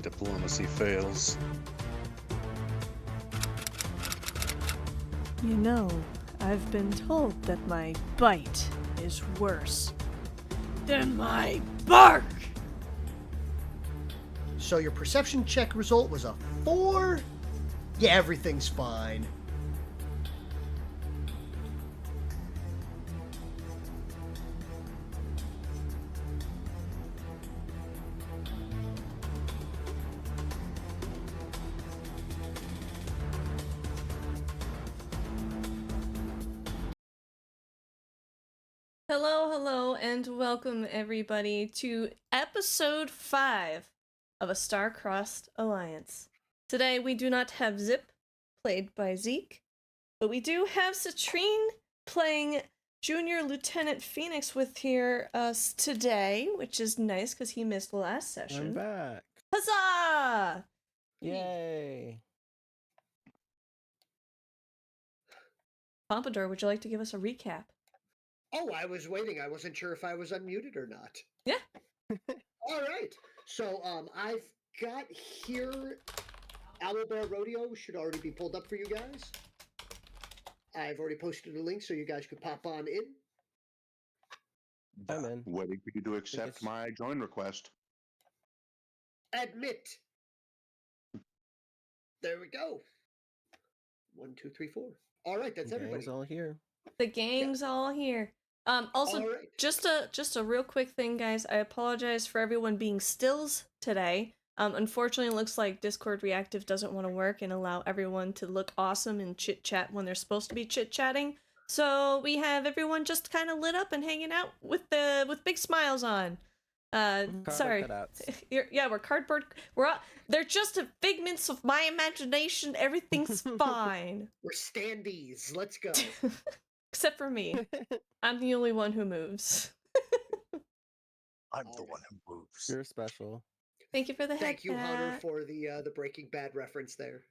Diplomacy fails. You know, I've been told that my bite is worse than my bark! So your perception check result was a 4? Yeah, everything's fine. Hello, and welcome everybody to episode 5 of A Star-Crossed Alliance. Today we do not have Zip, played by Zeke, but we do have Citrine playing Junior Lieutenant Phoenix with us today, which is nice because he missed the last session. I'm back. Huzzah! Yay. Pompador, would you like to give us a recap? Oh, I was waiting. I wasn't sure if I was unmuted or not. Yeah. All right. So, I've got here OwlBear Rodeo should already be pulled up for you guys. I've already posted a link so you guys could pop on in. I'm in. Waiting for you to accept my join request. Admit. There we go. 1, 2, 3, 4. All right, that's everybody. Gang's all here. The gang's all here. Also, All right. just a real quick thing, guys. I apologize for everyone being stills today. Unfortunately, it looks like Discord Reactive doesn't want to work and allow everyone to look awesome and chit-chat when they're supposed to be chit-chatting. So we have everyone just kind of lit up and hanging out with big smiles on. Sorry. We're cardboard. They're just figments of my imagination. Everything's fine. We're standees. Let's go. Except for me. I'm the only one who moves. I'm the one who moves. You're special. Thank you for the Thank you, Hunter, hat. for the Breaking Bad reference there.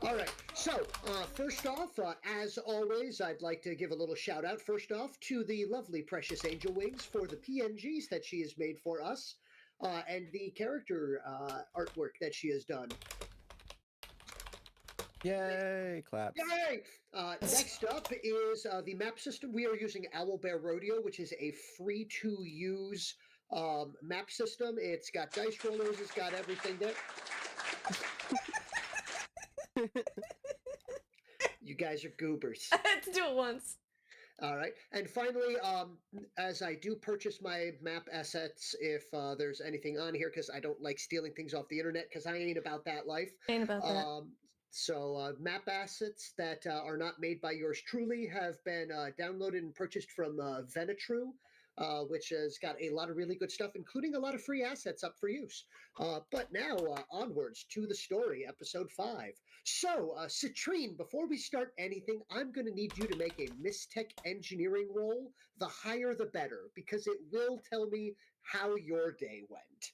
All right, so first off, as always, I'd like to give a little shout out first off to the lovely Precious Angel Wings for the PNGs that she has made for us and the character artwork that she has done. Yay! Claps. Yay! Next up is the map system. We are using OwlBear Rodeo, which is a free-to-use map system. It's got dice rollers. It's got everything there. You guys are goobers. I had to do it once. All right. And finally, as I do purchase my map assets, if there's anything on here, because I don't like stealing things off the internet, because I ain't about that life. Ain't about that. So map assets that are not made by yours truly have been downloaded and purchased from Ventrue, which has got a lot of really good stuff, including a lot of free assets up for use. But now, onwards to the story, episode 5. So, Citrine, before we start anything, I'm going to need you to make a Mystech engineering roll. The higher the better, because it will tell me how your day went.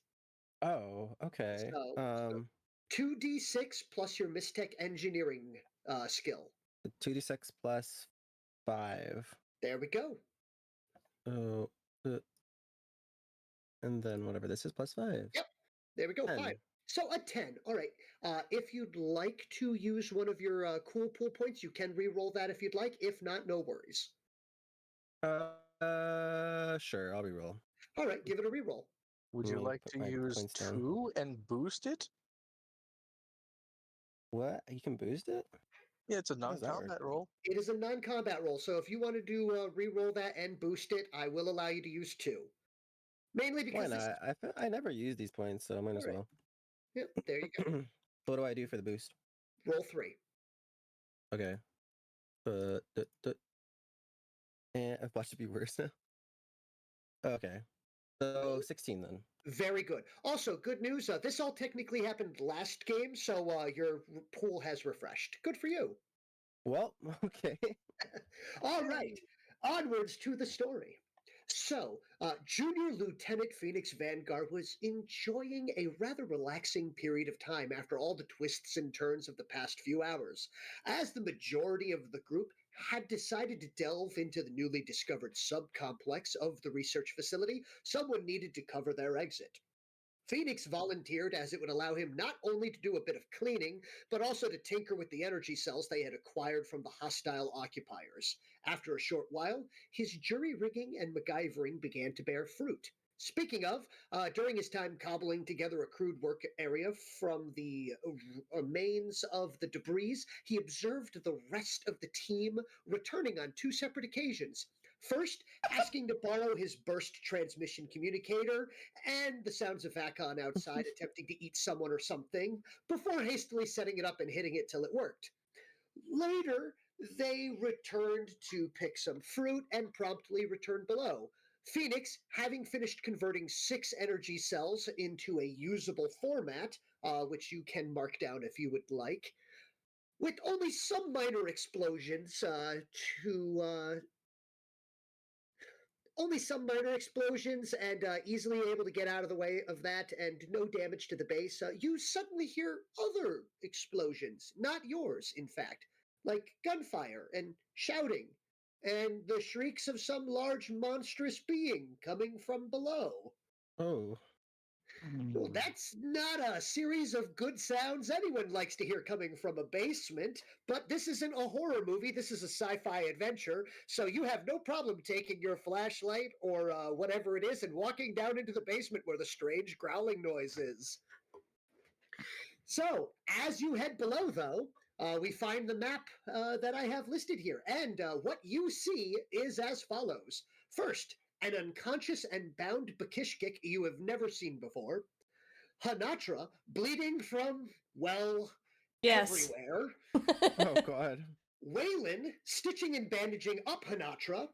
Oh, okay. So 2d6 plus your Mystech engineering skill. 2d6 plus 5. There we go. Oh, and then whatever this is plus 5. Yep. There we go. 10. 5. So a 10. All right. If you'd like to use one of your cool pool points, you can re-roll that if you'd like. If not, no worries. Sure, I'll re-roll. All right, give it a re-roll. Would you like to use 2 and boost it? What? You can boost it? Yeah, it's a non-combat roll. It is a non-combat roll, so if you want to do re-roll that and boost it, I will allow you to use 2. Mainly because I never use these points, so I might as well. Yep, there you go. What do I do for the boost? Roll 3. Okay. And watch it be worse now. Okay. So 16 then. Very good. Also, good news. This all technically happened last game, so your pool has refreshed. Good for you. Well, okay. All right. Onwards to the story. So, Junior Lieutenant Phoenix Vanguard was enjoying a rather relaxing period of time after all the twists and turns of the past few hours, as the majority of the group had decided to delve into the newly discovered subcomplex of the research facility. Someone needed to cover their exit. Phoenix volunteered as it would allow him not only to do a bit of cleaning, but also to tinker with the energy cells they had acquired from the hostile occupiers. After a short while, his jury rigging and MacGyvering began to bear fruit. Speaking of, during his time cobbling together a crude work area from the remains of the debris, he observed the rest of the team returning on two separate occasions. First, asking to borrow his burst transmission communicator and the sounds of Vakon outside attempting to eat someone or something, before hastily setting it up and hitting it till it worked. Later, they returned to pick some fruit and promptly returned below. Phoenix, having finished converting 6 energy cells into a usable format, which you can mark down if you would like, with only some minor explosions only some minor explosions and easily able to get out of the way of that and no damage to the base, you suddenly hear other explosions, not yours, in fact, like gunfire and shouting and the shrieks of some large monstrous being coming from below. Oh. Well, that's not a series of good sounds anyone likes to hear coming from a basement, but this isn't a horror movie, this is a sci-fi adventure, so you have no problem taking your flashlight or whatever it is and walking down into the basement where the strange growling noise is. So, as you head below, though, we find the map that I have listed here, and what you see is as follows. First, an unconscious and bound Bakishkik you have never seen before. Hanatra bleeding from, well, Yes. everywhere. Oh God. Waylon stitching and bandaging up Hanatra.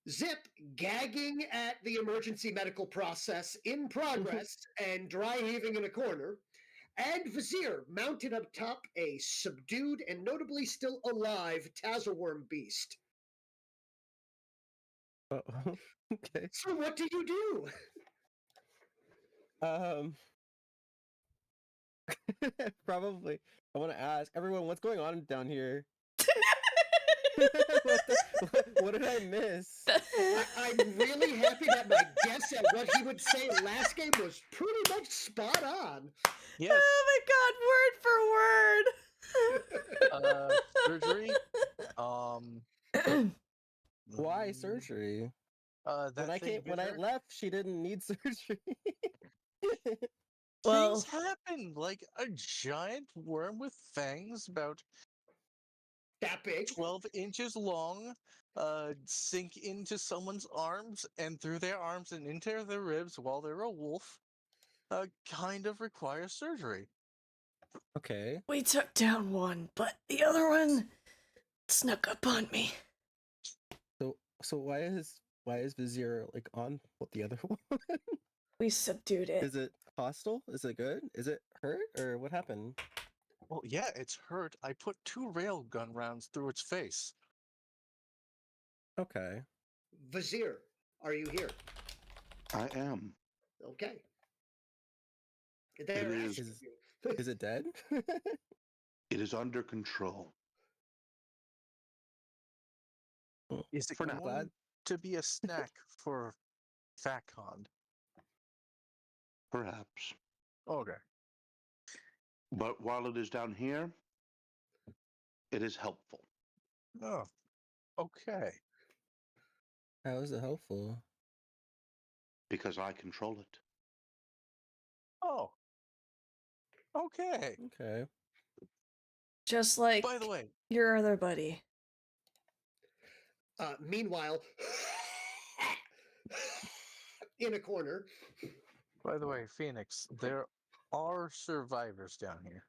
Zip gagging at the emergency medical process in progress and dry heaving in a corner. And Vizier mounted up top a subdued and notably still alive Tazawworm beast. Uh-oh. Okay. So what do you do? Probably. I want to ask everyone what's going on down here. What did I miss? I'm really happy that my guess at what he would say last game was pretty much spot on. Yes. Oh my god, word for word. Surgery. Why surgery? When I left, she didn't need surgery. Well, things happen. Like a giant worm with fangs about That big? 12 inches long sink into someone's arms and through their arms and into their ribs while they're a wolf kind of requires surgery. Okay. we took down one, but the other one snuck up on me. So why is Vizier like on with the other one? We subdued it. Is it hostile? Is it good? Is it hurt or what happened? Well, yeah, it's hurt. I put 2 railgun rounds through its face. Okay. Vizier, are you here? I am. Okay. It is. Is it dead? It is under control. Is it For now. going to be a snack for FatCon? Perhaps. Okay. But while it is down here, it is helpful. Oh, okay. How is it helpful? Because I control it. Oh. Okay. Okay. Just like By the way, your other buddy. Meanwhile, in a corner. Phoenix, there are survivors down here.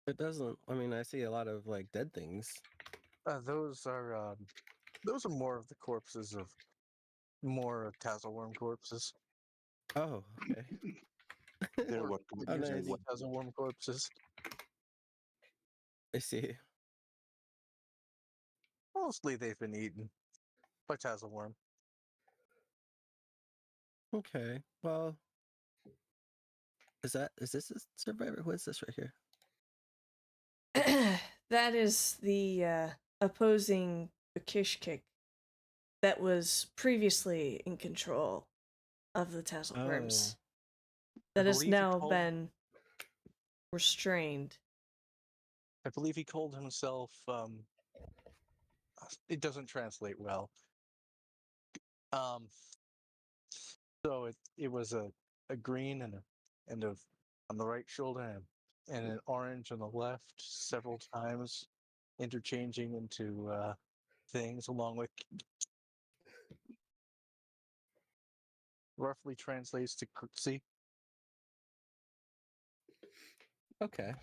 It doesn't. I mean, I see a lot of like dead things. Those are more of the corpses of more Tazawworm corpses. Oh, okay. They're Or what Oh, used to nice. be Tazawworm corpses. I see. Mostly they've been eaten by Tazawworm. Okay. Well, is this a survivor? What is this right here? That is the opposing Bakishkik that was previously in control of the Tassel Worms. that has believe he now called- been restrained. I believe he called himself. It doesn't translate well. So it was a green and a on the right shoulder and an orange on the left several times, interchanging into things along with roughly translates to curtsy. Okay.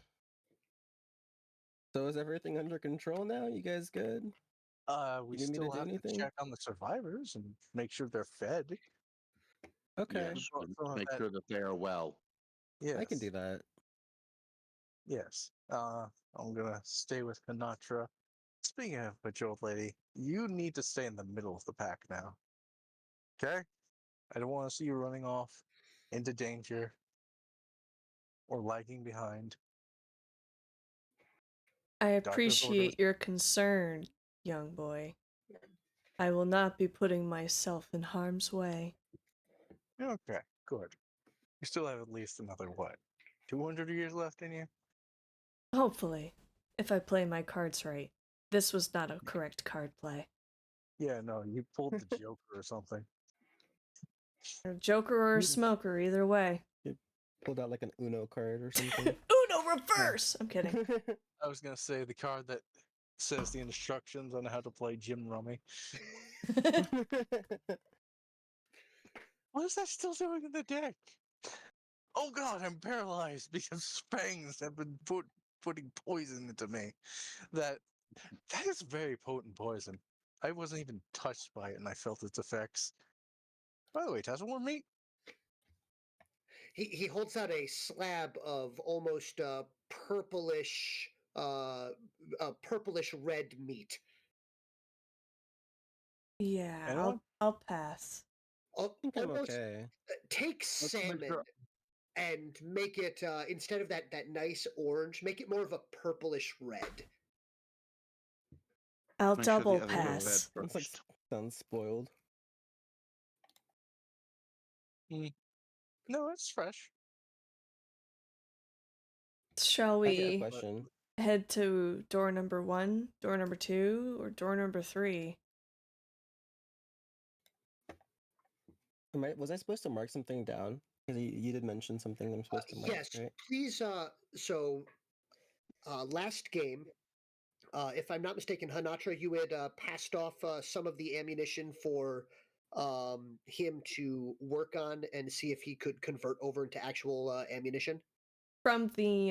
So is everything under control now? You guys good? We You need me to still do have to anything? check on the survivors and make sure they're fed. Okay. Yes, brought some of make that- sure that they are well. Yes, I can do that. Yes. I'm gonna stay with Hinatra. Speaking of which, old lady, you need to stay in the middle of the pack now. Okay? I don't want to see you running off into danger or lagging behind. I Doctor's appreciate orders. your concern, young boy. I will not be putting myself in harm's way. Okay, good. You still have at least another, what, 200 years left in you? Hopefully, if I play my cards right. This was not a correct card play. Yeah, no, you pulled the Joker or something. A Joker or a smoker, either way. Pulled out like an Uno card or something. Uno reverse! I'm kidding. I was gonna say the card that says the instructions on how to play Jim Rummy. What is that still doing in the deck? Oh god, I'm paralyzed because fangs have been putting poison into me. That is very potent poison. I wasn't even touched by it and I felt its effects. By the way, Tessa, warm meat? He holds out a slab of almost purplish purplish red meat. Yeah, Anyone? I'll pass. I think I'm Almost okay. take Let's make salmon sure- and make it instead of that nice orange, make it more of a purplish red. I'll Make sure the double others are fed pass. It's like first. sounds spoiled. No, it's fresh. Shall I got a we question. head to door number 1, door number 2, or door number 3? Was I supposed to mark something down? Because you did mention something I'm supposed to mark, Yes, right? please. Last game, if I'm not mistaken, Hanatra, you had passed off some of the ammunition for him to work on and see if he could convert over into actual ammunition. From the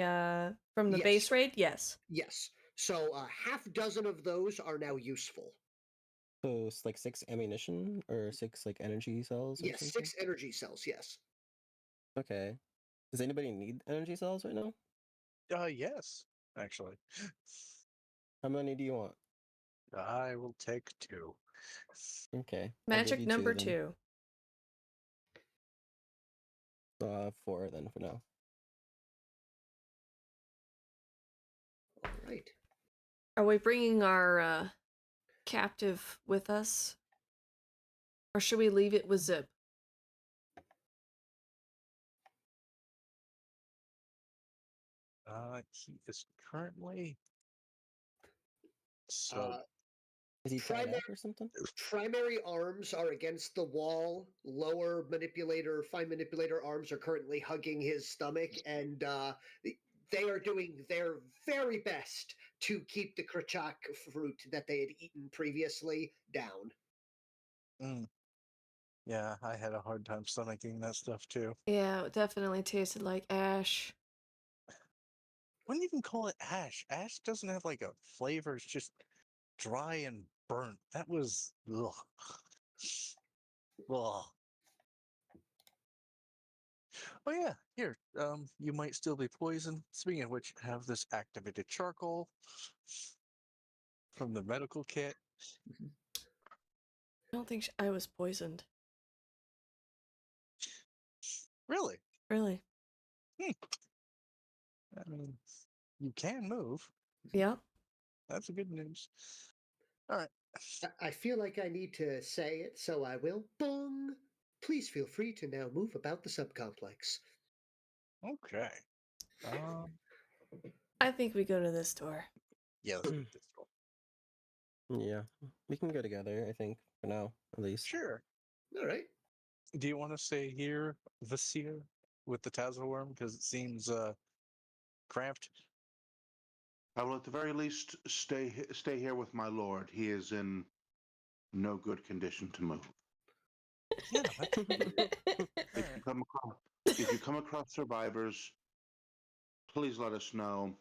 Yes. base raid? Yes. Yes. So half dozen of those are now useful. So it's like 6 ammunition or 6 like energy cells or Yes, something? 6 energy cells. Yes. Okay. Does anybody need energy cells right now? Yes, actually. How many do you want? I will take 2. Okay. I'll give Magic you number then. 2. 4 then for now. All right. Are we bringing our captive with us? Or should we leave it with Zip? He is currently. So Uh, Is he tied primary up or something? primary arms are against the wall. Lower manipulator, fine manipulator arms are currently hugging his stomach, and they are doing their very best to keep the krachak fruit that they had eaten previously down. yeah, I had a hard time stomaching that stuff too. Yeah, it definitely tasted like ash. Wouldn't even call it ash. Ash doesn't have like a flavor. It's just dry and burnt. That was ugh. Ugh. Oh yeah, here. You might still be poisoned. Speaking of which, have this activated charcoal from the medical kit. I don't think I was poisoned. Really? Really? I mean, you can move. Yep. That's a good news. All right. I feel like I need to say it, so I will. Bong! Please feel free to now move about the subcomplex. Okay. Um. I think we go to this door. Yeah. Let's get this door. Yeah, we can go together. I think for now, at least. Sure. All right. Do you want to stay here, Vasir, with the Tassel worm? Because it seems cramped. I will at the very least stay here with my lord. He is in no good condition to move. Yeah. That's If you come across survivors, please let us know,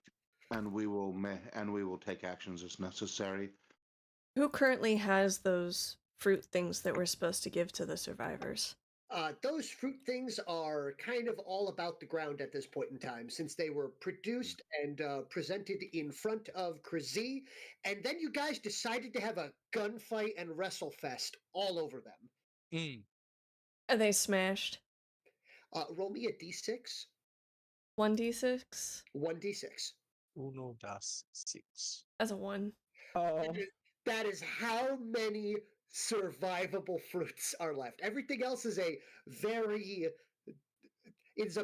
and we will take actions as necessary. Who currently has those fruit things that we're supposed to give to the survivors? Those fruit things are kind of all about the ground at this point in time, since they were produced and presented in front of Krazy, and then you guys decided to have a gunfight and wrestle fest all over them. Mm. Are they smashed? Roll me a d6, 1d6? 1d6. Uno das six. That's a 1. Oh, That is how many survivable fruits are left. Everything else is a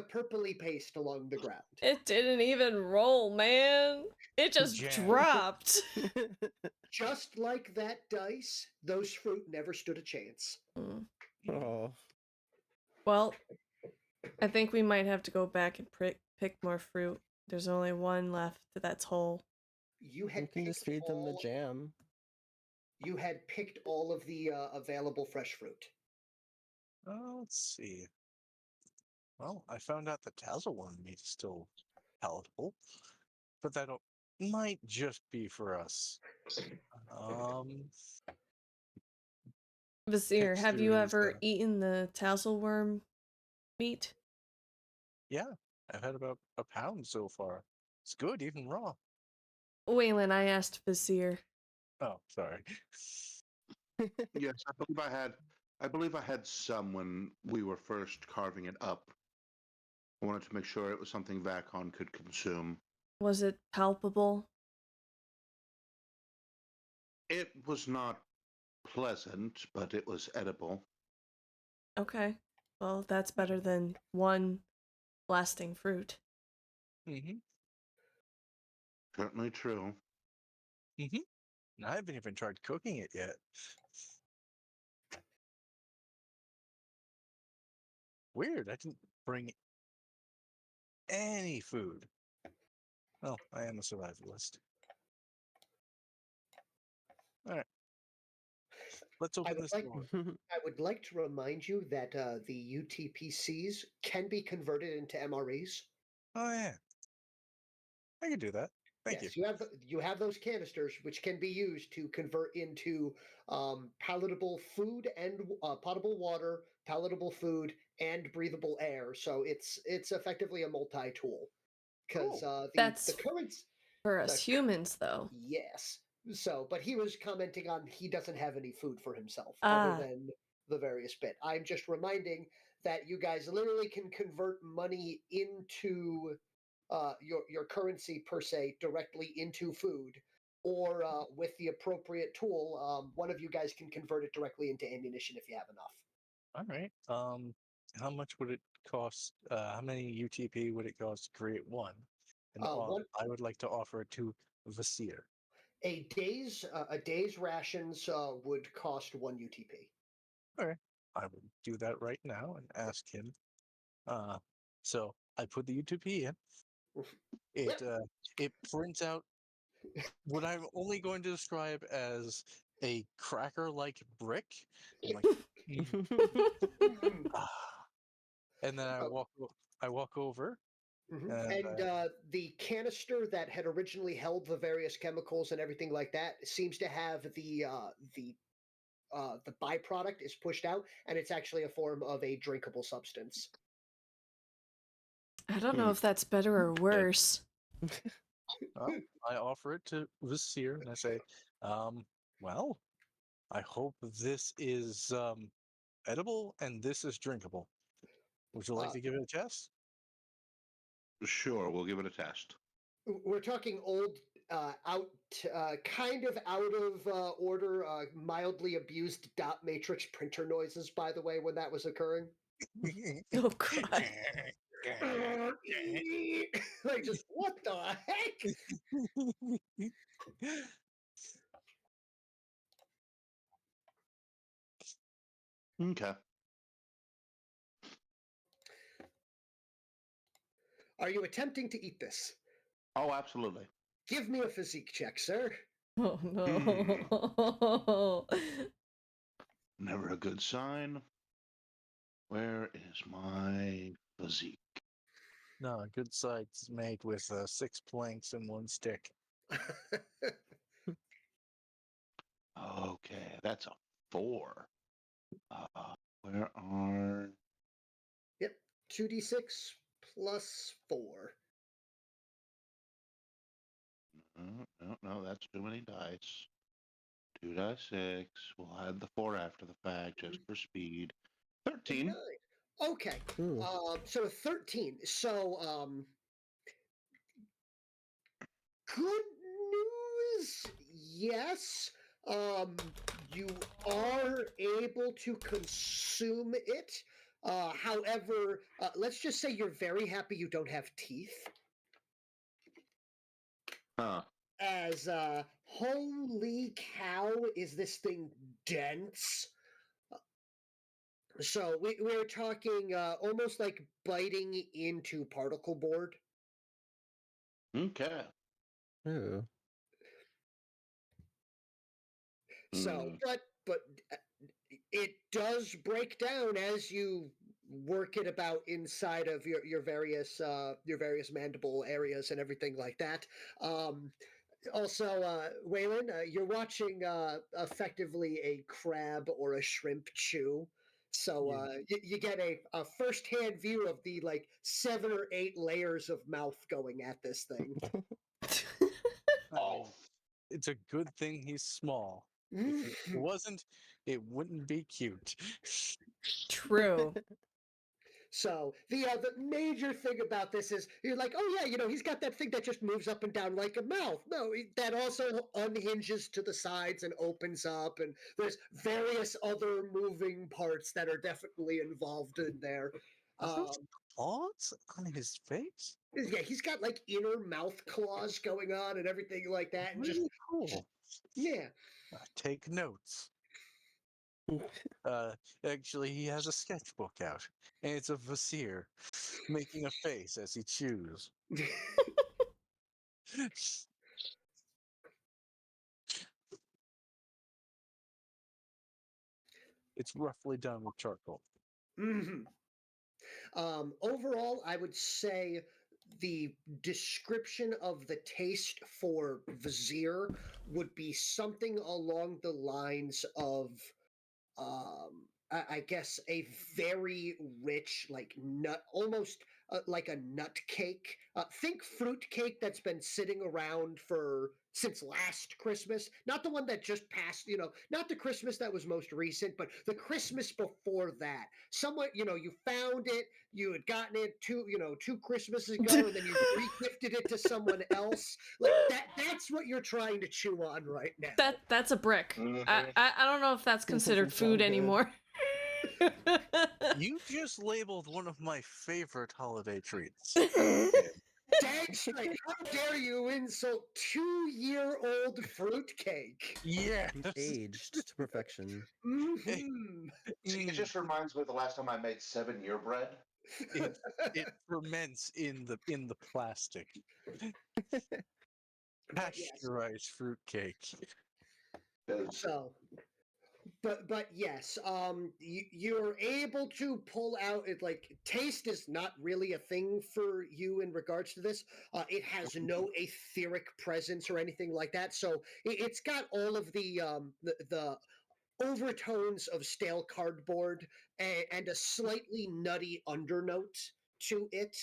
purpley paste along the ground. It didn't even roll, man. It just Jam. dropped. Just like that dice, those fruit never stood a chance. Mm. oh. Well, I think we might have to go back and pick more fruit. There's only one left that's whole. You We had can just picked feed them the all- jam. You had picked all of the available fresh fruit. Let's see. Well, I found out the Tassel worm meat is still palatable, but that might just be for us. Um. Vasir, have you Texture is, ever eaten the tassel worm meat? Yeah, I've had about a pound so far. It's good, even raw. Waylon, I asked Vasir. Oh, sorry. Yes, I believe I had some when we were first carving it up. I wanted to make sure it was something Vacon could consume. Was it palpable? It was not pleasant, but it was edible. Okay. Well, that's better than one lasting fruit. Mm-hmm. Certainly true. Mm-hmm. I haven't even tried cooking it yet. Weird, I didn't bring any food. Well, I am a survivalist. Alright. Let's I open would this like door. I would like to remind you that the UTPCs can be converted into MREs. Oh, yeah. I can do that. Thank you. Yes, you have those canisters which can be used to convert into palatable food and potable water, palatable food, and breathable air. So it's effectively a multi-tool because Cool. the That's current for us the humans, though. yes. So, but he was commenting on he doesn't have any food for himself other Ah. than the various bit. I'm just reminding that you guys literally can convert money into your currency per se directly into food, or with the appropriate tool, one of you guys can convert it directly into ammunition if you have enough. All right. How much would it cost? How many UTP would it cost to create one? And One I would like to offer it to Vasir. a day's rations would cost 1 UTP. Okay. I would do that right now and ask him. So I put the UTP in. It Yep. it prints out what I'm only going to describe as a cracker-like brick. I'm like, ah. And then I Oh. walk over. And the canister that had originally held the various chemicals and everything like that seems to have the byproduct is pushed out, and it's actually a form of a drinkable substance. I don't know if that's better or worse. I offer it to Vasir and I say, well, I hope this is edible and this is drinkable. Would you like to give it a test? Sure, we'll give it a test. We're talking old, kind of out of order, mildly abused dot matrix printer noises. By the way, when that was occurring. Oh god. Like, just what the heck? Okay. Are you attempting to eat this? Oh, absolutely. Give me a physique check, sir. Oh no. Never a good sign. Where is my physique? No, a good sight's made with 6 planks and 1 stick. Okay, that's a 4. Where are... Yep, 2d6 plus 4. No, that's too many dice. 2 die 6. We'll add the 4 after the fact just for speed. 13. 9. Okay. Ooh. So 13. So, good news, yes. You are able to consume it. However, let's just say you're very happy you don't have teeth. Huh. As holy cow, is this thing dense? So we're talking almost like biting into particle board. Okay. Ooh. So, Hmm. but it does break down as you work it about inside of your various mandible areas and everything like that. Also, Waylon, you're watching effectively a crab or a shrimp chew. So you get a first-hand view of the like 7 or 8 layers of mouth going at this thing. I mean, it's a good thing he's small. If it wasn't, it wouldn't be cute. True. So the major thing about this is you're like, oh yeah, he's got that thing that just moves up and down like a mouth. No, that also unhinges to the sides and opens up, and there's various other moving parts that are definitely involved in there. Are those claws on his face? Yeah, he's got like inner mouth claws going on and everything like that, and Really cool. yeah. Take notes. Actually, he has a sketchbook out, and it's a Vasir making a face as he chews. It's roughly done with charcoal. Mhm. Overall, I would say the description of the taste for Vizier would be something along the lines of, I guess, a very rich, like nut, almost like a nut cake. Think fruit cake that's been sitting around since last Christmas, not the one that just passed. Not the Christmas that was most recent, but the Christmas before that. Somewhat, you found it, you had gotten it two Christmases ago, and then you re-gifted it to someone else. Like that. That's what you're trying to chew on right now. That's a brick. I don't know if that's considered food Sound good. anymore. You just labeled one of my favorite holiday treats. Dang straight! How dare you insult 2-year-old fruitcake? Yeah. Aged to perfection. Mm-hmm. It just reminds me of the last time I made 7-year bread. It ferments in the plastic. Pasteurized fruitcake. So, but yes, you're able to pull out it. Like, taste is not really a thing for you in regards to this. It has no etheric presence or anything like that. So it's got all of the overtones of stale cardboard and a slightly nutty undernote to it.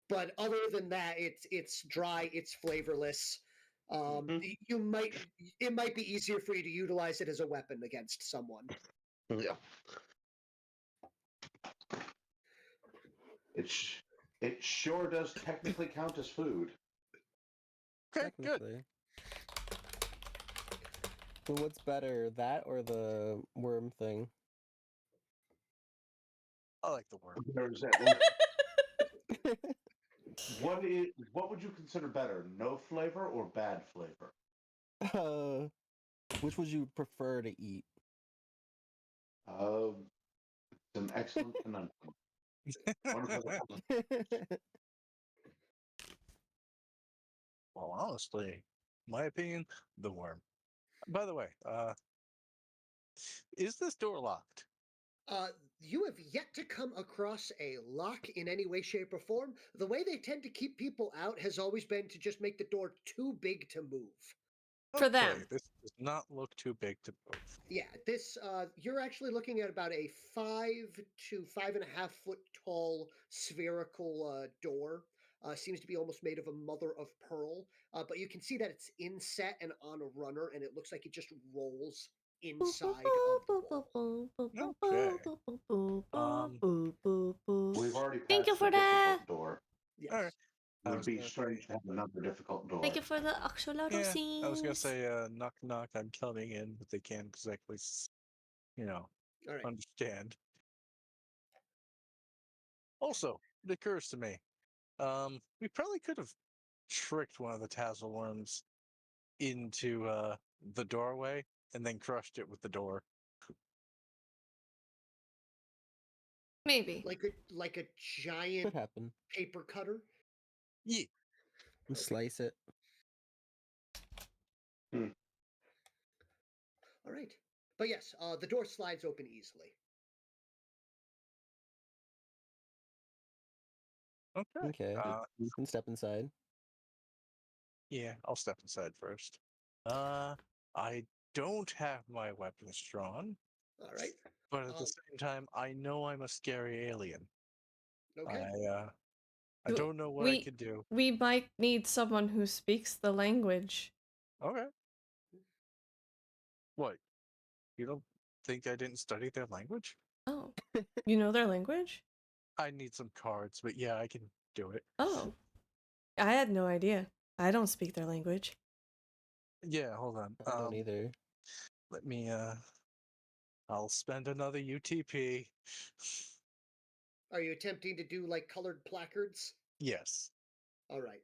But other than that, it's dry, it's flavorless. Mhm. It might be easier for you to utilize it as a weapon against someone. Yeah. It sure does technically count as food. Okay, good. Technically. So what's better, that or the worm thing? I like the worm. There's that one. What would you consider better, no flavor or bad flavor? Which would you prefer to eat? It's an excellent conundrum. Wonderful. Well, honestly, my opinion, the worm. By the way, is this door locked? Uh, you have yet to come across a lock in any way, shape, or form. The way they tend to keep people out has always been to just make the door too big to move. For them. Okay, this does not look too big to move. Yeah, this you're actually looking at about a 5 to 5.5 foot tall spherical door. Seems to be almost made of a mother of pearl, but you can see that it's inset and on a runner, and it looks like it just rolls inside of the wall. Okay. We've already Thank you passed the for that. difficult door. Yes. All right. I It would was be gonna strange say, to have another difficult door. Thank you for the yeah, I was gonna axolotl say, knock knock. I'm coming in, but they can't exactly, All right. understand. Also, it occurs to me, we probably could have tricked one of the tassel worms into the doorway and then crushed it with the door. Maybe. Like a giant Could happen. paper cutter. Yeah. And slice it. All right. But yes, the door slides open easily. Okay. Okay. You can step inside. Yeah, I'll step inside first. I don't have my weapons drawn, All right. but at the same time, I know I'm a scary alien. Okay. I don't know what I could do. We might need someone who speaks the language. Okay. What? You don't think I didn't study their language? Oh. You know their language? I need some cards, but yeah, I can do it. Oh. I had no idea. I don't speak their language. Yeah, hold on. I don't either. Let me I'll spend another UTP. Are you attempting to do like colored placards? Yes. All right.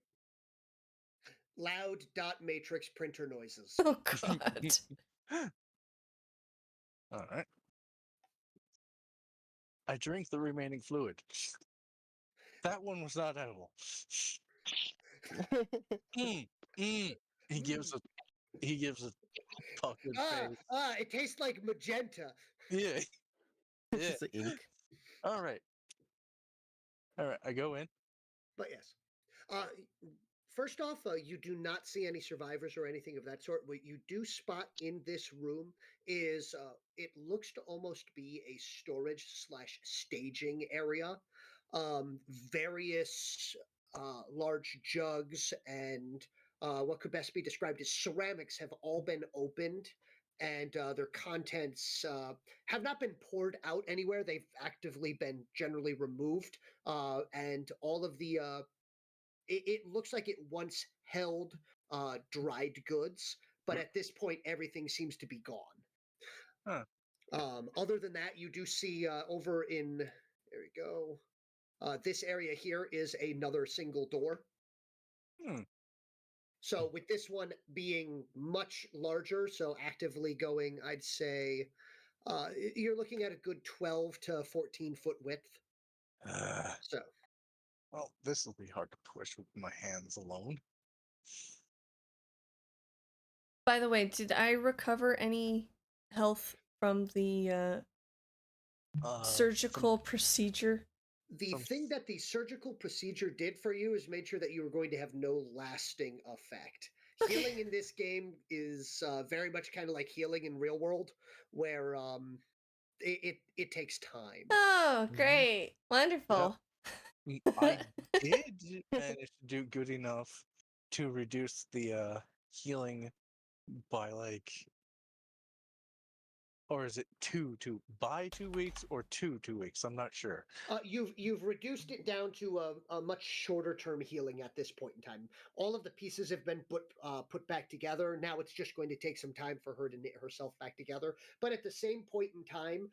Loud dot matrix printer noises. Oh god. All right. I drink the remaining fluid. That one was not edible. Mm, mm. He gives a puckered face. It tastes like magenta. Yeah. It's Yeah. just the ink. All right. All right. I go in. But yes. Uh, First off, you do not see any survivors or anything of that sort. What you do spot in this room is it looks to almost be a storage slash staging area. Various large jugs and what could best be described as ceramics have all been opened, and their contents have not been poured out anywhere. They've actively been generally removed, and all of the it looks like it once held dried goods, but at this point, everything seems to be gone. Huh. Other than that, you do see over in there we go. This area here is another single door. Hmm. So with this one being much larger, so actively going, I'd say you're looking at a good 12 to 14 foot width. So Well, this will be hard to push with my hands alone. By the way, did I recover any health from the surgical procedure? the thing that the surgical procedure did for you is made sure that you were going to have no lasting effect. Okay. Healing in this game is very much kind of like healing in real world, where it takes time. Oh, great. Wonderful. I did manage to do good enough to reduce the healing by like, or is it by 2 weeks or 2 weeks? I'm not sure. You've reduced it down to a much shorter term healing at this point in time. All of the pieces have been put back together. Now it's just going to take some time for her to knit herself back together. But at the same point in time,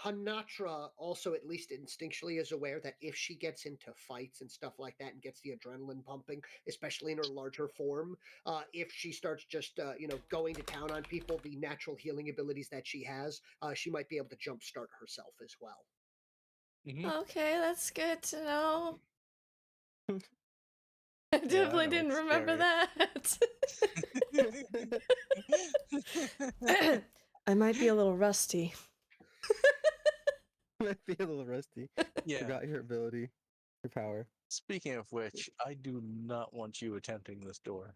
Hanatra also, at least instinctually, is aware that if she gets into fights and stuff like that and gets the adrenaline pumping, especially in her larger form, if she starts just going to town on people, the natural healing abilities that she has, she might be able to jumpstart herself as well. Okay, that's good to know. I I definitely know, didn't it's remember that. I might be a little rusty. Might be a little rusty. Yeah. Forgot your ability, your power. Speaking of which, I do not want you attempting this door.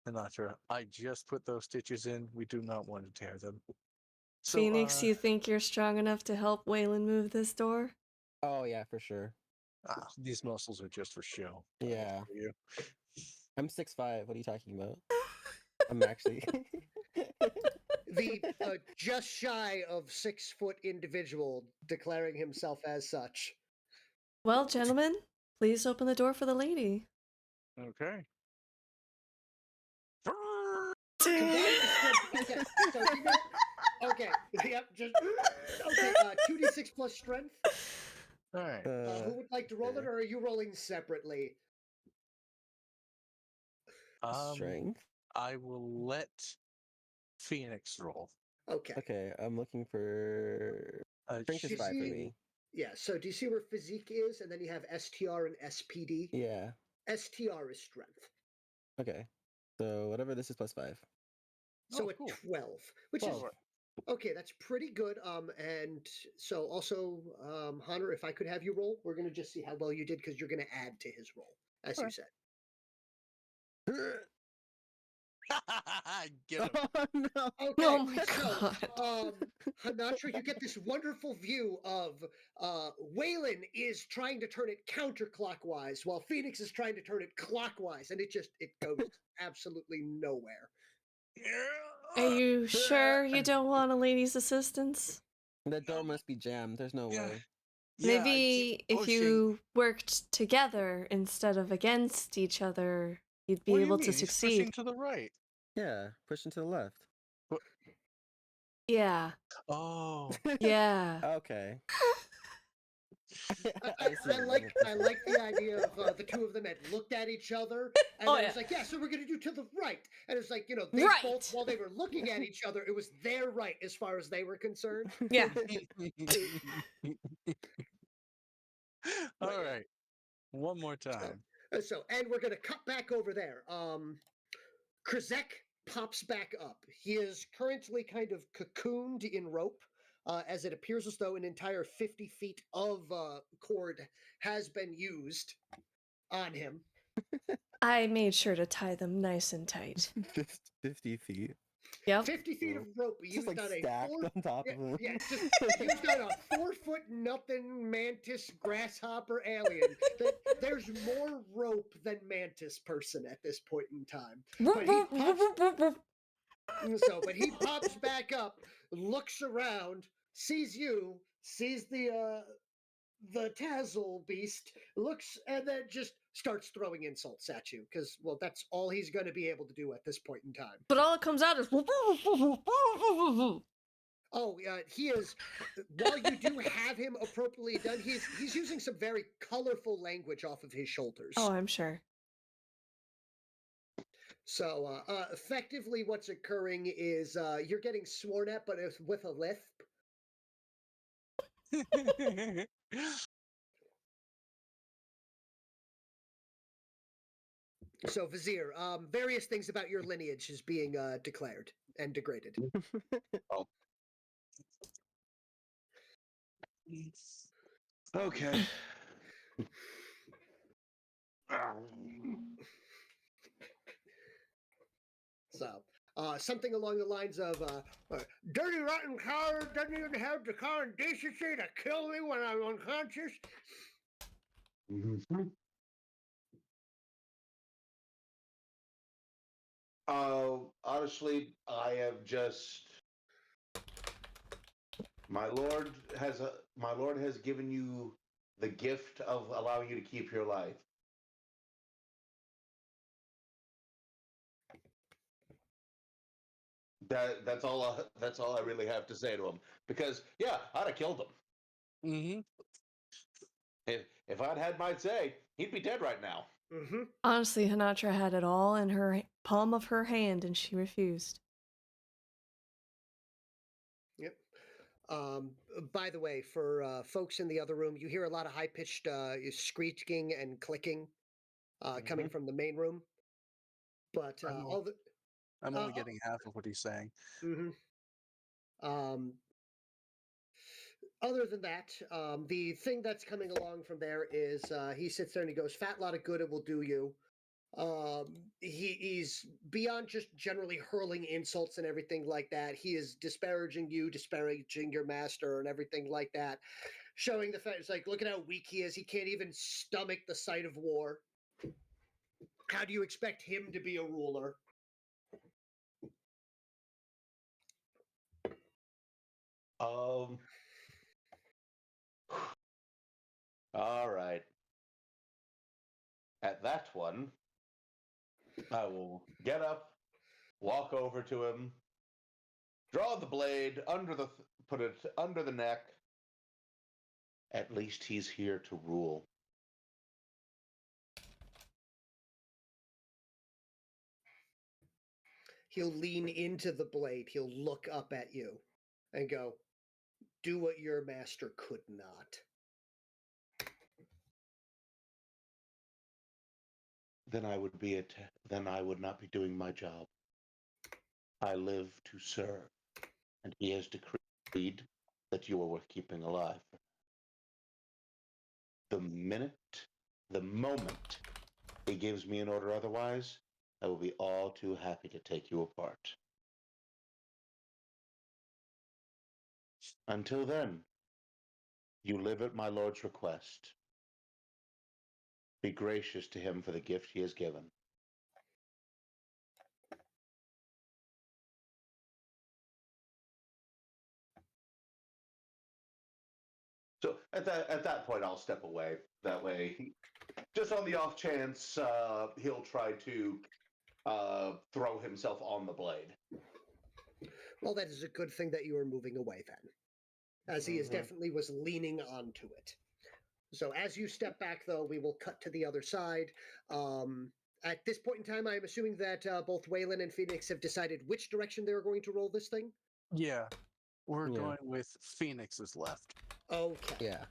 Sinatra, I just put those stitches in. We do not want to tear them. So, Phoenix, you think you're strong enough to help Waylon move this door? Oh yeah, for sure. these muscles are just for show. Yeah. For you. I'm 6'5". What are you talking about? I'm actually. The just shy of 6-foot individual declaring himself as such. Well, gentlemen, please open the door for the lady. Okay. Combined strength. Okay, so okay, yep, just okay. 2d6 plus strength. All right. Who would like to roll it, okay. or are you rolling separately? Strength. I will let Phoenix roll. Okay. Okay, I'm looking for. Strength is 5 for me. Yeah. So do you see where physique is, and then you have STR and SPD? Yeah. STR is strength. Okay. So whatever this is plus 5. So Oh, a cool. 12, which 12. is okay. That's pretty good. And so also, Hunter, if I could have you roll, we're gonna just see how well you did because you're gonna add to his roll, as you Okay. said. Get him. Oh no! Okay, Oh my so god. Hanatra, you get this wonderful view of Waylon is trying to turn it counterclockwise while Phoenix is trying to turn it clockwise, and it goes absolutely nowhere. Are you sure you don't want a lady's assistance? That door must be jammed. There's no Yeah. way. Yeah, I keep Maybe if pushing. you worked together instead of against each other, you'd be What do you able mean? to He's succeed. pushing to the right. Yeah, pushing to the left. Yeah. Oh. Yeah. Okay. I, see I where like this I is. like the idea of the two of them had looked at each other, and Oh, then it yeah. was like, yeah, so we're gonna do to the right, and it's like, they Right. both, while they were looking at each other, it was their right as far as they were concerned. Yeah. All right. One more time. And we're gonna cut back over there. Krizek pops back up. He is currently kind of cocooned in rope, as it appears as though an entire 50 feet of cord has been used on him. I made sure to tie them nice and tight. 50 feet. Yep. 50 feet of rope Just used like on a stacked on top of him. yeah, just used on a 4-foot nothing mantis grasshopper alien. There's more rope than mantis person at this point in time. But he pops back up, looks around, sees you, sees the Tazzle beast, looks, and then just starts throwing insults at you because, well, that's all he's going to be able to do at this point in time. But all it comes out is. Oh, he is. While you do have him appropriately done, he's using some very colorful language off of his shoulders. Oh, I'm sure. So, effectively, what's occurring is you're getting sworn at, but with a lisp. So, Vizier, various things about your lineage is being declared and degraded. Okay. So, something along the lines of, dirty rotten coward doesn't even have the common decency to kill me when I'm unconscious. Mhm. Honestly, I have just. My lord has given you the gift of allowing you to keep your life. That's all. That's all I really have to say to him. Because yeah, I'd have killed him. Mm-hmm. If I'd had my say, he'd be dead right now. Mm-hmm. Honestly, Hanatra had it all in her palm of her hand, and she refused. Yep. By the way, for folks in the other room, you hear a lot of high-pitched screeching and clicking coming from the main room. But all the I'm uh, only getting half of what he's saying. mhm. Other than that, the thing that's coming along from there is he sits there and he goes, "Fat lot of good it will do you." He's beyond just generally hurling insults and everything like that. He is disparaging you, disparaging your master, and everything like that. Showing the fact, it's like, look at how weak he is. He can't even stomach the sight of war. How do you expect him to be a ruler? All right. At that one, I will get up, walk over to him, draw the blade put it under the neck. At least he's here to rule. He'll lean into the blade. He'll look up at you and go, "Do what your master could not." Then I would not be doing my job. I live to serve, and he has decreed that you are worth keeping alive. The moment he gives me an order otherwise, I will be all too happy to take you apart. Until then, you live at my lord's request. Be gracious to him for the gift he has given. So at that point, I'll step away. That way, just on the off chance, he'll try to throw himself on the blade. Well, that is a good thing that you are moving away then, as he is definitely was leaning onto it. So as you step back, though, we will cut to the other side. At this point in time, I'm assuming that both Waylon and Phoenix have decided which direction they're going to roll this thing. Yeah. We're Yeah. going with Phoenix's left. Okay. Yeah.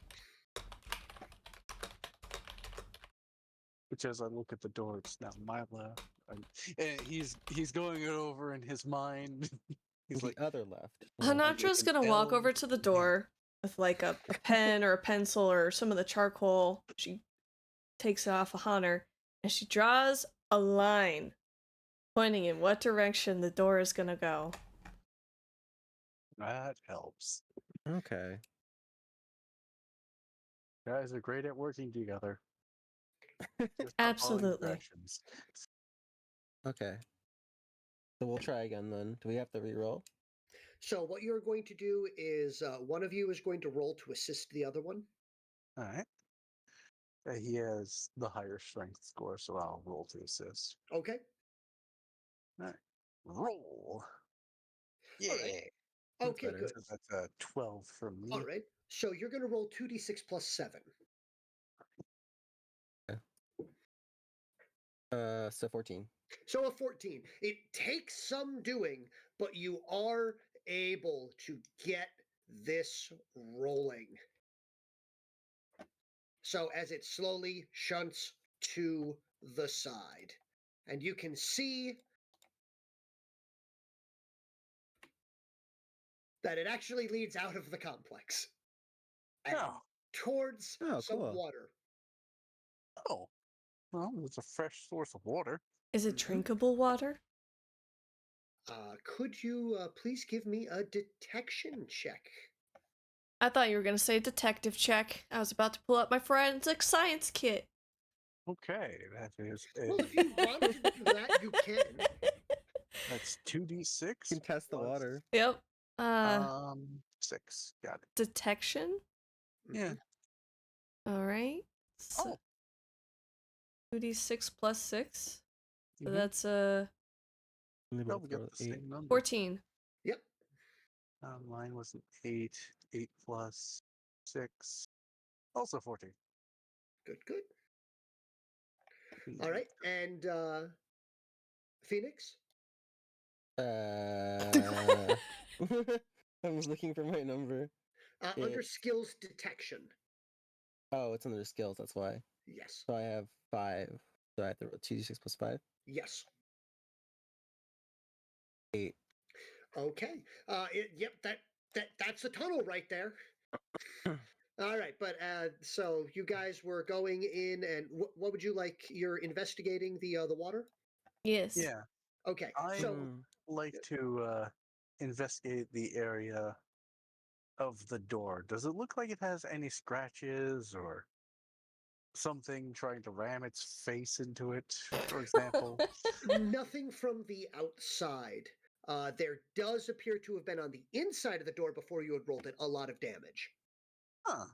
Which, as I look at the door, it's now my left. And he's going it over in his mind. He's The like, other left. Yeah. Hanatra's an gonna walk L over to the with an door with like a pen or a pencil or some of the charcoal. She takes it off of Hunter and she draws a line pointing in what direction the door is gonna go. That helps. Okay. Guys are great at working together. Just not following Absolutely. directions. Okay. So we'll try again then. Do we have to re-roll? So what you're going to do is one of you is going to roll to assist the other one. All right. He has the higher strength score, so I'll roll to assist. Okay. All right. Roll. Yeah. All right. Okay, better. good. So that's a 12 from me. All right. So you're going to roll 2d6 plus 7. So 14. So a 14. It takes some doing, but you are able to get this rolling. So as it slowly shunts to the side, and you can see that it actually leads out of the complex and Oh. towards Oh, some cool. water. Oh. Well, it's a fresh source of water. Is it drinkable water? Could you please give me a detection check? I thought you were gonna say detective check. I was about to pull out my forensic science kit. Okay, that is Well, if you want to do that, you can. that's 2d6. You can test the plus, water. Yep. 6. Got it. Detection. Yeah. All right. So, Oh. 2d6 plus 6. So Mhm. that's They Oh, both we got rolled the 8. same number. 14. Yep. Mine was an 8. 8 plus 6. Also 14. Good. Good. All right. And Phoenix. I was looking for my number. Under It's- skills detection. Oh, it's under skills. That's why. Yes. So I have 5. So I have to roll 2d6 plus 5. Yes. 8. Okay. Yep. That's a tunnel right there. All right, but so you guys were going in, and what would you like? You're investigating the water. Yes. Yeah. Okay. I So like to investigate the area of the door. Does it look like it has any scratches or something trying to ram its face into it, for example? nothing from the outside. There does appear to have been on the inside of the door before you had rolled it a lot of damage. Huh.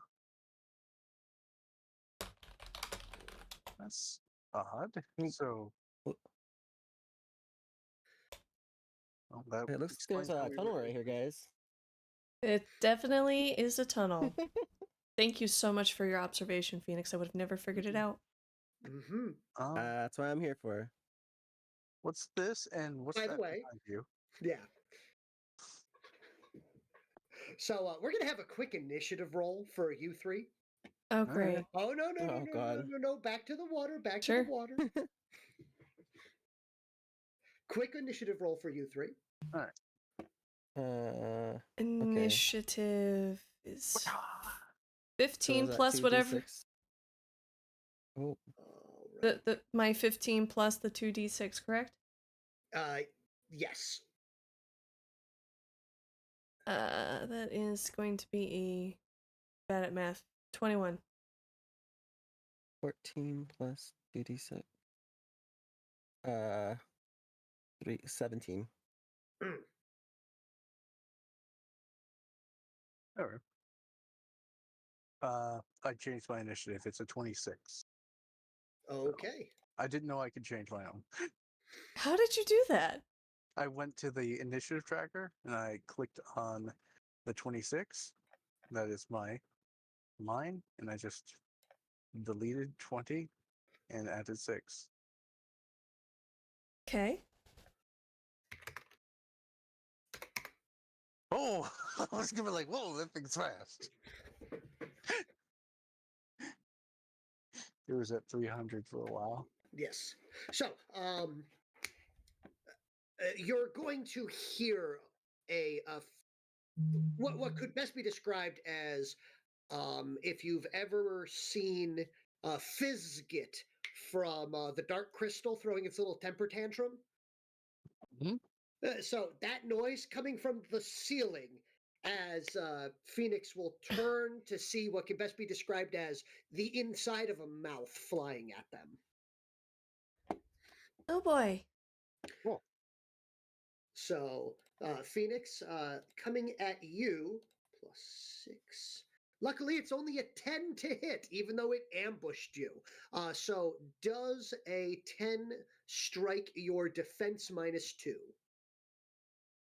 That's odd. Mm. So, Well, well, that it looks like explains there's how a we tunnel were right here, able- guys. It definitely is a tunnel. Thank you so much for your observation, Phoenix. I would have never figured it out. Mm-hmm. That's what I'm here for. What's this and what's By the that way- behind you? Yeah. So we're gonna have a quick initiative roll for you three. Oh, right. great. Oh no no no Oh, no no God. no! Back to the water. Back to Sure. the water. Quick initiative roll for you three. Initiative is So 15 is that plus whatever. 2d6? Oh, All right. My 15 plus the 2d6, correct? Yes. That is going to be a bad at math. 21. 14 plus 2d6. 17. All right. I changed my initiative. It's a 26. Okay. I didn't know I could change my own. How did you do that? I went to the initiative tracker and I clicked on the 26. That is mine, and I just deleted 20 and added 6. Okay. Oh, I was gonna be like, whoa, that thing's fast. It was at 300 for a while. Yes. So, you're going to hear what could best be described as if you've ever seen Fizzgit from the Dark Crystal throwing its little temper tantrum. Mhm. So that noise coming from the ceiling as Phoenix will turn to see what can best be described as the inside of a mouth flying at them. Oh boy. So, Phoenix, coming at you, +6. Luckily, it's only a 10 to hit, even though it ambushed you. So, does a 10 strike your defense -2?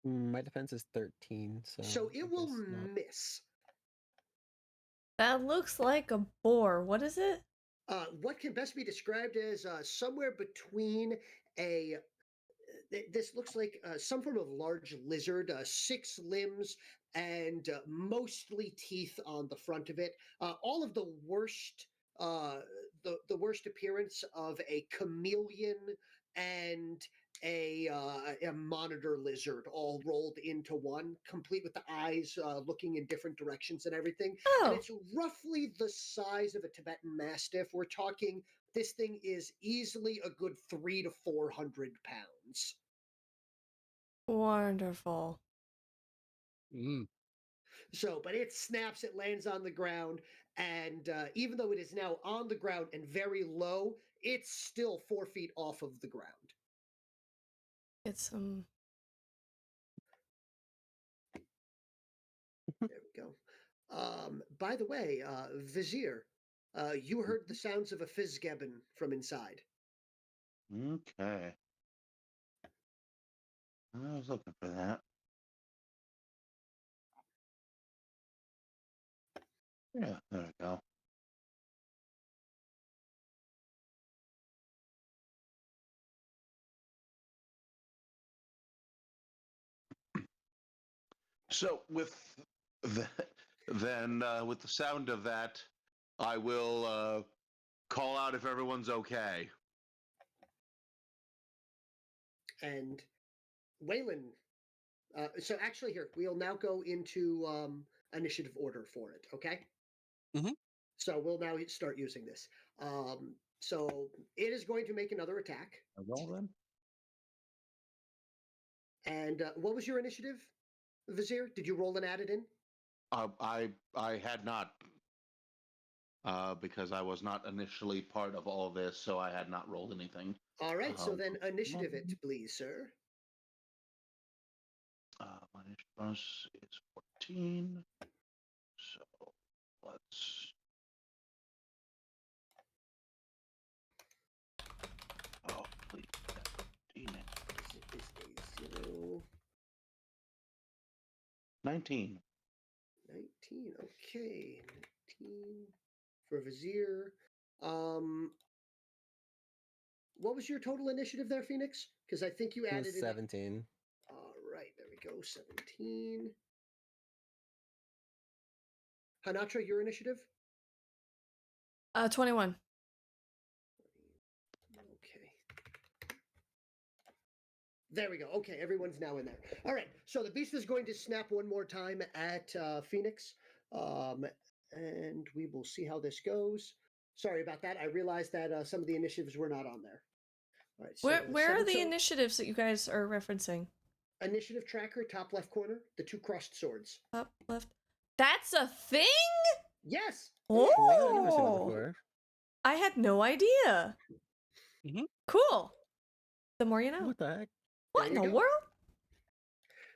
My defense is 13, So, I it will guess not. miss. That looks like a boar. What is it? What can best be described as somewhere between a this looks like some form of large lizard, 6 limbs and mostly teeth on the front of it. All of the worst, the worst appearance of a chameleon and a monitor lizard all rolled into one, complete with the eyes looking in different directions and everything. And Oh, it's roughly the size of a Tibetan Mastiff. We're talking this thing is easily a good 300 to 400 pounds. wonderful. Mm. So, but it snaps, it lands on the ground, and even though it is now on the ground and very low, it's still 4 feet off of the ground. It's some. There we go. By the way, Vizier, you heard the sounds of a fizzgebbon from inside. Okay. I was looking for that. Yeah, there we go. So with the, then with the sound of that, I will call out if everyone's okay. And Waylon. So actually, here we'll now go into initiative order for it. Okay. Mhm. So we'll now start using this. So it is going to make another attack. I roll then. And what was your initiative, Vizier? Did you roll and add it in? I had not because I was not initially part of all this, so I had not rolled anything. All right. So then initiative it, please, sir. My initiative bonus is 14. So let's. Oh, please. 15. This is a 0. 19. 19. Okay. 19 for Vizier. What was your total initiative there, Phoenix? Because I think you It added was in. 17. All right, there we go. 17. Hanatra, your initiative? 21. Okay. There we go. Okay, everyone's now in there. All right, so the beast is going to snap one more time at Phoenix, and we will see how this goes. Sorry about that. I realized that some of the initiatives were not on there. All right. So Where are the so initiatives that you guys are referencing? initiative tracker, top left corner, the 2 crossed swords. Up, left. That's a thing? Yes. Wait, I've never seen that Oh, before. I had no idea. Mhm. Cool. The more you know. What the heck? What in There the you go. world?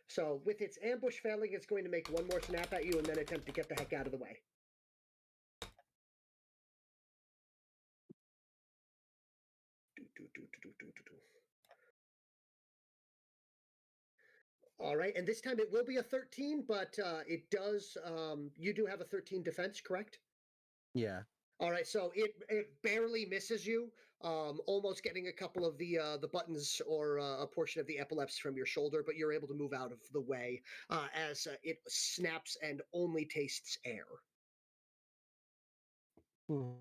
So with its ambush failing, it's going to make one more snap at you and then attempt to get the heck out of the way. All right, and this time it will be a 13, but it does. You do have a 13 defense, correct? Yeah. All right, so it barely misses you, almost getting a couple of the buttons or a portion of the epilepsy from your shoulder, but you're able to move out of the way as it snaps and only tastes air. Hmm.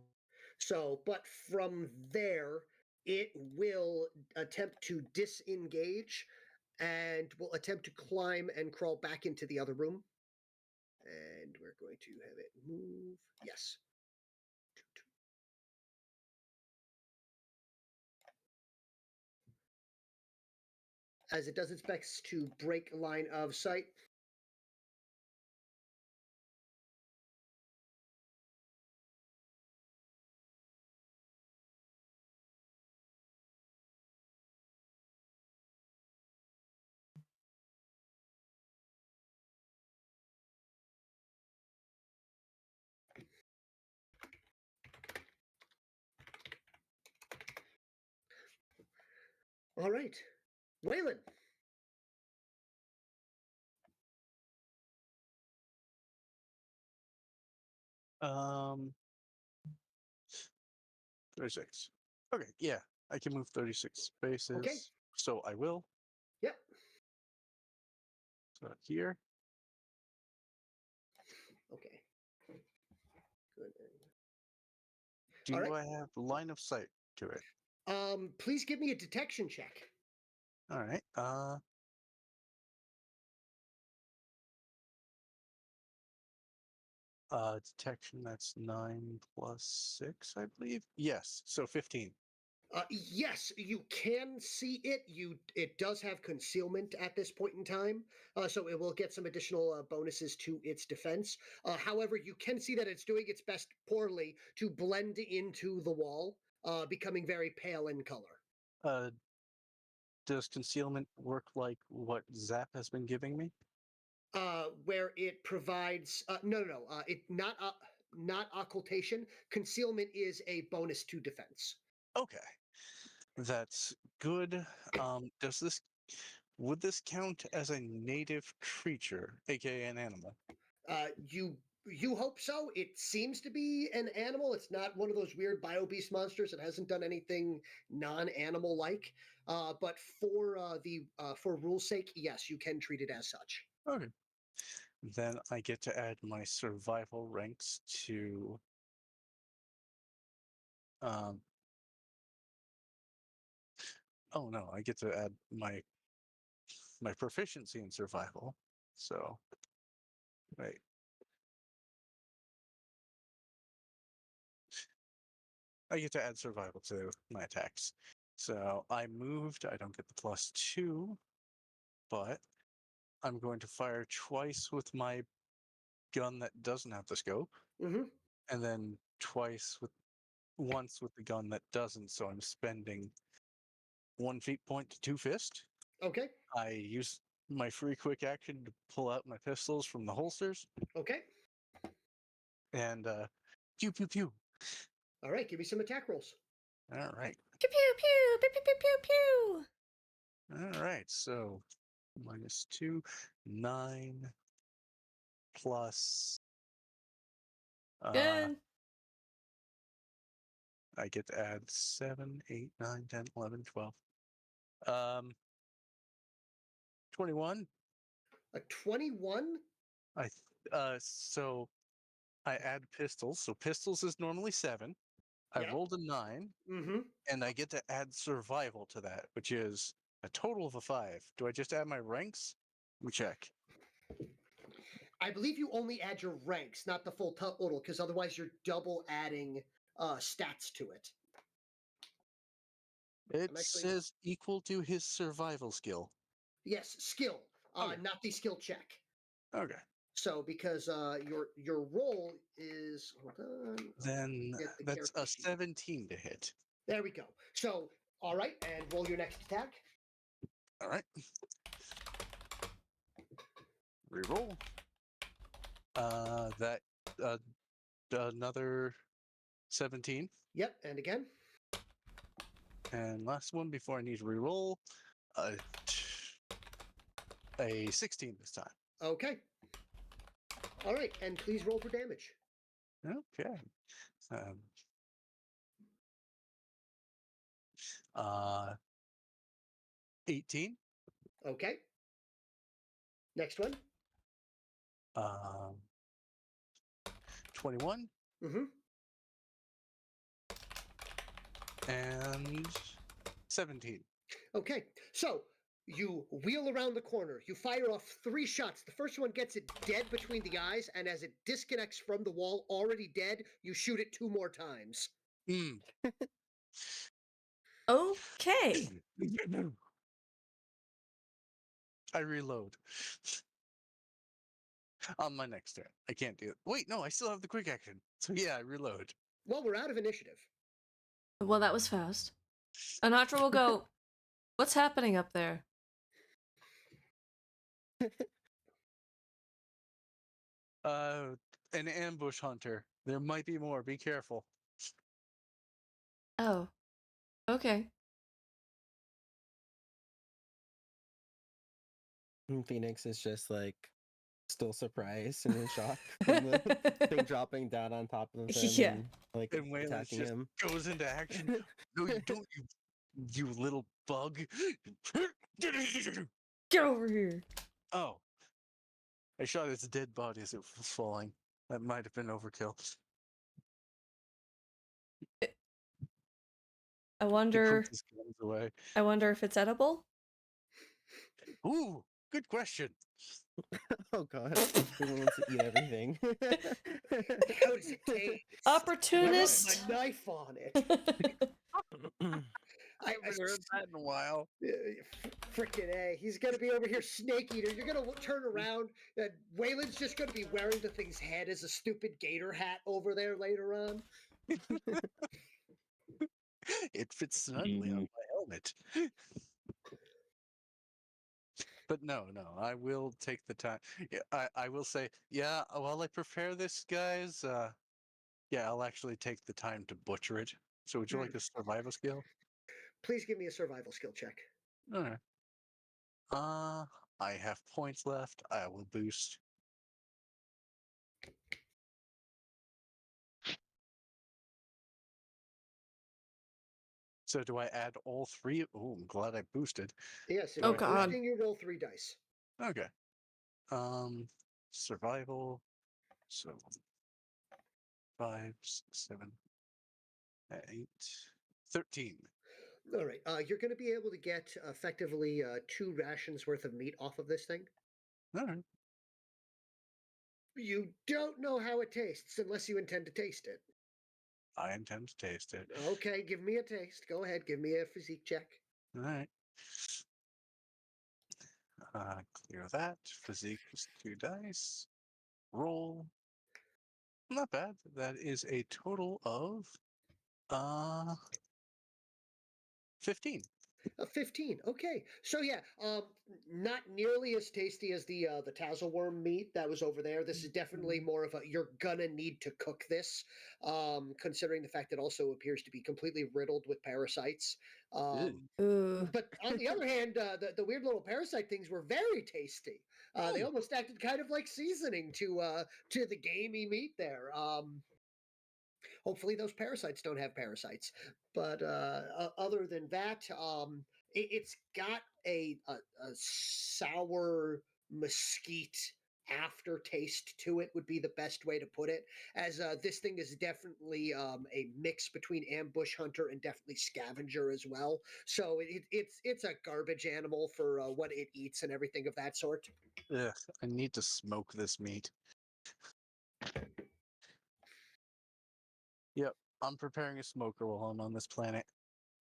So, but from there, it will attempt to disengage and will attempt to climb and crawl back into the other room. And we're going to have it move. Yes. As it does its best to break line of sight. All right. Waylon. Um, 36. Okay, yeah, I can move 36 spaces. Okay. So I will. Yep. So here. Okay. Good. Do All right. I have line of sight to it? Please give me a detection check. All right. Detection, that's 9 plus 6, I believe. Yes, so 15. Yes, you can see it. It does have concealment at this point in time, so it will get some additional bonuses to its defense. However, you can see that it's doing its best poorly to blend into the wall, becoming very pale in color. Does concealment work like what Zap has been giving me? Where it provides no, it not occultation. Concealment is a bonus to defense. Okay, that's good. Does this Would this count as a native creature, aka an animal? You hope so. It seems to be an animal. It's not one of those weird bio beast monsters. It hasn't done anything non-animal like. But for rule's sake, yes, you can treat it as such. Okay. Then I get to add my survival ranks to um oh no, I get to add my proficiency in survival. So wait. I get to add survival to my attacks. So I moved, I don't get the +2, but I'm going to fire twice with my gun that doesn't have the scope, Mm-hmm. and then once with the gun that doesn't, so I'm spending 1 feat point to 2 fist. Okay. I use my free quick action to pull out my pistols from the holsters Okay. and pew pew pew. All right. Give me some attack rolls. All right. Pew pew pew pew pew pew pew pew. All right. So -2, 9 plus Good. I get to add 7, 8, 9, 10, 11, 12. 21. A 21. So I add pistols. So pistols is normally 7. I Yep. rolled a 9, Mm-hmm. and I get to add survival to that, which is a total of a 5. Do I just add my ranks? Let me check. I believe you only add your ranks, not the full total, because otherwise you're double adding stats to it. It actually- says equal to his survival skill. Yes, skill, Okay. not the skill check. Okay. So because your roll is hold on, Then get the that's character a sheet. 17 to hit. There we go. So all right, and roll your next attack. All right. Reroll. That another 17. Yep, and again. And last one before I need to reroll. A 16 this time. Okay. All right, and please roll for damage. Okay. 18. Okay. Next one. 21. Mm-hmm. And 17. Okay, so you wheel around the corner. You fire off 3 shots. The first one gets it dead between the eyes, and as it disconnects from the wall, already dead, you shoot it 2 more times. Mm. Okay. I reload. On my next turn. I can't do it. Wait, no, I still have the quick action. So yeah, I reload. Well, we're out of initiative. Well, that was fast. Anatra will go, what's happening up there? An ambush hunter. There might be more. Be careful. Oh. Okay. And Phoenix is just like still surprised and in shock from the thing dropping down on top of him Yeah. and like And Waylon attacking just him. goes into action. No, you don't, you little bug. Get over here. Oh. I shot its dead body as it was falling. That might have been overkill. I He wonder puts his guns away. I wonder if it's edible? Ooh, good question. Oh god, everyone wants to eat everything. How does it taste? Opportunist. I rub my knife on it. I haven't heard that in a while. Frickin' A. He's going to be over here snake eater. You're going to turn around, and Waylon's just going to be wearing the thing's head as a stupid gator hat over there later on. It fits snugly on my helmet. But no, I will take the time. Yeah, I will say, yeah, while I prepare this, guys, yeah, I'll actually take the time to butcher it. So would you like a survival skill? Please give me a survival skill check. All right. I have points left. I will boost. So do I add all three? Oh, I'm glad I boosted. Yes, if Oh, you're God. boosting, you roll 3 dice. Okay. Survival. So 5, 6, 7, 8, 13. All right. You're going to be able to get effectively 2 rations worth of meat off of this thing. All right. You don't know how it tastes unless you intend to taste it. I intend to taste it. Okay, give me a taste. Go ahead, give me a physique check. All right. Clear that. Physique was 2 dice. Roll. Not bad. That is a total of 15. 15. Okay. So yeah, not nearly as tasty as the tassel-worm meat that was over there. This is definitely more of a you're gonna need to cook this, considering the fact it also appears to be completely riddled with parasites. Ew. Ooh. But on the other hand, the weird little parasite things were very tasty. They Oh. almost acted kind of like seasoning to the gamey meat there. Hopefully those parasites don't have parasites. But other than that, it's got a sour mesquite aftertaste to it would be the best way to put it, as this thing is definitely a mix between ambush hunter and definitely scavenger as well. So it's a garbage animal for what it eats and everything of that sort. Ugh, I need to smoke this meat. Yep, I'm preparing a smoker while I'm on this planet,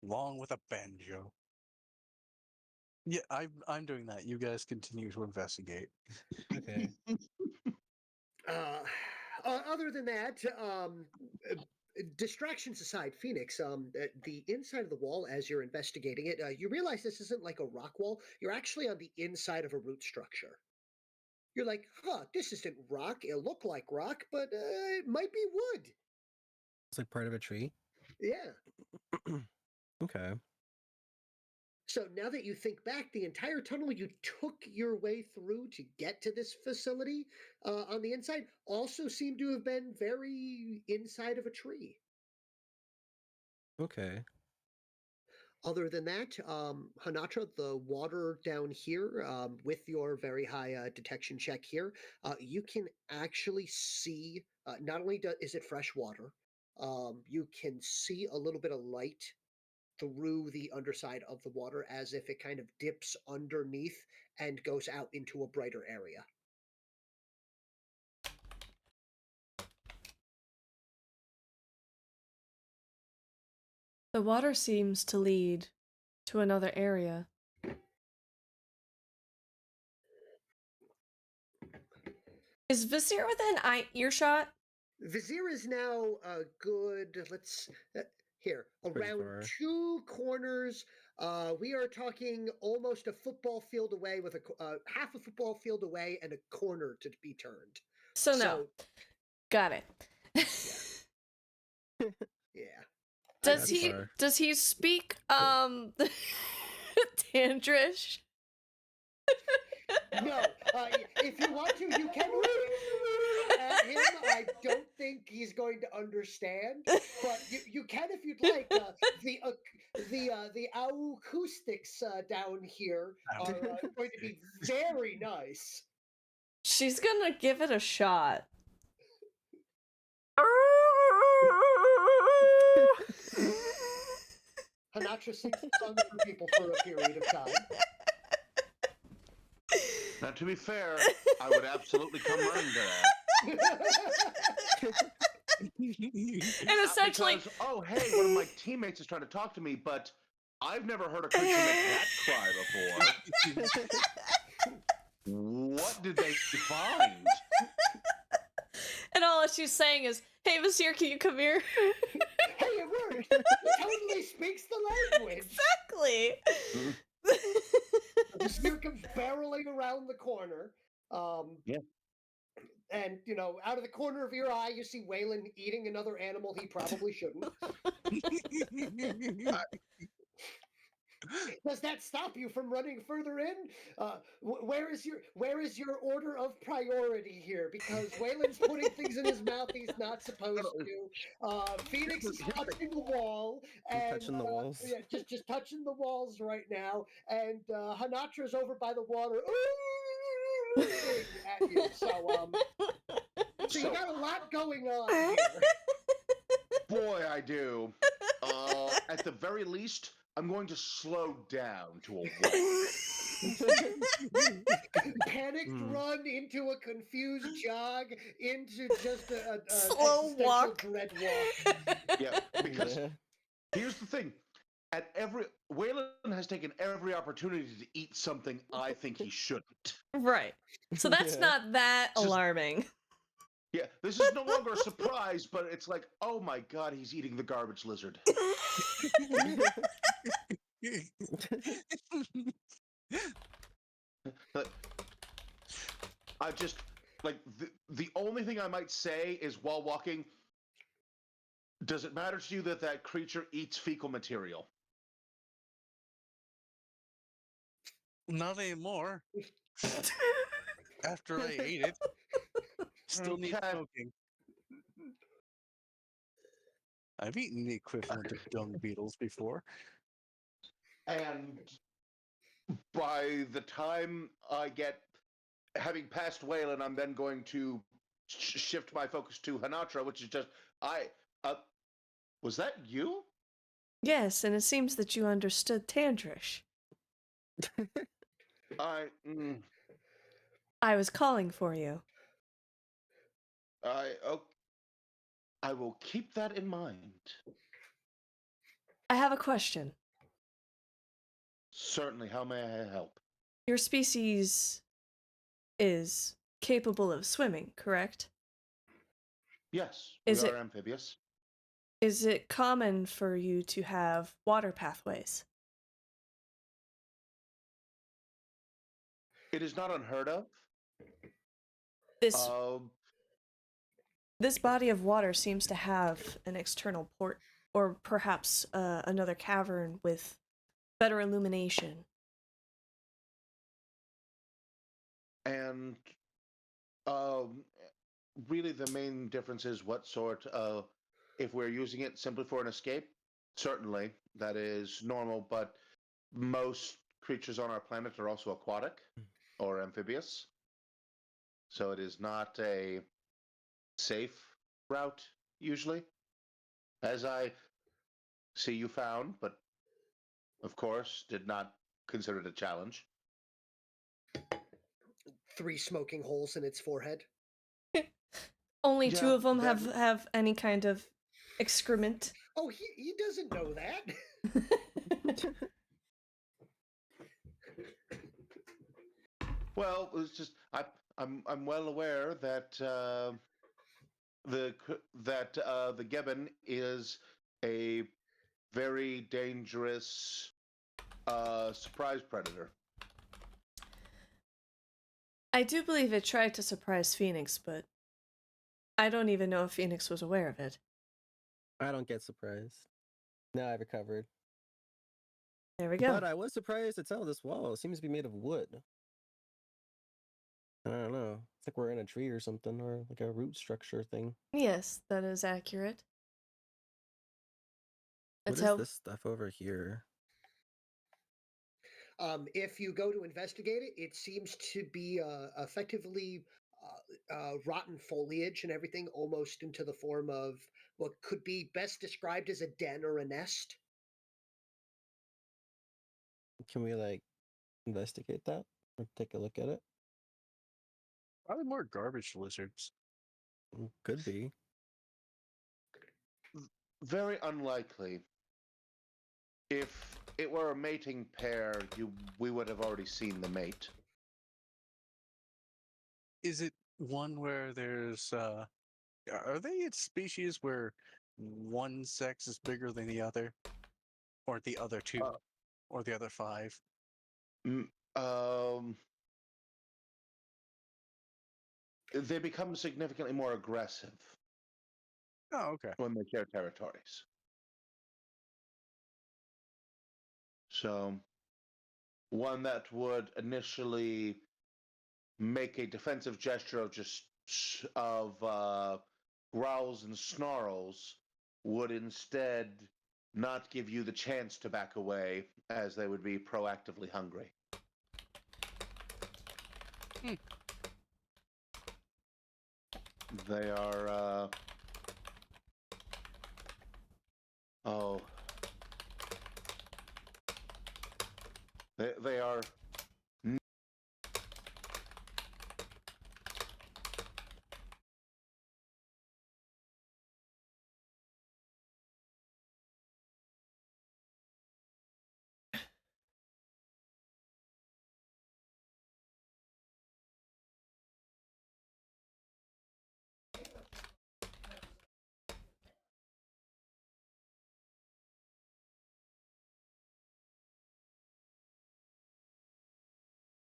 along with a banjo. Yeah, I'm doing that. You guys continue to investigate. Okay. Other than that, uh, distractions aside, Phoenix, the inside of the wall, as you're investigating it, you realize this isn't like a rock wall. You're actually on the inside of a root structure. You're like, huh, this isn't rock. It looked like rock, but it might be wood. It's like part of a tree. Yeah. Okay. So now that you think back, the entire tunnel you took your way through to get to this facility on the inside also seemed to have been very inside of a tree. Okay. Other than that, Hanatra, the water down here, with your very high detection check here, you can actually see not only is it fresh water, you can see a little bit of light through the underside of the water as if it kind of dips underneath and goes out into a brighter area. The water seems to lead to another area. Is Vizier within earshot? Vizier is now a good, let's, here, Pretty around far. 2 corners. We are talking almost a football field away with half a football field away and a corner to be turned. So no. Got it. Yeah. Does That's he far. does he speak Tandrish? No, if you want to, you can at him. I don't think he's going to understand, but you can if you'd like. The acoustics down here are going to be very nice. She's gonna give it a shot. Hanatra sings songs for people for a period of time. Now, to be fair, I would absolutely come running to that. And essentially, Because, oh, hey, one of my teammates is trying to talk to me, but I've never heard a creature make that cry before. What did they find? and all she's saying is, "Hey, Vizier, can you come here?" Hey, it worked! He totally speaks the language. Exactly. The spear comes barreling around the corner. Yeah. And, out of the corner of your eye, you see Waylon eating another animal he probably shouldn't. Does that stop you from running further in? Where is your order of priority here? Because Waylon's putting things in his mouth he's not supposed to. Phoenix is touching the wall, I'm and touching the walls. yeah, just touching the walls right now. And Hanatra's over by the water, at you. So you got a lot going on here. Boy, I do. At the very least, I'm going to slow down to a walk. Panicked run into a confused jog into just a Slow existential walk. dread walk. Yeah, because Yeah. here's the thing. Waylon has taken every opportunity to eat something I think he shouldn't. Right. So that's Yeah. not that Just- alarming. Yeah, this is no longer a surprise, but it's like, oh my god, he's eating the garbage lizard. But I just like the only thing I might say is while walking, does it matter to you that that creature eats fecal material? Not anymore. After I ate it, still need Okay. smoking. I've eaten the equivalent of dung beetles before. And by the time I get, having passed Waylon, I'm then going to shift my focus to Hanatra, which is just, was that you? Yes, and it seems that you understood Tandrish. I I was calling for you. I will keep that in mind. I have a question. Certainly, how may I help? Your species is capable of swimming, correct? Yes, Is we it- are amphibious. Is it common for you to have water pathways? It is not unheard of. This Um, this body of water seems to have an external port, or perhaps another cavern with better illumination. and really, the main difference is what sort of. If we're using it simply for an escape, certainly that is normal. But most creatures on our planet are also aquatic or amphibious, so it is not a safe route usually. As I see, you found, but of course, did not consider it a challenge. 3 smoking holes in its forehead. Only two Yeah, of them that- have any kind of excrement. Oh, he doesn't know that. Well, it's just I'm well aware that the gibbon is a very dangerous surprise predator. I do believe it tried to surprise Phoenix, but I don't even know if Phoenix was aware of it. I don't get surprised. Now I've recovered. There we go. But I was surprised to tell this wall. It seems to be made of wood. I don't know. It's like we're in a tree or something, or like a root structure thing. Yes, that is accurate. What That's is how. this stuff over here? If you go to investigate it, it seems to be effectively rotten foliage and everything, almost into the form of what could be best described as a den or a nest. Can we like investigate that or take a look at it? Probably more garbage lizards. Could be. Very unlikely. If it were a mating pair, we would have already seen the mate. Is it one where there's are they a species where one sex is bigger than the other? Or the other two? Or the other 5? They become significantly more aggressive Oh, okay. when they share territories. So, one that would initially make a defensive gesture of growls and snarls would instead not give you the chance to back away, as they would be proactively hungry. They are oh, they are.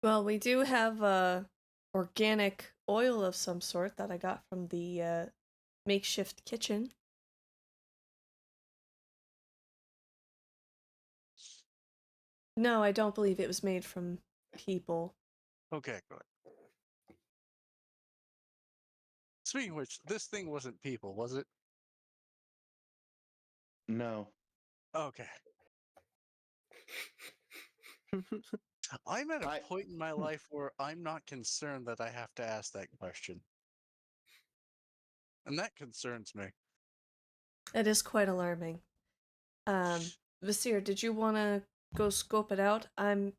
Well, we do have organic oil of some sort that I got from the makeshift kitchen. No, I don't believe it was made from people. Okay, good. Speaking of which, this thing wasn't people, was it? No. Okay. I'm at a point in my life where I'm not concerned that I have to ask that question. And that concerns me. It is quite alarming. Vasir, did you want to go scope it out? I'm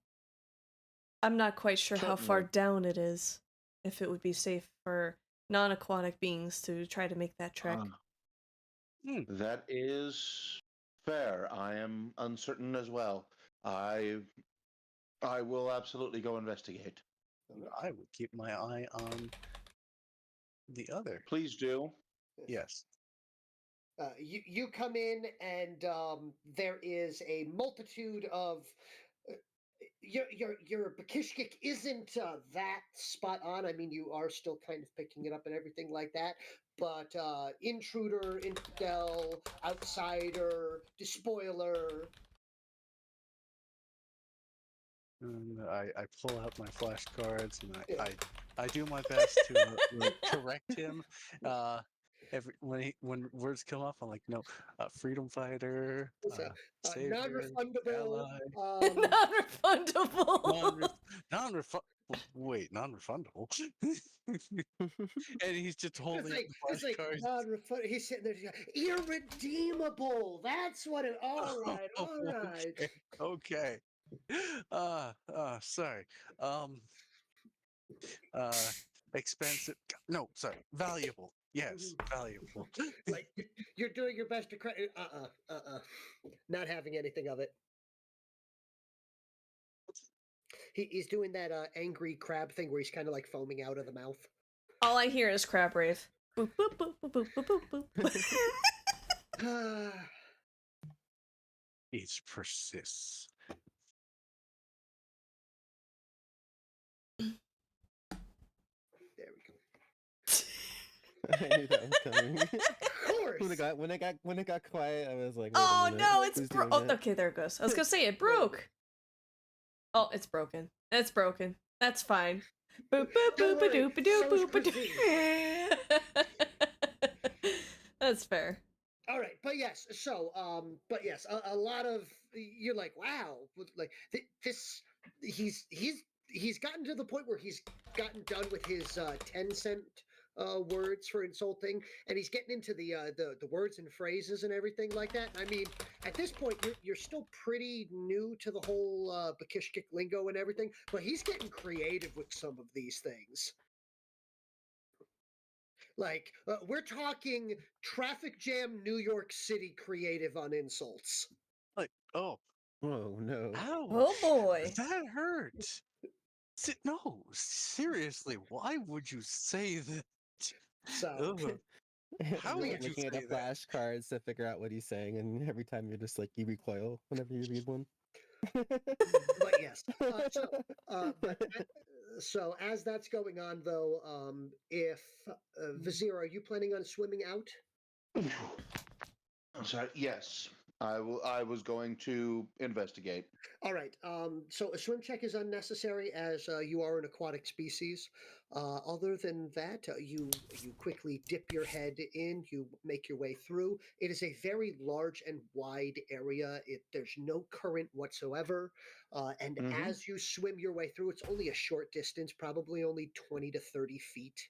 not quite sure how far Certainly. down it is. If it would be safe for non-aquatic beings to try to make that trek. That is fair. I am uncertain as well. I will absolutely go investigate. I would keep my eye on the other. Please do. Yes. You come in and there is a multitude of your Bakishkik isn't that spot on. I mean, you are still kind of picking it up and everything like that. But intruder, infidel, outsider, despoiler. And I pull out my flashcards and I do my best to correct him. When words come up, I'm like, no, freedom fighter, savior, Non-refundable. ally, Non-refundable. non-refundable. And he's just holding up the It's like flashcards. non-refundable. He's sitting there, irredeemable. That's what it. All right, all right. Okay. Sorry. Expensive. No, sorry. Valuable. Yes, valuable. Like you're doing your best to credit. Not having anything of it. He's doing that angry crab thing where he's kind of like foaming out of the mouth. All I hear is crab rave. Boop, boop, boop, boop, boop, boop, boop. It persists. There we go. I knew that was coming. Of course. when it got quiet, I was like, wait Oh a minute, no, it's who's broke. doing Oh, it? okay, there it goes. I was gonna say it broke. Oh, it's broken. It's broken. That's fine. Boop boop Don't boop worry, a doop a doop so is boop a doop. That's fair. All right, but yes. So, but yes, a lot of you're like, wow, like this. He's gotten to the point where he's gotten done with his 10-cent words for insulting, and he's getting into the words and phrases and everything like that. I mean, at this point, you're still pretty new to the whole Bakishkik lingo and everything, but he's getting creative with some of these things. Like, we're talking traffic jam New York City creative on insults. Like, oh, Oh no. ouch. Oh boy. That hurt. No, seriously, why would you say that? So, Ugh. How You're would you looking at say the that? flashcards to figure out what he's saying, and every time you're just like, you recoil whenever you read one. but yes. So as that's going on, though, if Vizier, are you planning on swimming out? I'm sorry. Yes. I was going to investigate. All right. So a swim check is unnecessary as you are an aquatic species. Other than that, you quickly dip your head in. You make your way through. It is a very large and wide area. There's no current whatsoever. And Mhm. as you swim your way through, it's only a short distance, probably only 20 to 30 feet.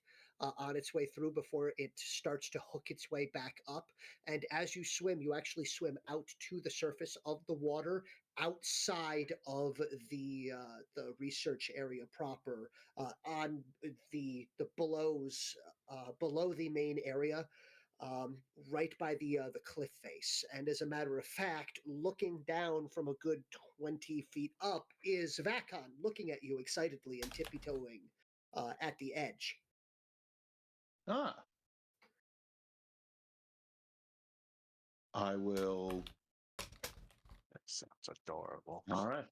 On its way through before it starts to hook its way back up. And as you swim, you actually swim out to the surface of the water outside of the research area proper, on the below the main area, right by the cliff face. And as a matter of fact, looking down from a good 20 feet up is Vakon looking at you excitedly and tippy toeing at the edge. Ah, I will. That sounds adorable. All right.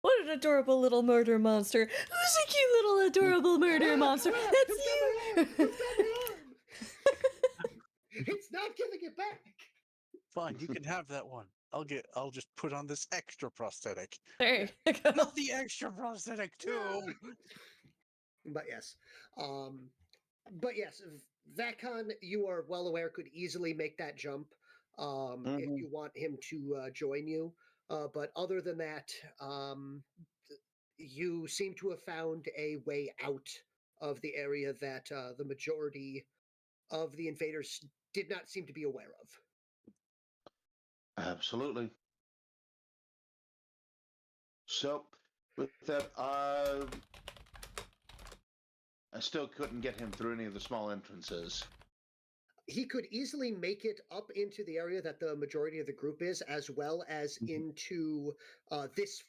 What an adorable little murder monster. Who's a cute little adorable murder monster? That's you! Who's got my arm? It's not giving it back. Fine, you can have that one. I'll just put on this extra prosthetic. There you go. Not the extra prosthetic too. But yes. But yes, Vakon, you are well aware, could easily make that jump if Mhm. you want him to join you. But other than that, you seem to have found a way out of the area that the majority of the invaders did not seem to be aware of. Absolutely. So, with that, I still couldn't get him through any of the small entrances. He could easily make it up into the area that the majority of the group is, as well as into this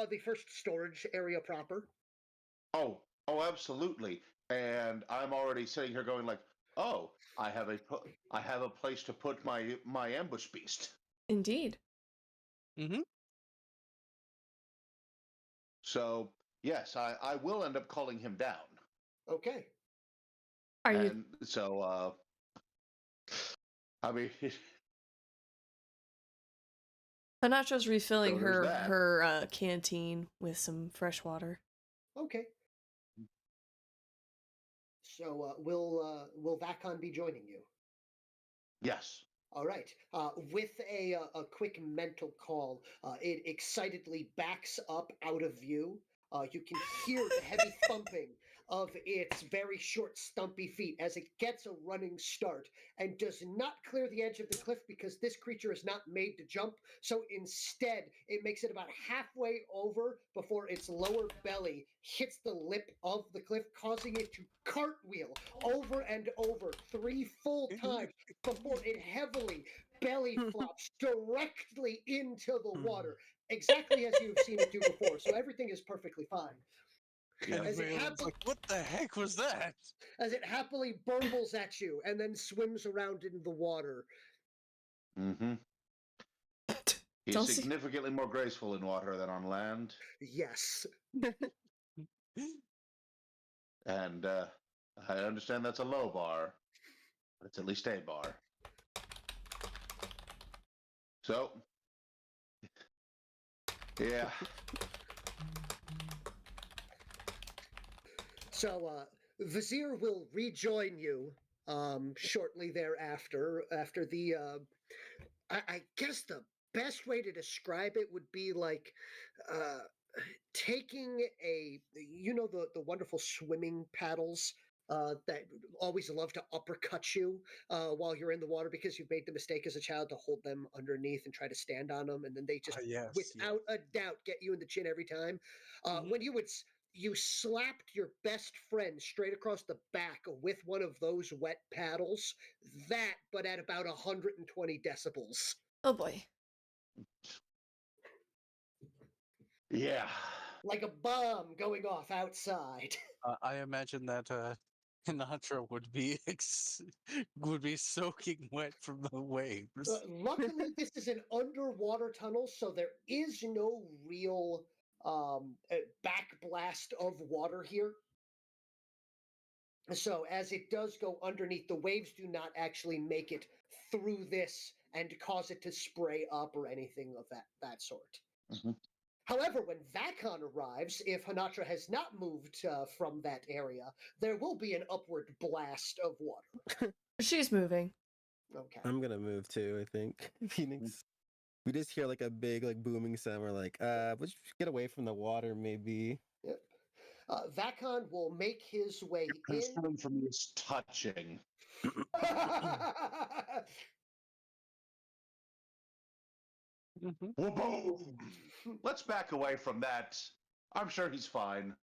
the first storage area proper. Oh, absolutely. And I'm already sitting here going like, oh, I have a place to put my ambush beast. Indeed. Mm-hmm. So yes, I will end up calling him down. Okay. Are you And so I mean, Panacho's refilling So there's her that. her canteen with some fresh water. Okay. So will Vakon be joining you? yes. All right. With a quick mental call, it excitedly backs up out of view. You can hear the heavy thumping of its very short, stumpy feet as it gets a running start and does not clear the edge of the cliff because this creature is not made to jump. So instead, it makes it about halfway over before its lower belly hits the lip of the cliff, causing it to cartwheel over and over 3 full times before it heavily belly flops directly into the water, exactly as you've seen it do before. So everything is perfectly fine. Yeah. As it It's happens, like, what the heck was that? as it happily burbles at you and then swims around in the water. Mm-hmm. He's Don't see. significantly more graceful in water than on land, Yes. and I understand that's a low bar, but it's at least a bar. So, yeah. So Vizier will rejoin you shortly thereafter. After the, I guess the best way to describe it would be like uh, taking the wonderful swimming paddles that always love to uppercut you while you're in the water because you've made the mistake as a child to hold them underneath and try to stand on them, and then they just, Yes, yeah. without a doubt, get you in the chin every time. Mhm. When you slapped your best friend straight across the back with one of those wet paddles, that, but at about 120 decibels. Oh boy. Yeah. Like a bomb going off outside. I imagine that Sinatra would be soaking wet from the waves. Luckily, this is an underwater tunnel, so there is no real backblast of water here. So as it does go underneath, the waves do not actually make it through this and cause it to spray up or anything of that sort. Mhm. However, when Vakon arrives, if Hanatra has not moved from that area, there will be an upward blast of water. She's moving. Okay. I'm gonna move too, I think. Phoenix. We just hear like a big like booming sound. We're like, let's get away from the water, maybe. Yep. Vakon will make his way in. Concern for me is touching. Mhm. Whoa, let's back away from that. I'm sure he's fine.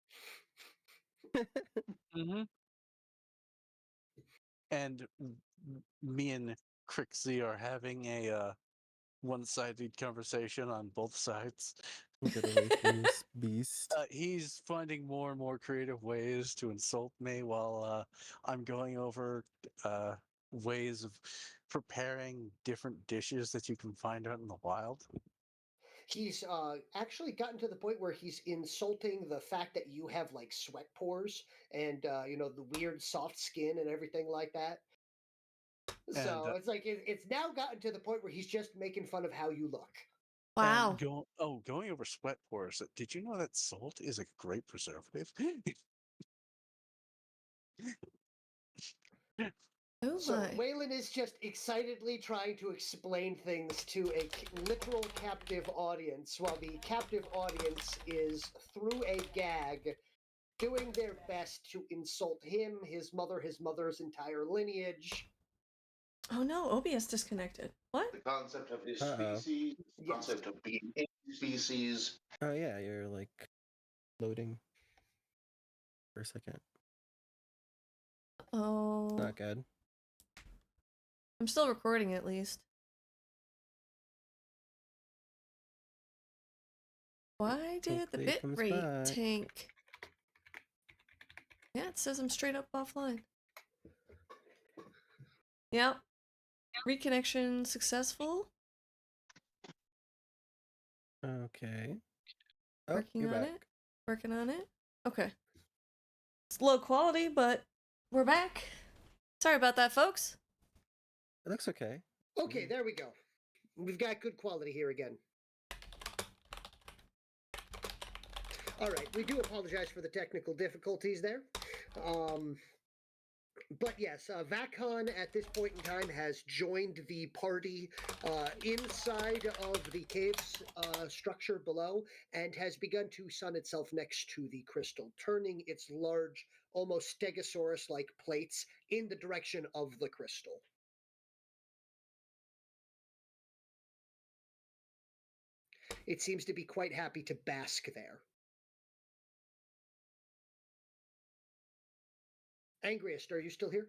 Mhm. And me and Crixie are having a one-sided conversation on both sides. Get away from this beast. He's finding more and more creative ways to insult me while I'm going over ways of preparing different dishes that you can find out in the wild. He's actually gotten to the point where he's insulting the fact that you have like sweat pores and the weird soft skin and everything like that. So And, it's like it's now gotten to the point where he's just making fun of how you look. Wow. And going over sweat pores. Did you know that salt is a great preservative? Oh So my. Waylon is just excitedly trying to explain things to a literal captive audience, while the captive audience is, through a gag, doing their best to insult him, his mother's entire lineage. Oh no, OBS disconnected. What? The concept of his Uh-oh. species, the Yes. concept of being a species. Oh yeah, you're like loading for a second. Oh. Not good. I'm still recording at least. Why did the Hopefully it comes bitrate back. tank? Yeah, it says I'm straight up offline. Yep. Reconnection successful. Okay. Oh, Working you're on back. it. Working on it. Okay. It's low quality, but we're back. Sorry about that, folks. It looks okay. Okay, there we go. We've got good quality here again. All right, we do apologize for the technical difficulties there. But yes, Vakon at this point in time has joined the party inside of the cave's structure below and has begun to sun itself next to the crystal, turning its large, almost stegosaurus-like plates in the direction of the crystal. It seems to be quite happy to bask there. Angriest, are you still here?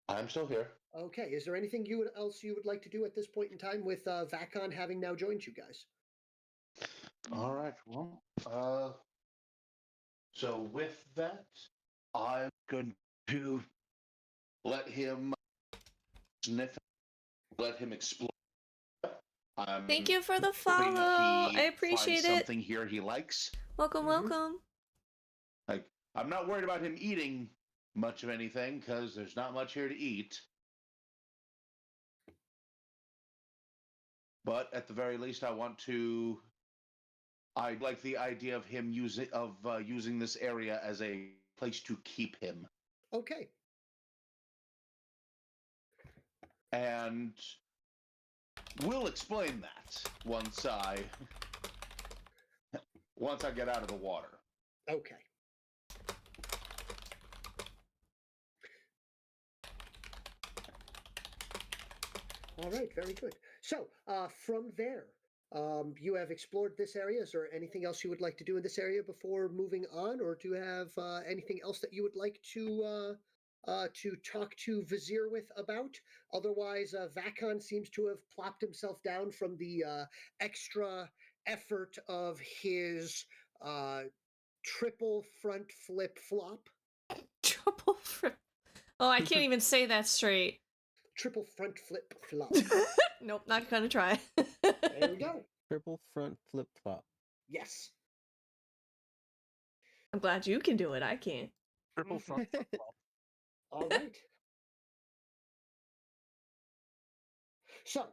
I'm still here. Okay, is there anything else you would like to do at this point in time with Vakon having now joined you guys? All right. Well, so with that, I'm going to let him sniff, let him explore. Thank you for the hoping follow. he I appreciate finds it. something here he likes. Welcome, Mhm. welcome. Like, I'm not worried about him eating much of anything because there's not much here to eat. But at the very least, I like the idea of him using this area as a place to keep him. Okay. And we'll explain that once I get out of the water. Okay. All right, very good. So, from there, you have explored this area. Is there anything else you would like to do in this area before moving on, or do you have anything else that you would like to talk to Vizier with about? Otherwise, Vakon seems to have plopped himself down from the extra effort of his triple front flip flop. Trouble for. Oh, I can't even say that straight. Triple front flip flop. Nope, not gonna try. There we go. Triple front flip flop. Yes. I'm glad you can do it. I can't. Triple front flip flop. All right. So,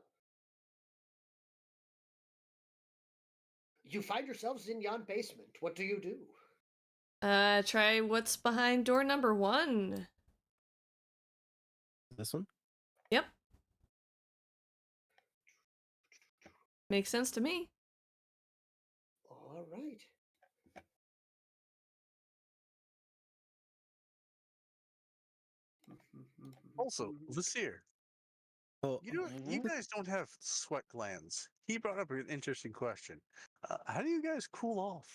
you find yourselves in yon basement. What do you do? Try what's behind door number 1. This one? Yep. Makes sense to me. All right. Also, Vasir, Oh, you guys don't have sweat glands. He brought up an interesting question. How do you guys cool off?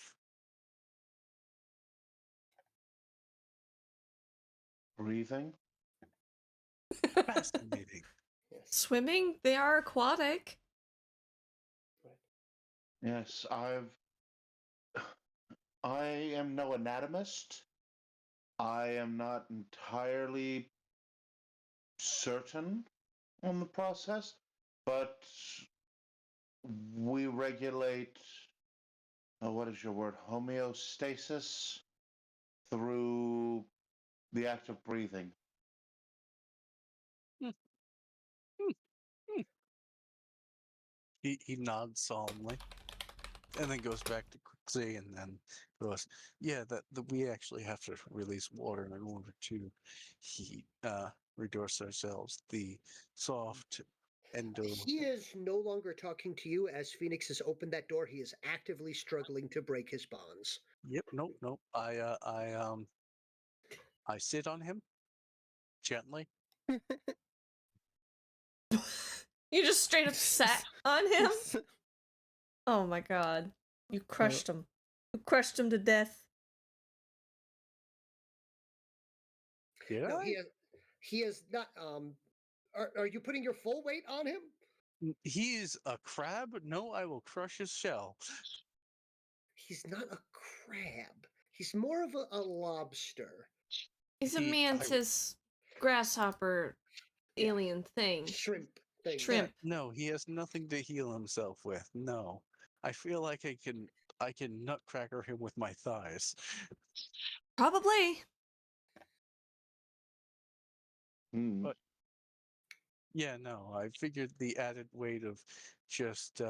Breathing. Fascinating. Yes. Swimming? They are aquatic. Yes, I am no anatomist. I am not entirely certain on the process, but we regulate, what is your word, homeostasis through the act of breathing. Hmm, hmm, hmm. He nods solemnly and then goes back to Quixie and then goes, yeah, that we actually have to release water in order to heat, reduce ourselves. The soft endo. He is no longer talking to you as Phoenix has opened that door. He is actively struggling to break his bonds. Yep, nope. I sit on him gently. You just straight up sat on him? Oh my god. You crushed him. You crushed him to death. Did No, I? he is not. Are you putting your full weight on him? He is a crab. No, I will crush his shell. He's not a crab. He's more of a lobster. He's a He- I- mantis grasshopper Yeah. alien thing. Shrimp thing. Shrimp. No, he has nothing to heal himself with. No, I feel like I can nutcracker him with my thighs. Probably. Hmm. But yeah, no, I figured the added weight of just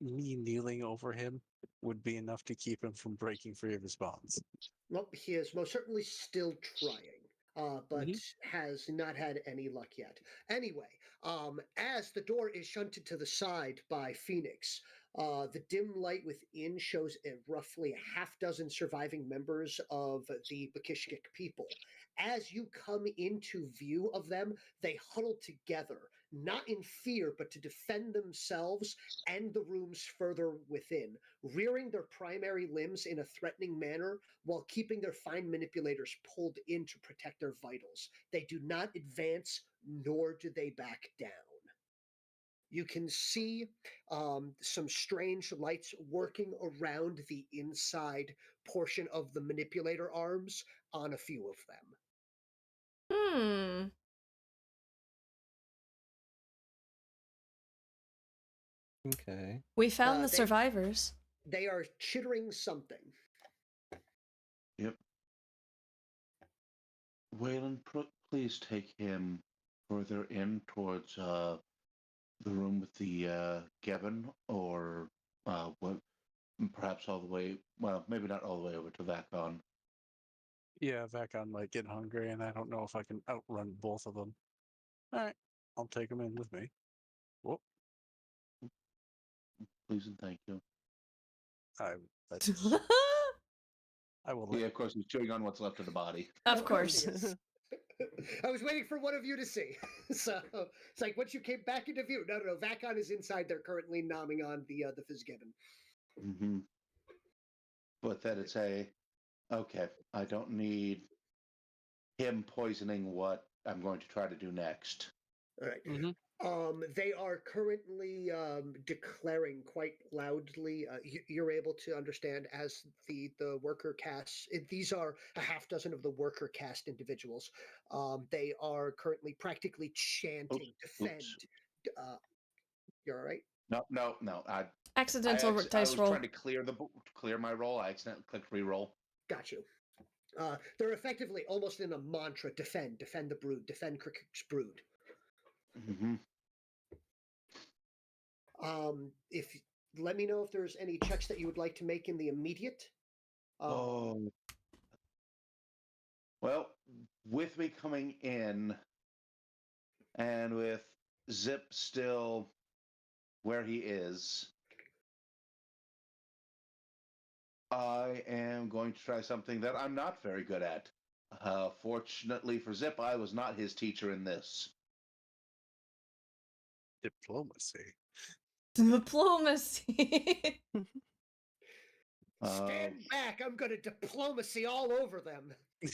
me kneeling over him would be enough to keep him from breaking free of his bonds. Nope, he is most certainly still trying, but Mhm. has not had any luck yet. Anyway, as the door is shunted to the side by Phoenix, the dim light within shows roughly a half dozen surviving members of the Bakishkik people. As you come into view of them, they huddle together, not in fear, but to defend themselves and the rooms further within, rearing their primary limbs in a threatening manner while keeping their fine manipulators pulled in to protect their vitals. They do not advance, nor do they back down. You can see some strange lights working around the inside portion of the manipulator arms on a few of them. Hmm. Okay. We found the They- survivors. They are chittering something. Yep. Waylon, please take him further in towards the room with the Gevin, or what? Perhaps all the way. Well, maybe not all the way over to Vacon. Yeah, Vakon might get hungry, and I don't know if I can outrun both of them. All right, I'll take him in with me. Whoop, Please and thank you. That's I will let Yeah, of course, he's chewing on what's left of the body. Of course. he is. I was waiting for one of you to see. So it's like once you came back into view. No. Vacon is inside. They're currently nomming on the Fizzgibbon. Mm-hmm. But that it's okay, I don't need him poisoning what I'm going to try to do next. All right. Mhm. They are currently declaring quite loudly. You're able to understand as the worker caste. These are a half dozen of the worker caste individuals. They are currently practically chanting, "Defend." Oops. You're all right. No. Accidental I dice was roll. trying to clear my roll. I accidentally clicked re-roll. Got you. They're effectively almost in a mantra: defend the brood, defend Cricket's brood. Mm-hmm. If let me know if there's any checks that you would like to make in the immediate. Oh. Well, with me coming in and with Zip still where he is, I am going to try something that I'm not very good at. Fortunately for Zip, I was not his teacher in this. Diplomacy. Diplomacy. Stand back! I'm going to diplomacy all over them. Yeah,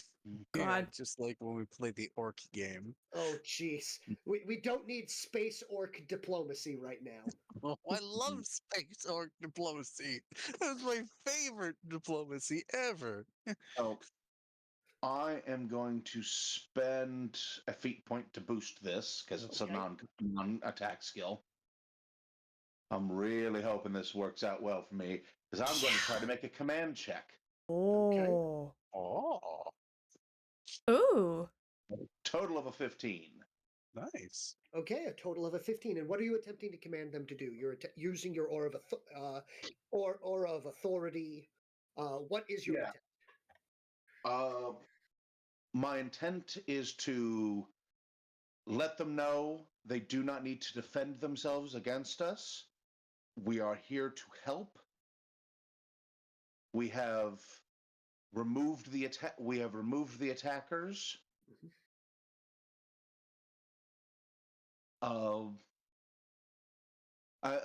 God. just like when we played the orc game. Oh, jeez. We don't need space orc diplomacy right now. Oh, I love space orc diplomacy. That's my favorite diplomacy ever. Oh, I am going to spend a feat point to boost this because it's Okay. a non-attack skill. I'm really hoping this works out well for me because I'm going to try to make a command check. Oh. Oh, Ooh. Total of a 15. nice. Okay, a total of a 15. And what are you attempting to command them to do? You're using your aura of authority. What is your Yeah. attempt? My intent is to let them know they do not need to defend themselves against us. We are here to help. We have removed the attack. We have removed the attackers.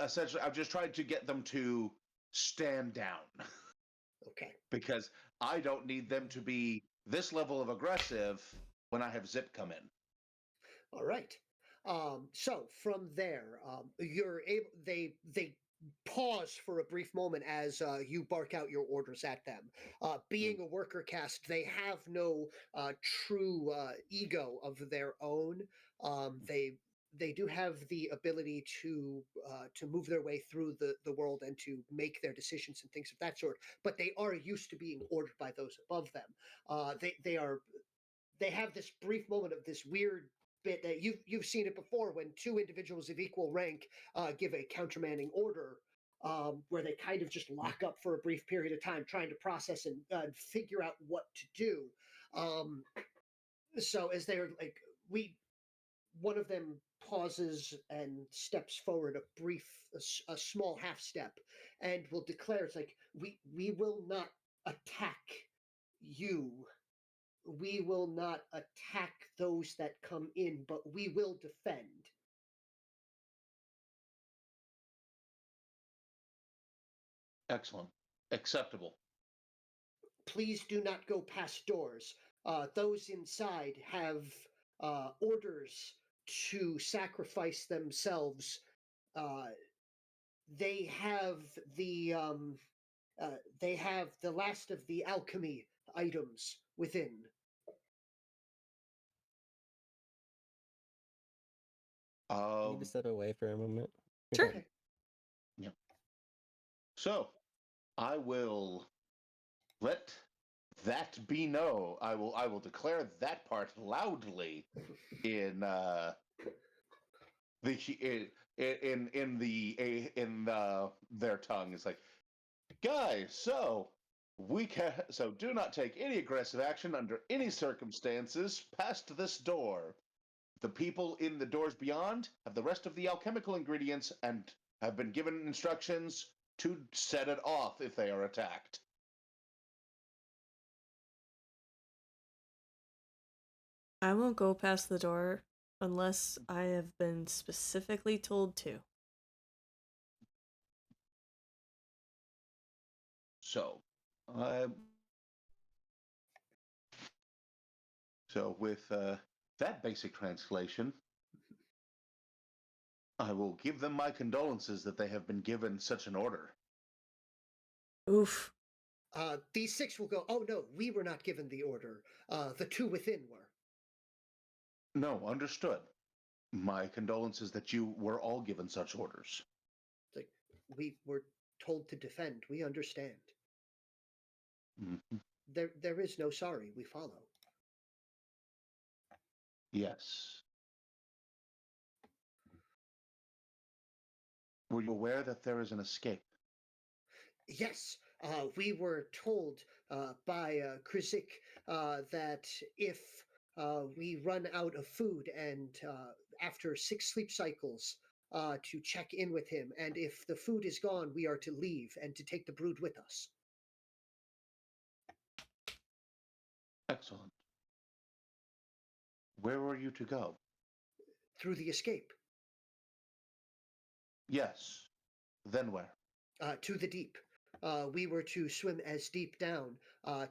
Essentially, I've just tried to get them to stand down. Okay. Because I don't need them to be this level of aggressive when I have Zip come in. All right. So from there, you're able. They pause for a brief moment as you bark out your orders at them. Being a worker caste, they have no true ego of their own. They do have the ability to move their way through the world and to make their decisions and things of that sort. But they are used to being ordered by those above them. They have this brief moment of this weird bit that you've seen it before when two individuals of equal rank give a countermanding order, where they kind of just lock up for a brief period of time trying to process and figure out what to do. So as they're like, one of them pauses and steps forward a small half step, and will declare, it's like, we will not attack you. We will not attack those that come in, but we will defend. Excellent. Acceptable. Please do not go past doors. Those inside have orders to sacrifice themselves. Uh, they have the last of the alchemy items within. I need to step away for a moment. Sure. Okay. Yeah. So, I will let that be know. I will declare that part loudly in their tongue. It's like, guys, so do not take any aggressive action under any circumstances past this door. The people in the doors beyond have the rest of the alchemical ingredients and have been given instructions to set it off if they are attacked. I won't go past the door unless I have been specifically told to. So, with that basic translation, I will give them my condolences that they have been given such an order. Oof. These six will go, oh no, we were not given the order. The two within were. No, understood. My condolences that you were all given such orders. It's like, we were told to defend. We understand. Mm-hmm. There is no sorry. We follow. Yes. Were you aware that there is an escape? Yes, we were told by Krizik that if we run out of food and after 6 sleep cycles to check in with him, and if the food is gone, we are to leave and to take the brood with us. Excellent. Where were you to go? Through the escape. Yes. Then where? To the deep. We were to swim as deep down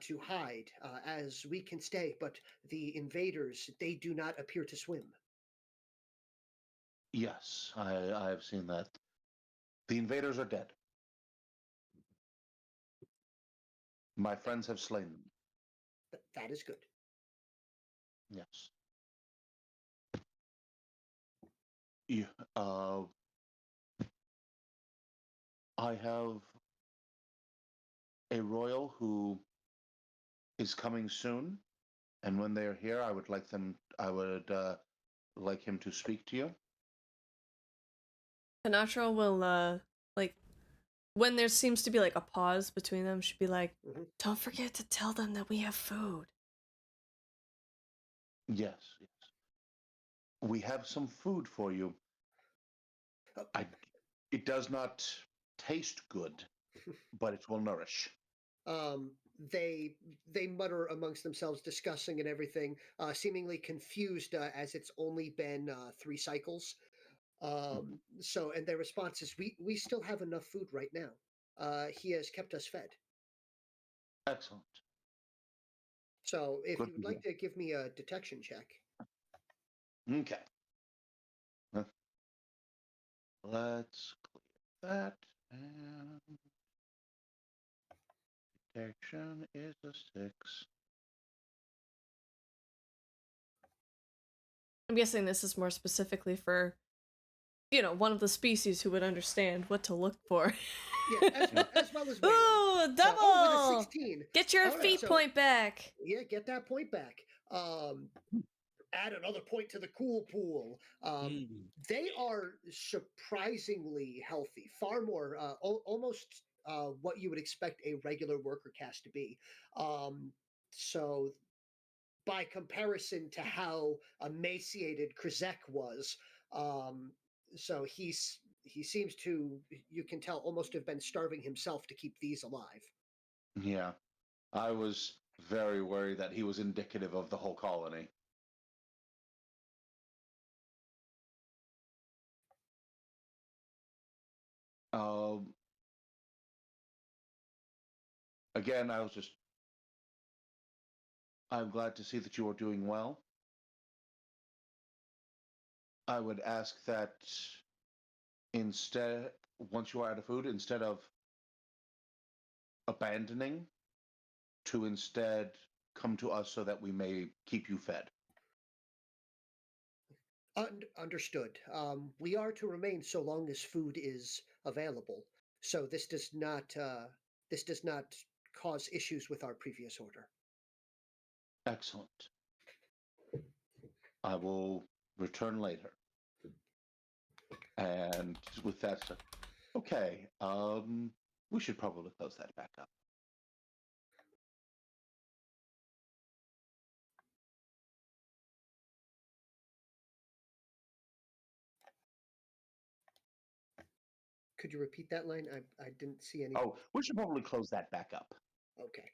to hide as we can stay, but the invaders, they do not appear to swim. Yes, I have seen that. The invaders are dead. My friends have slain them. That is good. Yes. You, uh, I have a royal who is coming soon, and when they are here, I would like him to speak to you. Sinatra will like when there seems to be like a pause between them, she'd be like, "Don't forget to tell them that we have food." Yes, yes. We have some food for you. It does not taste good, but it will nourish. Um, they mutter amongst themselves, discussing and everything, seemingly confused as it's only been 3 cycles. So, and their response is, "We still have enough food right now. He has kept us fed." Excellent. So, if Good you to would like to give me a detection check. hear. Okay. Let's clear that. And detection is a 6. I'm guessing this is more specifically for, one of the species who would understand what to look for. Yeah, as well as Waylon. Ooh, double! Oh, with a 16. Get your All right, feet so- point back. Yeah, get that point back. Add another point to the cool pool. They are surprisingly healthy, far more, almost what you would expect a regular worker caste to be. So, by comparison to how emaciated Krizek was, so he seems to, you can tell, almost have been starving himself to keep these alive. Yeah. I was very worried that he was indicative of the whole colony. Um, Again, I'm glad to see that you are doing well. I would ask that instead, once you are out of food, instead of abandoning, to instead come to us so that we may keep you fed. Understood. We are to remain so long as food is available. So this does not cause issues with our previous order. Excellent. I will return later. And with that said, okay, we should probably close that back up. Could you repeat that line? I didn't see any. Oh, we should probably close that back up. Okay.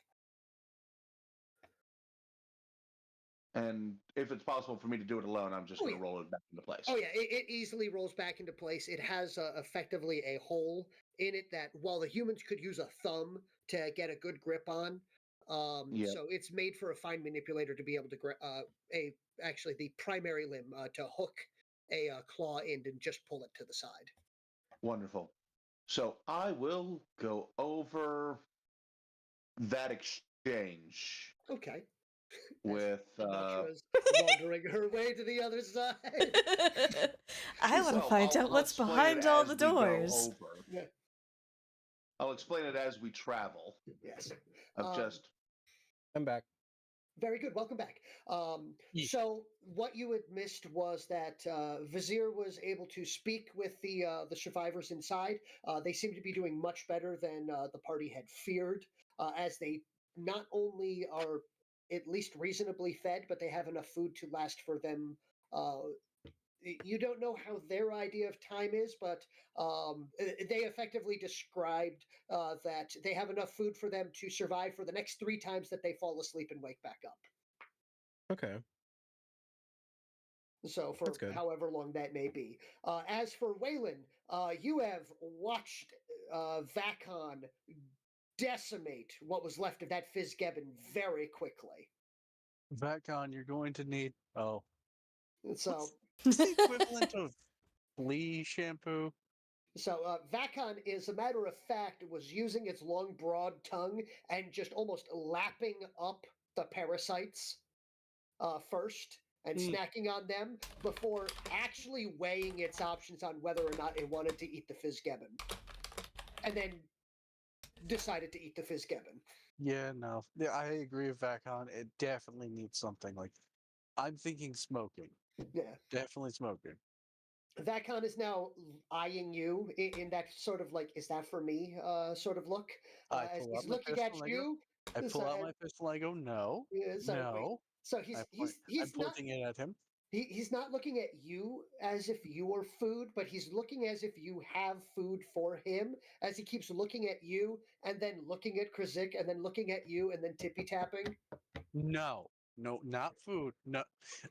And if it's possible for me to do it alone, I'm just Oh, going to yeah. roll it back into place. Oh yeah, it easily rolls back into place. It has effectively a hole in it that, while the humans could use a thumb to get a good grip on, Yeah. so it's made for a fine manipulator to be able to actually the primary limb to hook a claw in and just pull it to the side. Wonderful. So I will go over that exchange Okay. with. Sinatra wandering her way to the other side. I want to Well, find I'll out what's explain behind it all as the we go doors. over. Yeah. I'll explain it as we travel. Yes. Of just I'm back. Very good. Welcome back. Ye- So what you had missed was that Vizier was able to speak with the survivors inside. They seem to be doing much better than the party had feared, as they not only are at least reasonably fed, but they have enough food to last for them. You don't know how their idea of time is, but they effectively described that they have enough food for them to survive for the next 3 times that they fall asleep and wake back up. Okay. So for That's good. however long that may be. As for Waylon, you have watched Vakon decimate what was left of that Fizzgebbon very quickly. Vacon, you're going to need. Oh, So what's the equivalent of flea shampoo? Vakon, as a matter of fact, was using its long, broad tongue and just almost lapping up the parasites first and Mm. snacking on them before actually weighing its options on whether or not it wanted to eat the Fizzgebbon. And then decided to eat the Fizzgebbon. Yeah, no. Yeah, I agree with Vacon. It definitely needs something like. I'm thinking smoking. Yeah. Definitely smoking. Vakon is now eyeing you in that sort of like, is that for me sort of look. I As pull out he's my looking at pistol and I go. you. I pull So, out my pistol and I go, no, so, no. so I he's point, I'm he's not pointing it at him. he's not looking at you as if you are food, but he's looking as if you have food for him. As he keeps looking at you and then looking at Krazik and then looking at you and then tippy tapping. No, no, not food. No,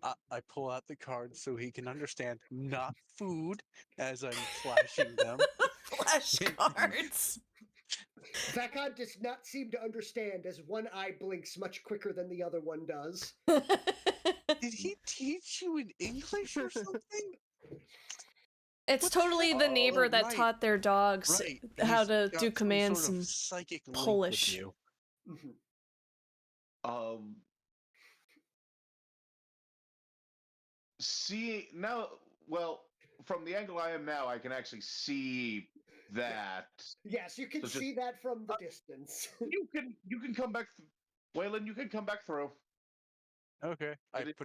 I pull out the cards so he can understand. Not food, as I'm flashing them. Flashcards. Vakon does not seem to understand as one eye blinks much quicker than the other one does. Did he teach you in English or something? It's What the totally heck? the neighbor Oh, that right, taught their dogs right. how He's to got do some commands sort of in psychic link Polish. with you. Mhm. See now, well, from the angle I am now, I can actually see that. Yes, you can So just- see that from the distance. You can come back, Waylon. You can come back through. Okay, It is-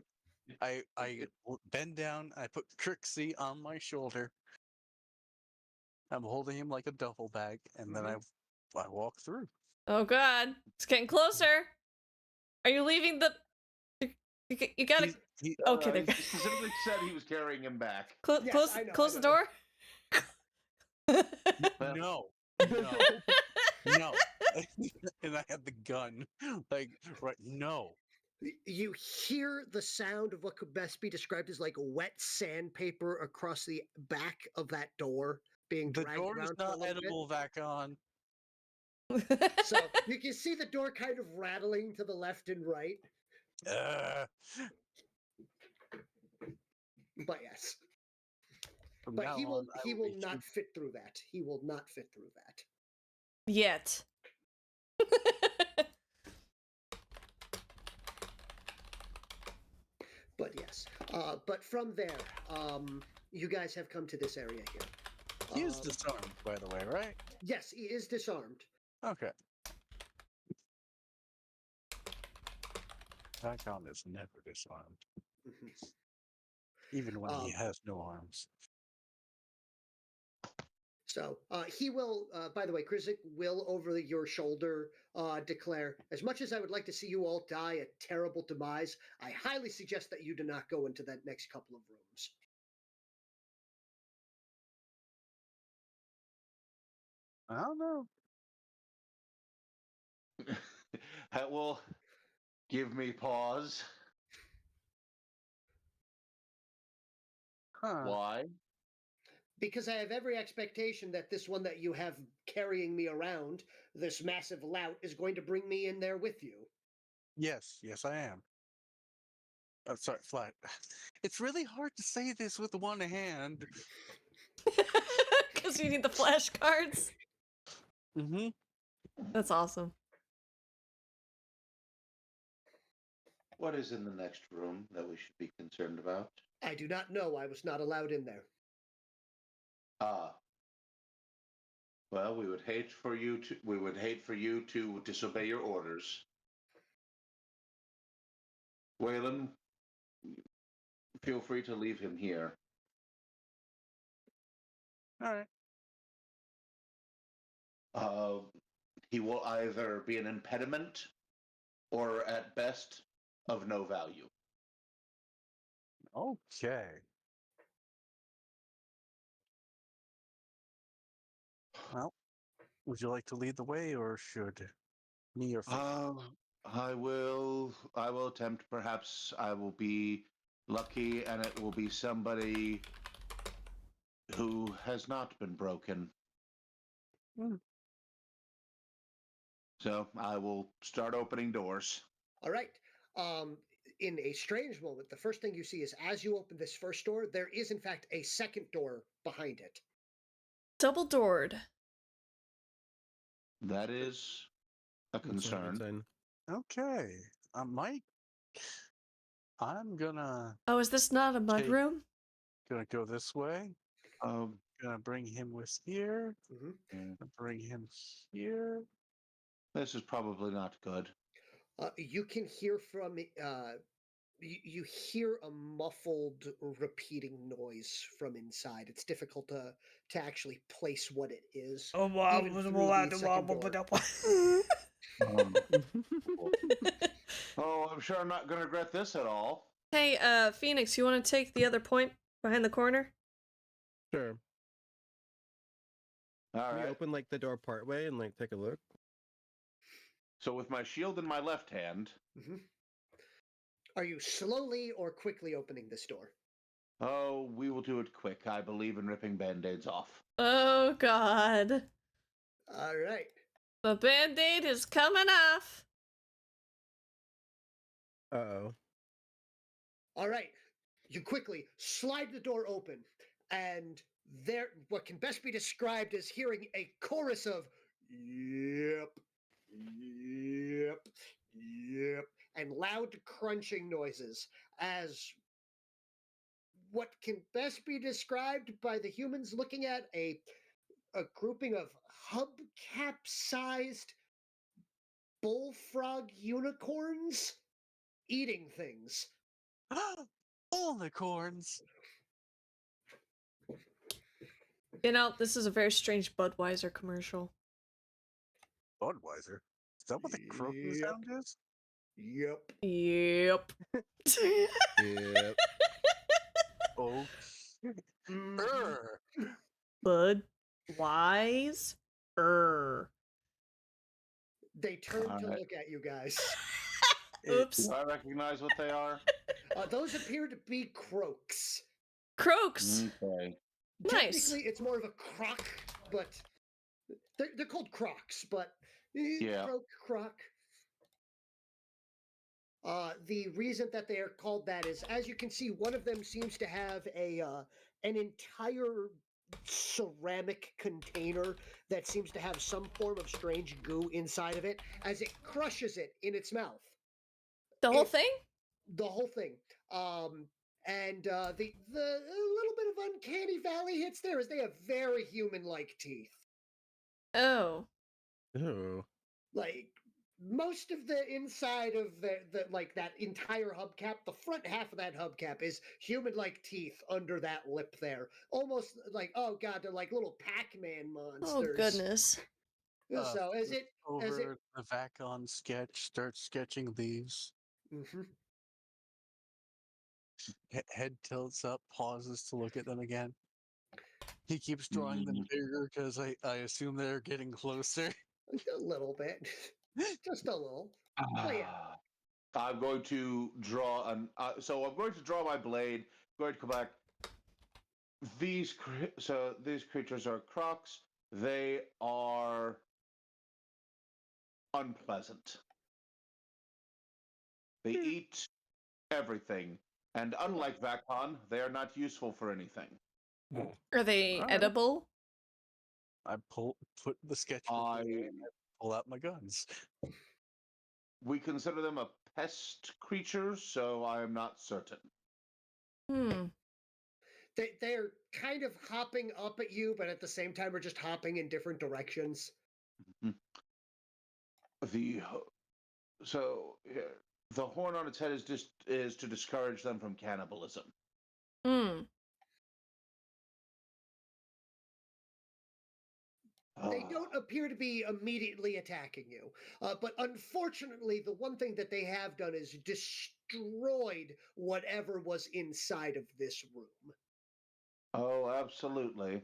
I bend down. I put Trixie on my shoulder. I'm holding him like a duffel bag, and then I walk through. Oh god, it's getting closer. Are you leaving the? You gotta. Okay, there. He specifically said he was carrying him back. Yes, Close. I know, Close I the door. No, no, no. And I had the gun. Like, right, no. You hear the sound of what could best be described as like wet sandpaper across the back of that door being The dragged door is around for a not little edible, Vacon. bit. So you can see the door kind of rattling to the left and right. But yes. From But now he will on, I he will will be not fit through that. He will not fit through that. Yet. But yes. But from there, you guys have come to this area here. He is disarmed, by the way, right? Yes, he is disarmed. Okay. Vacon is never disarmed, Mhm. even when he Um, has no arms. So he will, by the way, Krizik will over your shoulder declare, as much as I would like to see you all die a terrible demise, I highly suggest that you do not go into that next couple of rooms. I don't know. That will give me pause. Huh. Why? Because I have every expectation that this one that you have carrying me around, this massive lout, is going to bring me in there with you. Yes, yes, I am. I'm sorry, flat. It's really hard to say this with one hand. Because you need the flashcards. Mm-hmm. That's awesome. What is in the next room that we should be concerned about? I do not know. I was not allowed in there. Ah. Well, we would hate for you to disobey your orders. Waylon, feel free to leave him here. All right. He will either be an impediment or, at best, of no value. Okay. Well, would you like to lead the way, or should me or Finn? I will attempt. Perhaps I will be lucky, and it will be somebody who has not been broken. Hmm. So I will start opening doors. All right. In a strange moment, the first thing you see is as you open this first door, there is in fact a second door behind it. Double doored. That is a That's not a good concern. sign. Okay. Mike, I'm gonna Oh, is this not a Take- mudroom? go this way. Um, Gonna bring him with here. Mhm. Gonna bring him here. this is probably not good. You can hear from you hear a muffled repeating noise from inside. It's difficult to actually place what it is. Even through the second door. Um, oh, I'm sure I'm not going to regret this at all. Hey, Phoenix, you want to take the other point behind the corner? Sure. All Can we right. open like the door part way and like take a look? So with my shield in my left hand, Mhm. Are you slowly or quickly opening this door? oh, we will do it quick. I believe in ripping band-aids off. Oh, God. All right. The band-aid is coming off. Uh-oh. All right. You quickly slide the door open, and there, what can best be described as hearing a chorus of "yep, yep, yep," and loud crunching noises as what can best be described by the humans looking at a grouping of hubcap-sized bullfrog unicorns eating things. Unicorns. You know, this is a very strange Budweiser commercial. Budweiser. Is that what the croaking Yep. sound is? Yep. Yep. Yeah. Oh. Mhm. Budweiser. They turn to Alright. look at you guys. Oops. Do I recognize what they are? Those appear to be croaks. Croaks. Okay. Nice. Technically, it's more of a croc, but they're called crocs, but Yeah. croc. The reason that they are called that is, as you can see, one of them seems to have an entire ceramic container that seems to have some form of strange goo inside of it as it crushes it in its mouth. The whole If- thing? The whole thing. And the little bit of uncanny valley hits there is they have very human-like teeth. Oh. Ew. Like most of the inside of the like that entire hubcap, the front half of that hubcap is human-like teeth under that lip there. Almost like, oh god, they're like little Pac-Man monsters. Oh, goodness. So as flip it over the Vacon sketch, start sketching these. Mhm. Head tilts up, pauses to look at them again. He keeps drawing them bigger because I assume they're getting closer. A little bit. Just a little. Ah. yeah. I'm going to draw an. So I'm going to draw my blade. Going to come back. These creatures are crocs. They are unpleasant. They eat everything, and unlike Vacon, they are not useful for anything. Are they Alright. edible? I put the sketchbook away and I pull out my guns. We consider them a pest creature, so I am not certain. They're kind of hopping up at you, but at the same time are just hopping in different directions. So The horn on its head is to discourage them from cannibalism. Hmm. They Ah. don't appear to be immediately attacking you. But unfortunately, the one thing that they have done is destroyed whatever was inside of this room. Oh, absolutely.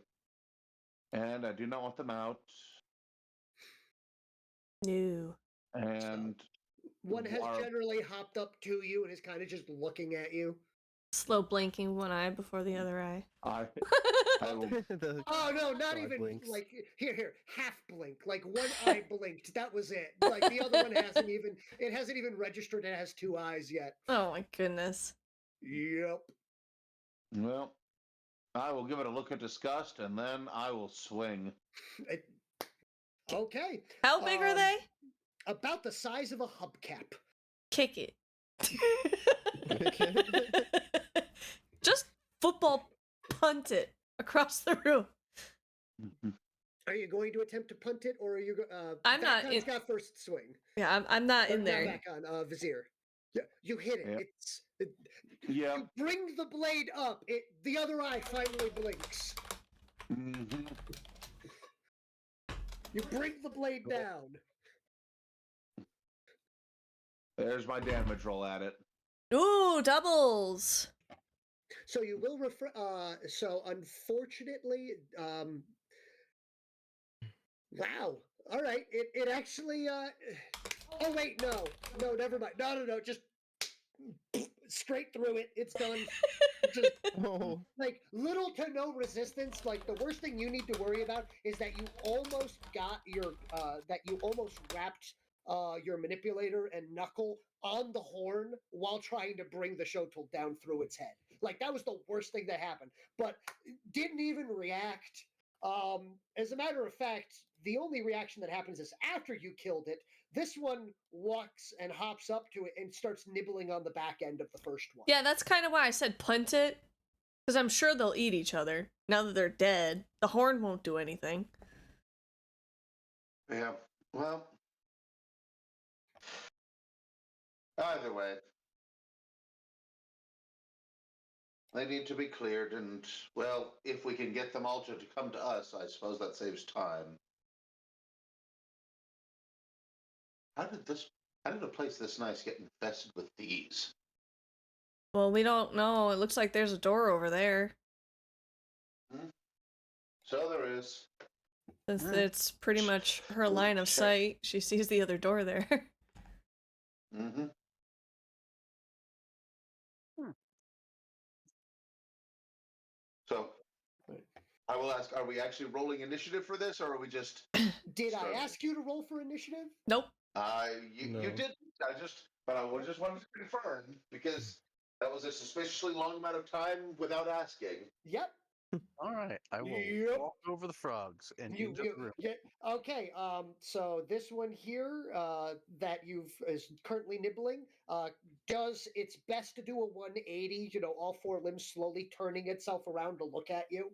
And I do not want them out. No. And One has War- generally hopped up to you and is kind of just looking at you. Slow blinking one eye before the other eye. I will. The Oh no, not dog even blinks. like here, half blink. Like one eye blinked. That was it. Like the other one hasn't even registered it has two eyes yet. Oh my goodness. Yep. Well, I will give it a look of disgust, and then I will swing. Okay. How big are they? About the size of a hubcap. Kick it. Just football punt it across the room. Are you going to attempt to punt it, or are you? I'm not Vacon's in- got first swing. Yeah, I'm not Or in there. Not Vacon, Vizier. Yeah, you hit it. Yep. You Yep. bring the blade up. The other eye finally blinks. Mm-hmm. You bring the blade down. There's my damage roll at it. Ooh, doubles. So you will refer. So unfortunately, wow. All right. It actually. Oh wait, no, never mind. No. Just straight through it. It's done. Just Oh, like little to no resistance. Like the worst thing you need to worry about is that you almost got your wrapped your manipulator and knuckle on the horn while trying to bring the show tool down through its head. Like that was the worst thing that happened, but didn't even react. As a matter of fact, the only reaction that happens is after you killed it. This one walks and hops up to it and starts nibbling on the back end of the first one. Yeah, that's kind of why I said punt it. Because I'm sure they'll eat each other. Now that they're dead, the horn won't do anything. Yeah. Well, either way, they need to be cleared, and well, if we can get them all to come to us, I suppose that saves time. How did a place this nice get infested with thieves? Well, we don't know. It looks like there's a door over there. So there is. Since it's pretty much her line of sight, she sees the other door there. Mm-hmm. So, I will ask, are we actually rolling initiative for this, or are we just... Did I starting? ask you to roll for initiative? Nope. You No. did. But I just wanted to confirm, because that was a suspiciously long amount of time without asking. Yep. All right, I will Yep. walk over the frogs and into the room. Yeah. Okay. So this one here, that you've is currently nibbling, does its best to do a 180. You know, all four limbs slowly turning itself around to look at you,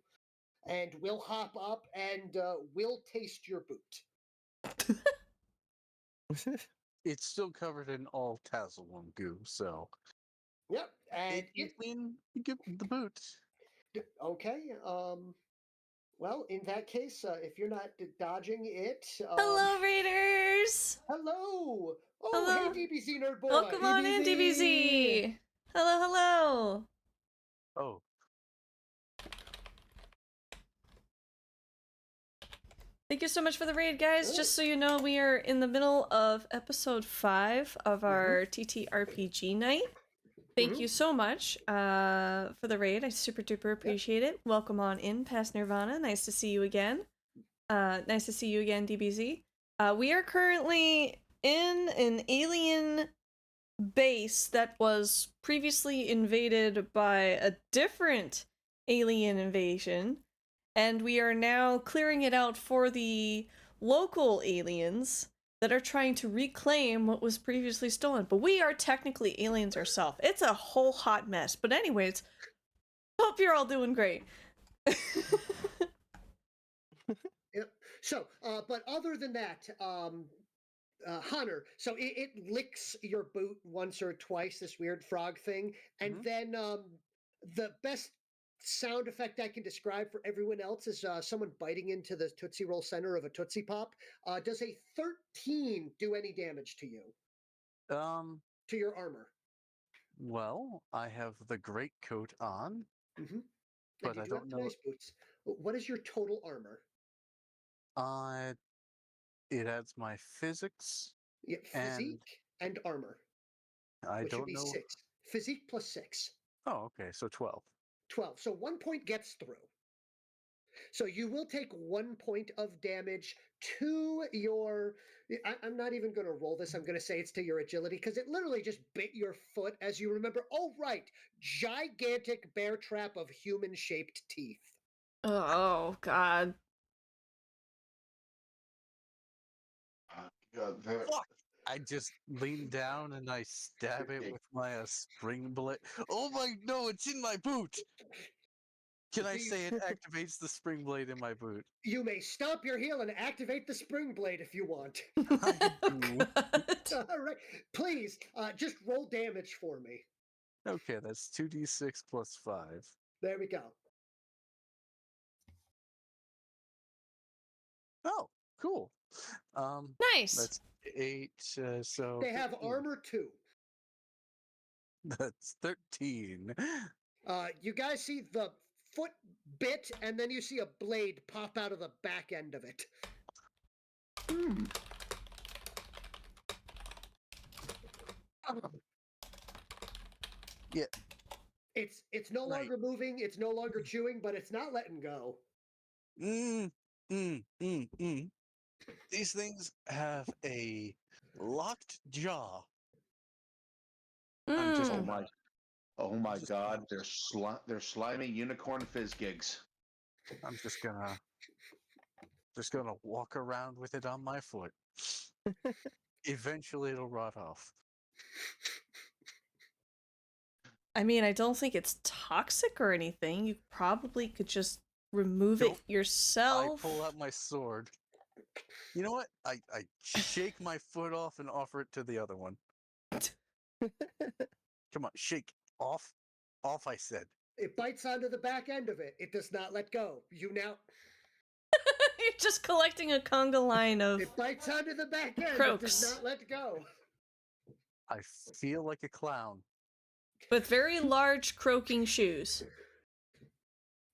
and will hop up and will taste your boot. It's still covered in all tassel and goo, so Yep. And you get the boot. okay. Well, in that case, if you're not dodging it, Hello, Raiders! hello. Oh, Hello. hey, DBZ nerd boy. Welcome on in, DBZ! Hello, hello! Oh, Thank you so much for the raid, guys. Just so you know, we are in the middle of episode 5 of our TTRPG night. Thank you so much for the raid. I super duper appreciate it. Welcome on in, past Nirvana. Nice to see you again. Nice to see you again, DBZ. We are currently in an alien base that was previously invaded by a different alien invasion. And we are now clearing it out for the local aliens that are trying to reclaim what was previously stolen. But we are technically aliens ourselves. It's a whole hot mess. But anyways, hope you're all doing great. Yep. So, but other than that, Hunter. So it licks your boot once or twice, this weird frog thing. And Mhm. then the best sound effect I can describe for everyone else is someone biting into the Tootsie Roll center of a Tootsie Pop. Does a 13 do any damage to you, Um, to your armor? well, I have the great coat on, Hmm. And but you I do have don't the know. nice boots. What is your total armor? Uh, it adds my physics, Yeah, and physique and armor, I which should don't be know. 6. Physique plus 6. Oh, okay, so 12. 12. So 1 point gets through. So you will take 1 point of damage to your. I'm not even going to roll this. I'm going to say it's to your agility because it literally just bit your foot as you remember. Oh, right. Gigantic bear trap of human shaped teeth. Oh God. God, there. Fuck! I just lean down and I stab it with my spring blade. Oh my, no, it's in my boot! Can I Do you, say it activates the spring blade in my boot? you may stop your heal and activate the spring blade if you want. I Oh, do. God. All right. Please, just roll damage for me. Okay, that's 2d6 plus 5. There we go. Oh, cool. Um, Nice. that's 8, so They have 13. armor too. That's 13. You guys see the foot bit, and then you see a blade pop out of the back end of it. Hmm. Yeah, It's no right. longer moving, it's no longer chewing, but it's not letting go. Mm, mm, mm, mm. These things have a locked jaw. I'm just Oh Mm. gonna, my! Oh my just gonna, God! They're slimy unicorn fizz gigs. I'm just gonna walk around with it on my foot. Eventually, it'll rot off. I mean, I don't think it's toxic or anything. You probably could just remove Nope. it I yourself. pull out my sword. You know what? I shake my foot off and offer it to the other one. Come on, shake off, off. I said. It bites onto the back end of it. It does not let go. You now. You're just collecting a conga line of It bites onto the back end. It does croaks not let go. I feel like a clown. with very large croaking shoes.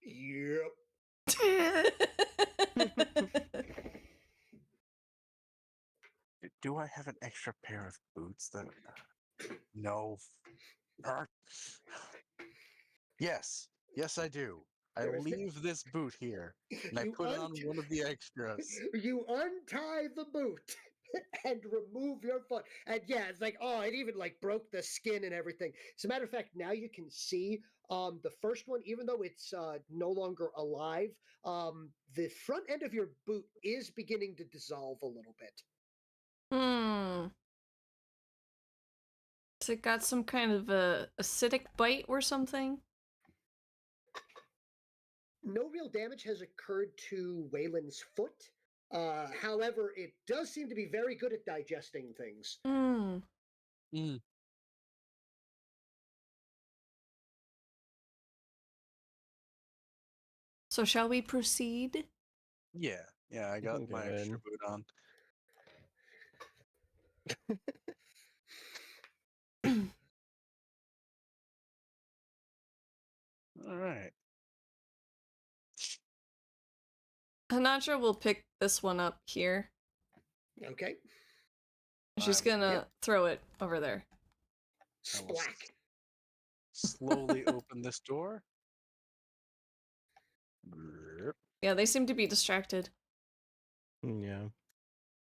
Yep. Do I have an extra pair of boots that? No. Arr. Yes, yes, I do. I There is the- leave this boot here, and I You put on one of the extras. you untie the boot and remove your foot. And yeah, it's like, oh, it even like broke the skin and everything. As a matter of fact, now you can see the first one, even though it's no longer alive, the front end of your boot is beginning to dissolve a little bit. Hmm. Has it got some kind of a acidic bite or something? No real damage has occurred to Waylon's foot. However, it does seem to be very good at digesting things. Hmm. Mm. So shall we proceed? Yeah, yeah, I got my extra Good. boot on. All right. Hanatra will pick this one up here. Okay. She's I'm- gonna Yep. throw it over there. I will Splack. slowly open this door. Yep. Yeah, they seem to be distracted. Yeah.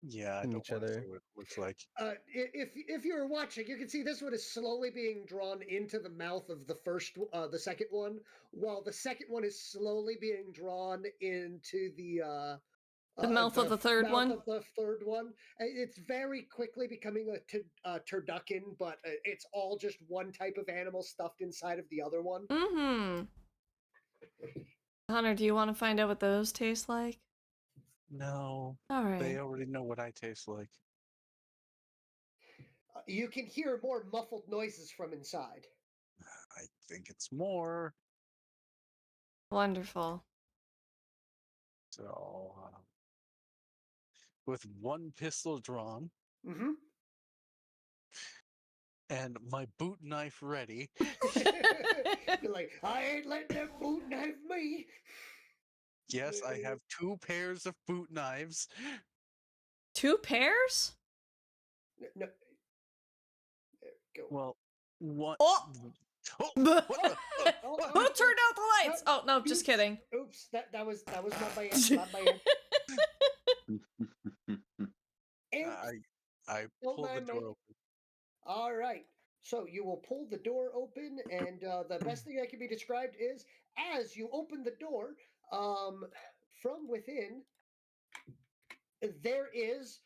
Yeah, I And don't each want to other. see what it looks like. If you're watching, you can see this one is slowly being drawn into the mouth of the second one, while the second one is slowly being drawn into the mouth of the third mouth one? of the third one. It's very quickly becoming a turducken, but it's all just one type of animal stuffed inside of the other one. Mm-hmm. Hunter, do you want to find out what those taste like? No, All they right. already know what I taste like. You can hear more muffled noises from inside. I think it's more. Wonderful. So, with one pistol drawn Mm-hmm. and my boot knife ready, You're like, I ain't letting them boot knife me. yes, I have 2 pairs of boot knives. 2 pairs? No. There we go. Well, one. Oh! Oh, Who what the? Oh, What? oh, turned out the lights? Oh, no, just Oops. kidding. Oops, that was not my not my end. I Hold pulled the on, door mate. open. All right. So you will pull the door open, and the best thing that can be described is as you open the door, from within, there is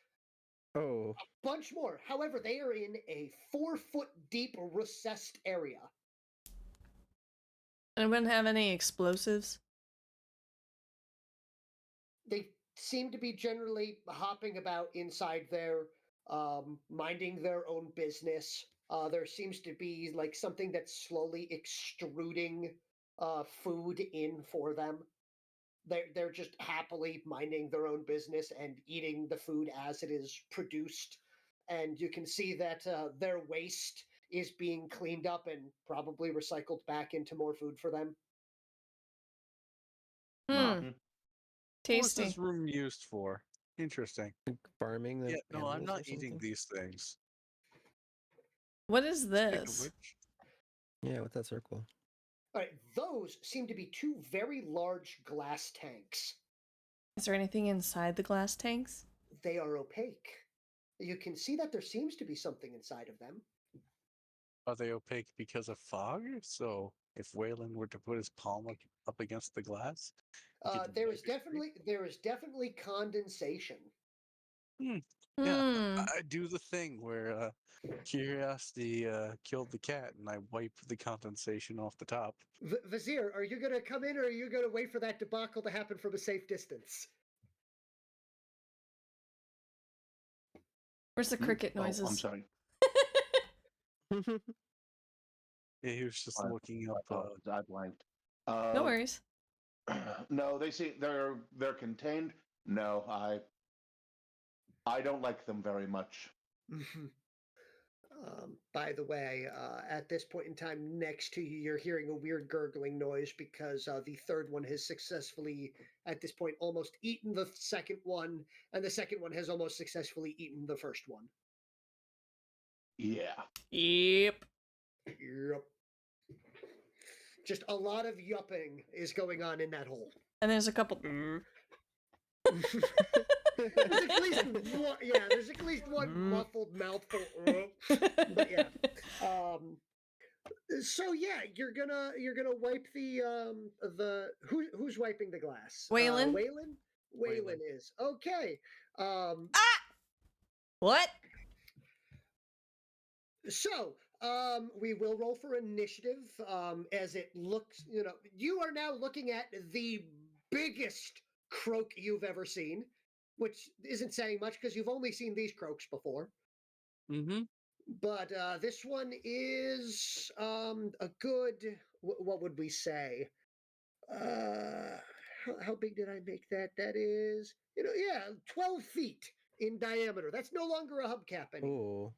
Oh, a bunch more. However, they are in a 4-foot deep recessed area. Anyone have any explosives? They seem to be generally hopping about inside there, minding their own business. There seems to be like something that's slowly extruding food in for them. They're just happily minding their own business and eating the food as it is produced. And you can see that their waste is being cleaned up and probably recycled back into more food for them. Hmm. What was Tasty. this room used for? Interesting. like farming the Yeah, no, I'm animals not or eating something? these things. What is Speaking of this? which, Yeah, what's that circle? All right, those seem to be 2 very large glass tanks. Is there anything inside the glass tanks? They are opaque. You can see that there seems to be something inside of them. are they opaque because of fog? So if Waylon were to put his palm up against the glass, he could There maybe is definitely condensation. Yeah, Hmm. I do the thing where curiosity killed the cat, and I wipe the condensation off the top. Vizier, are you going to come in, or are you going to wait for that debacle to happen from a safe distance? Where's the cricket Oh, noises? I'm sorry. Yeah, he was just I looking up. apologize, I blanked. No worries. No, they see they're contained. No, I don't like them very much. By the way, at this point in time, next to you, you're hearing a weird gurgling noise because the third one has successfully, at this point, almost eaten the second one, and the second one has almost successfully eaten the first one. Yeah. Yep. Yep. Just a lot of yupping is going on in that hole. And there's a couple. There's at least one, there's at least one muffled mouthful. But yeah. So yeah, you're gonna wipe the who's wiping the glass? Waylon? Waylon is okay. What? So we will roll for initiative. As it looks, you are now looking at the biggest croak you've ever seen, which isn't saying much because you've only seen these croaks before. Mm-hmm. But this one is a good. What would we say? How big did I make that? That is, 12 feet in diameter. That's no longer a hubcap anymore. Oh,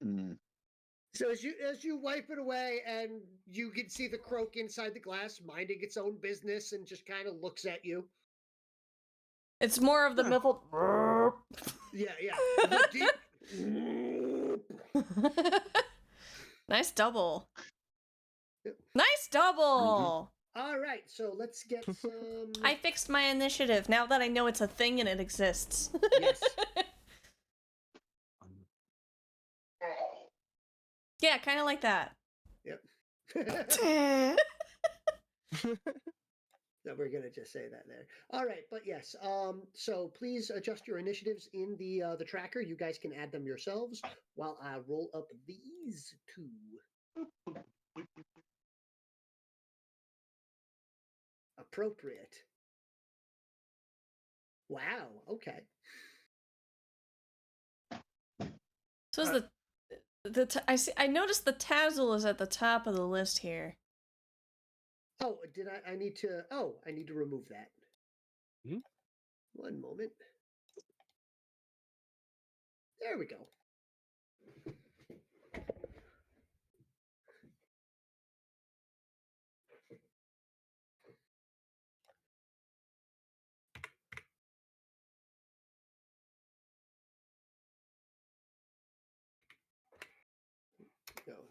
Mm. So as you wipe it away, and you can see the croak inside the glass, minding its own business, and just kind of looks at you. It's more of the muffled. Yeah. The deep. Nice double. Yep. Nice double. All right, so let's get some. I fixed my initiative now that I know it's a thing and it exists. Yes. Yeah, kind of like that. Yep. That's No, we're gonna just say that there. All right, but yes. So please adjust your initiatives in the tracker. You guys can add them yourselves while I roll up these 2. Appropriate. Wow. Okay. So is I noticed the tassel is at the top of the list here. Oh, did I need to? Oh, I need to remove that. Hmm? 1 moment. There we go.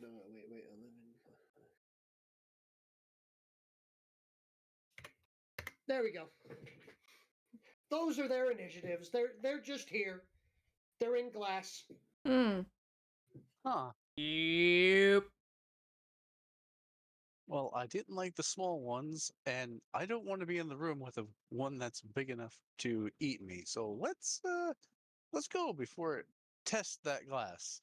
No, wait, 11. There we go. Those are their initiatives. They're just here. They're in glass. Hmm. Huh. Yep. Well, I didn't like the small ones, and I don't want to be in the room with one that's big enough to eat me. So let's go before it tests that glass.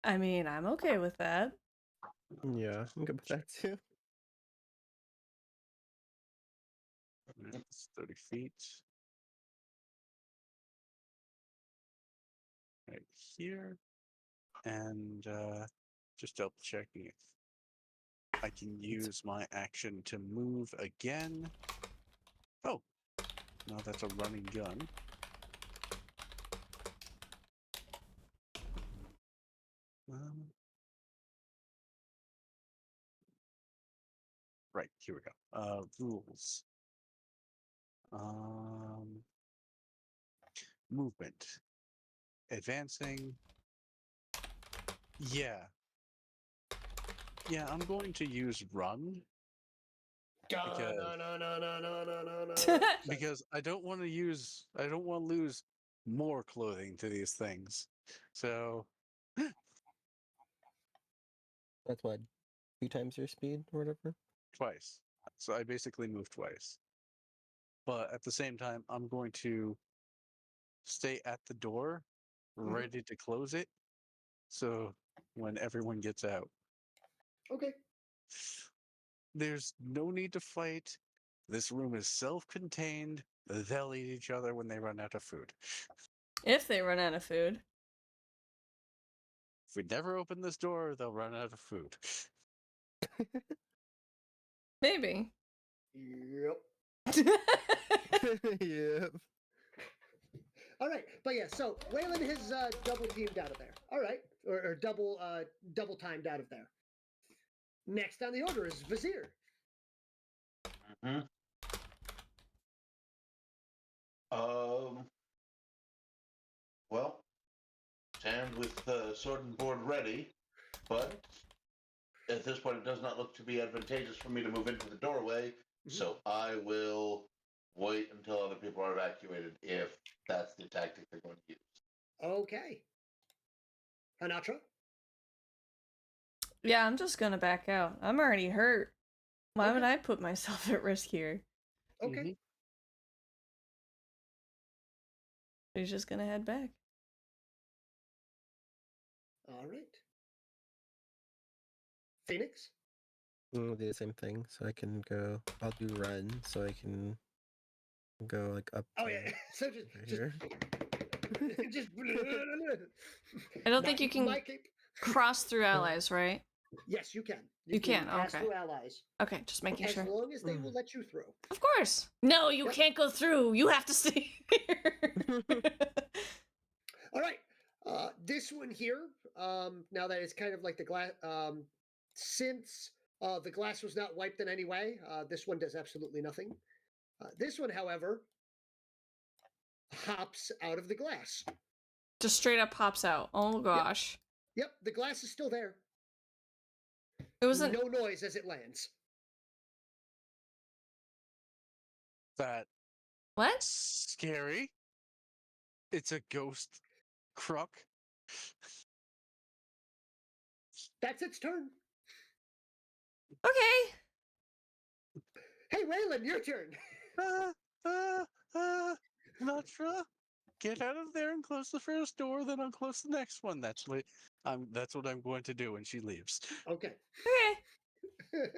I mean, I'm okay with that. Yeah, I'm good with that too. It's 30 feet. Right here. And just double checking if I can use my action to move again. Oh, no, that's a running gun. Right, here we go. Rules. Movement. Advancing. Yeah. Yeah, I'm going to use run because because I don't want to lose more clothing to these things. So That's what, 2 times your speed or whatever. twice. So I basically move twice. But at the same time, I'm going to stay at the door, ready to close it. So when everyone gets out, Okay. there's no need to fight. This room is self-contained. They'll eat each other when they run out of food. If they run out of food. If we never open this door, they'll run out of food. Maybe. Yep. Yep. All right, but yeah, so Waylon has double teamed out of there. All right, or double timed out of there. Next on the order is Vizier. Mm-hmm. Well, stand with sword and board ready, but at this point, it does not look to be advantageous for me to move into the doorway. So I will wait until other people are evacuated if that's the tactic they're going to use. Okay. Hanatra? Yeah, I'm just gonna back out. I'm already hurt. Why would Okay. I put myself at risk here? Okay. He's just gonna head back. All right. Phoenix? We'll do the same thing. So I can go. I'll do run. So I can go like up. Oh yeah. So over here. just I don't think you can my cape. cross through allies, right? Yes, you can. You can, pass okay. through allies Okay, just making as sure. long as they will let you through. Of course. No, you Yep. can't go through. You have to stay here. All right. This one here, now that it's kind of like the glass, since the glass was not wiped in any way, this one does absolutely nothing. This one, however, hops out of the glass. Just straight up pops out. Oh gosh. Yep, the glass is still there. It wasn't. No noise as it lands. That's What? scary. It's a ghost crook. That's its turn. Okay. Hey, Waylon, your turn. Natra, get out of there and close the first door, then I'll close the next one. That's what I'm going to do when she leaves. Okay. Okay.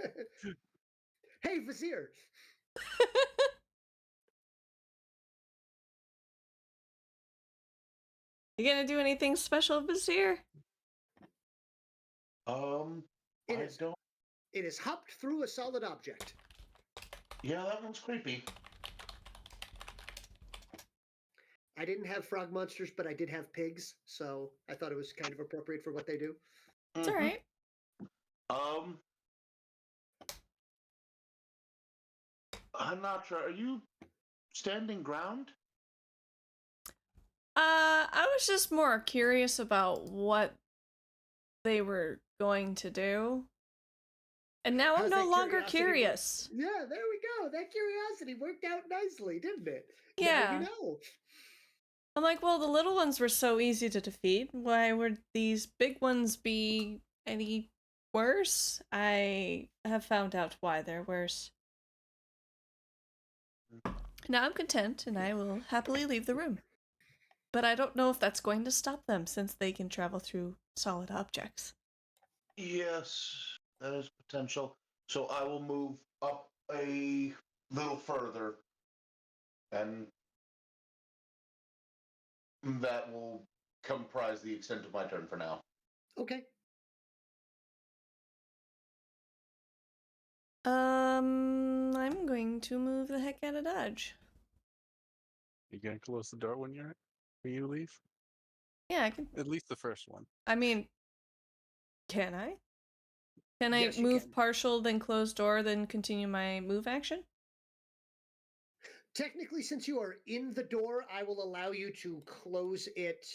Hey, Vizier. You gonna do anything special, Vizier? It I is. don't. It is hopped through a solid object. Yeah, that one's creepy. I didn't have frog monsters, but I did have pigs, so I thought it was kind of appropriate for what they do. It's Mhm. alright. I'm not sure. Are you standing ground? I was just more curious about what they were going to do. And now I'm How's no that longer curiosity work? curious. Yeah, there we go. That curiosity worked out nicely, didn't it? Now Yeah. you know. I'm like, well, the little ones were so easy to defeat. Why would these big ones be any worse? I have found out why they're worse. Now I'm content, and I will happily leave the room. But I don't know if that's going to stop them, since they can travel through solid objects. Yes, that is potential. So I will move up a little further, and that will comprise the extent of my turn for now. Okay. I'm going to move the heck out of Dodge. You gonna close the door when you leave? Yeah, I can. At least the first one. I mean, can I? Can I Yes, you move can. partial, then close door, then continue my move action? Technically, since you are in the door, I will allow you to close it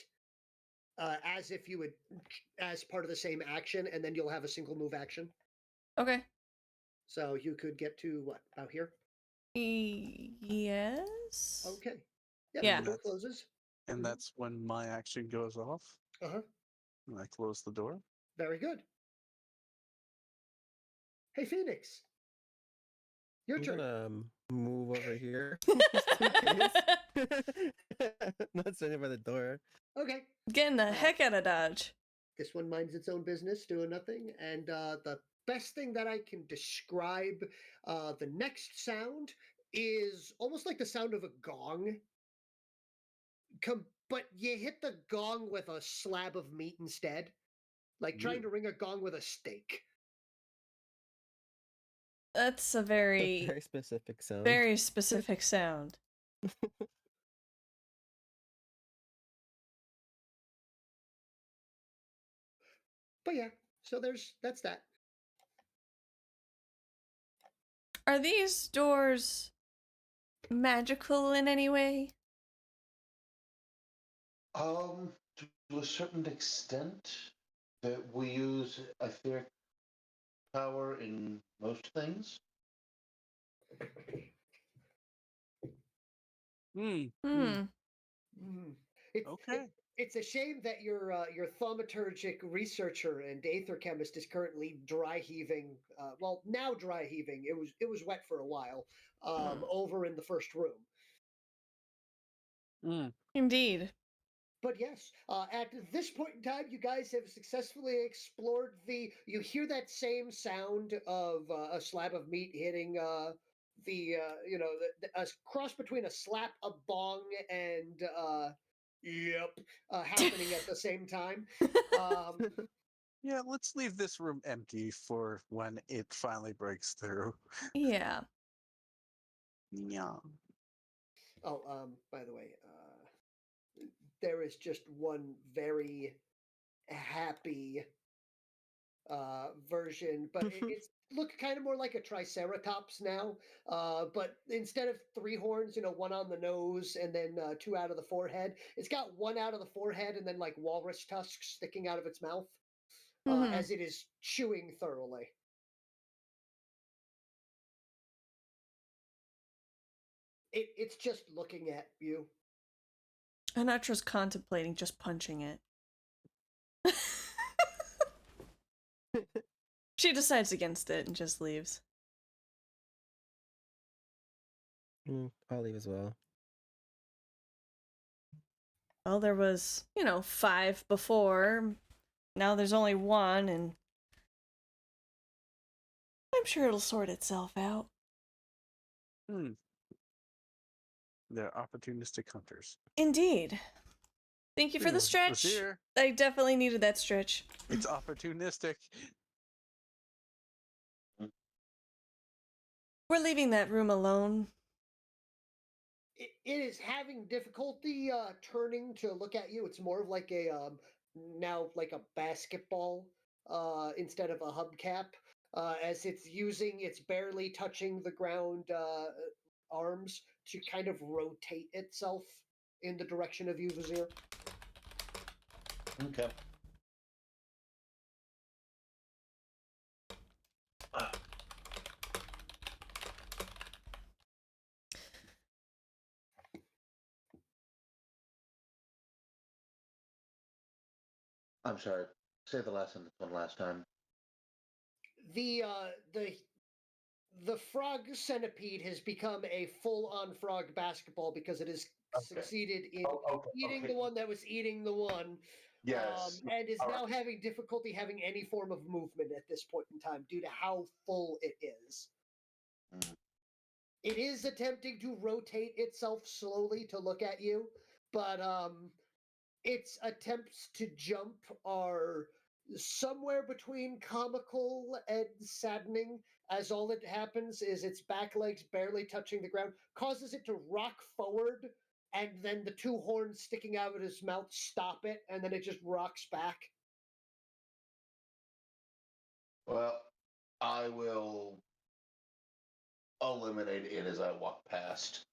as if you would, as part of the same action, and then you'll have a single move action. Okay. So you could get to what, about here? Yes. Okay. Yep, Yeah. the door closes. And Mhm. that's when my action goes off. Uh-huh. And I close the door. Very good. Hey, Phoenix. Your I'm turn. gonna move over here. Just in case. Not standing by the door. Okay. Getting the heck out of Dodge. This one minds its own business, doing nothing. And the best thing that I can describe the next sound is almost like the sound of a gong. But you hit the gong with a slab of meat instead. Like trying to ring a gong with a steak. That's a A very, very specific sound. very specific sound. But yeah, so that's that. Are these doors magical in any way? To a certain extent, that we use etheric power in most things. Hmm. Hmm. Mm. It, Okay. it's a shame that your thaumaturgic researcher and aether chemist is currently dry heaving. Well, now dry heaving. It was wet for a while. Over in the first room. Mm. Indeed. But yes, at this point in time, you guys have successfully explored the. You hear that same sound of a slab of meat hitting a cross between a slap, a bong, and yep, happening at the same time. Um, Yeah, let's leave this room empty for when it finally breaks through. Yeah. Yeah. oh, by the way, there is just one very happy version, but it's look kind of more like a triceratops now. But instead of three horns, one on the nose and then two out of the forehead, it's got one out of the forehead and then like walrus tusks sticking out of its mouth Mhm. as it is chewing thoroughly. It's just looking at you. Anatra's contemplating just punching it. She decides against it and just leaves. I'll leave as well. Well, there was, 5 before. Now there's only 1, and I'm sure it'll sort itself out. Hmm. They're opportunistic hunters. Indeed. Thank you for the stretch. Here. I definitely needed that stretch. It's opportunistic. We're leaving that room alone. It is having difficulty turning to look at you. It's more of like a now like a basketball instead of a hubcap. As it's barely touching the ground arms to kind of rotate itself in the direction of you, Vizier. Okay. I'm sorry. Say the last sentence one last time. The frog centipede has become a full-on frog basketball because it has succeeded in eating the one that was eating the one. Yes. And is All now right. having difficulty having any form of movement at this point in time due to how full it is. Mm. It is attempting to rotate itself slowly to look at you, but its attempts to jump are somewhere between comical and saddening, as all that happens is its back legs barely touching the ground causes it to rock forward, and then the two horns sticking out of its mouth stop it, and then it just rocks back. Well, I will eliminate it as I walk past.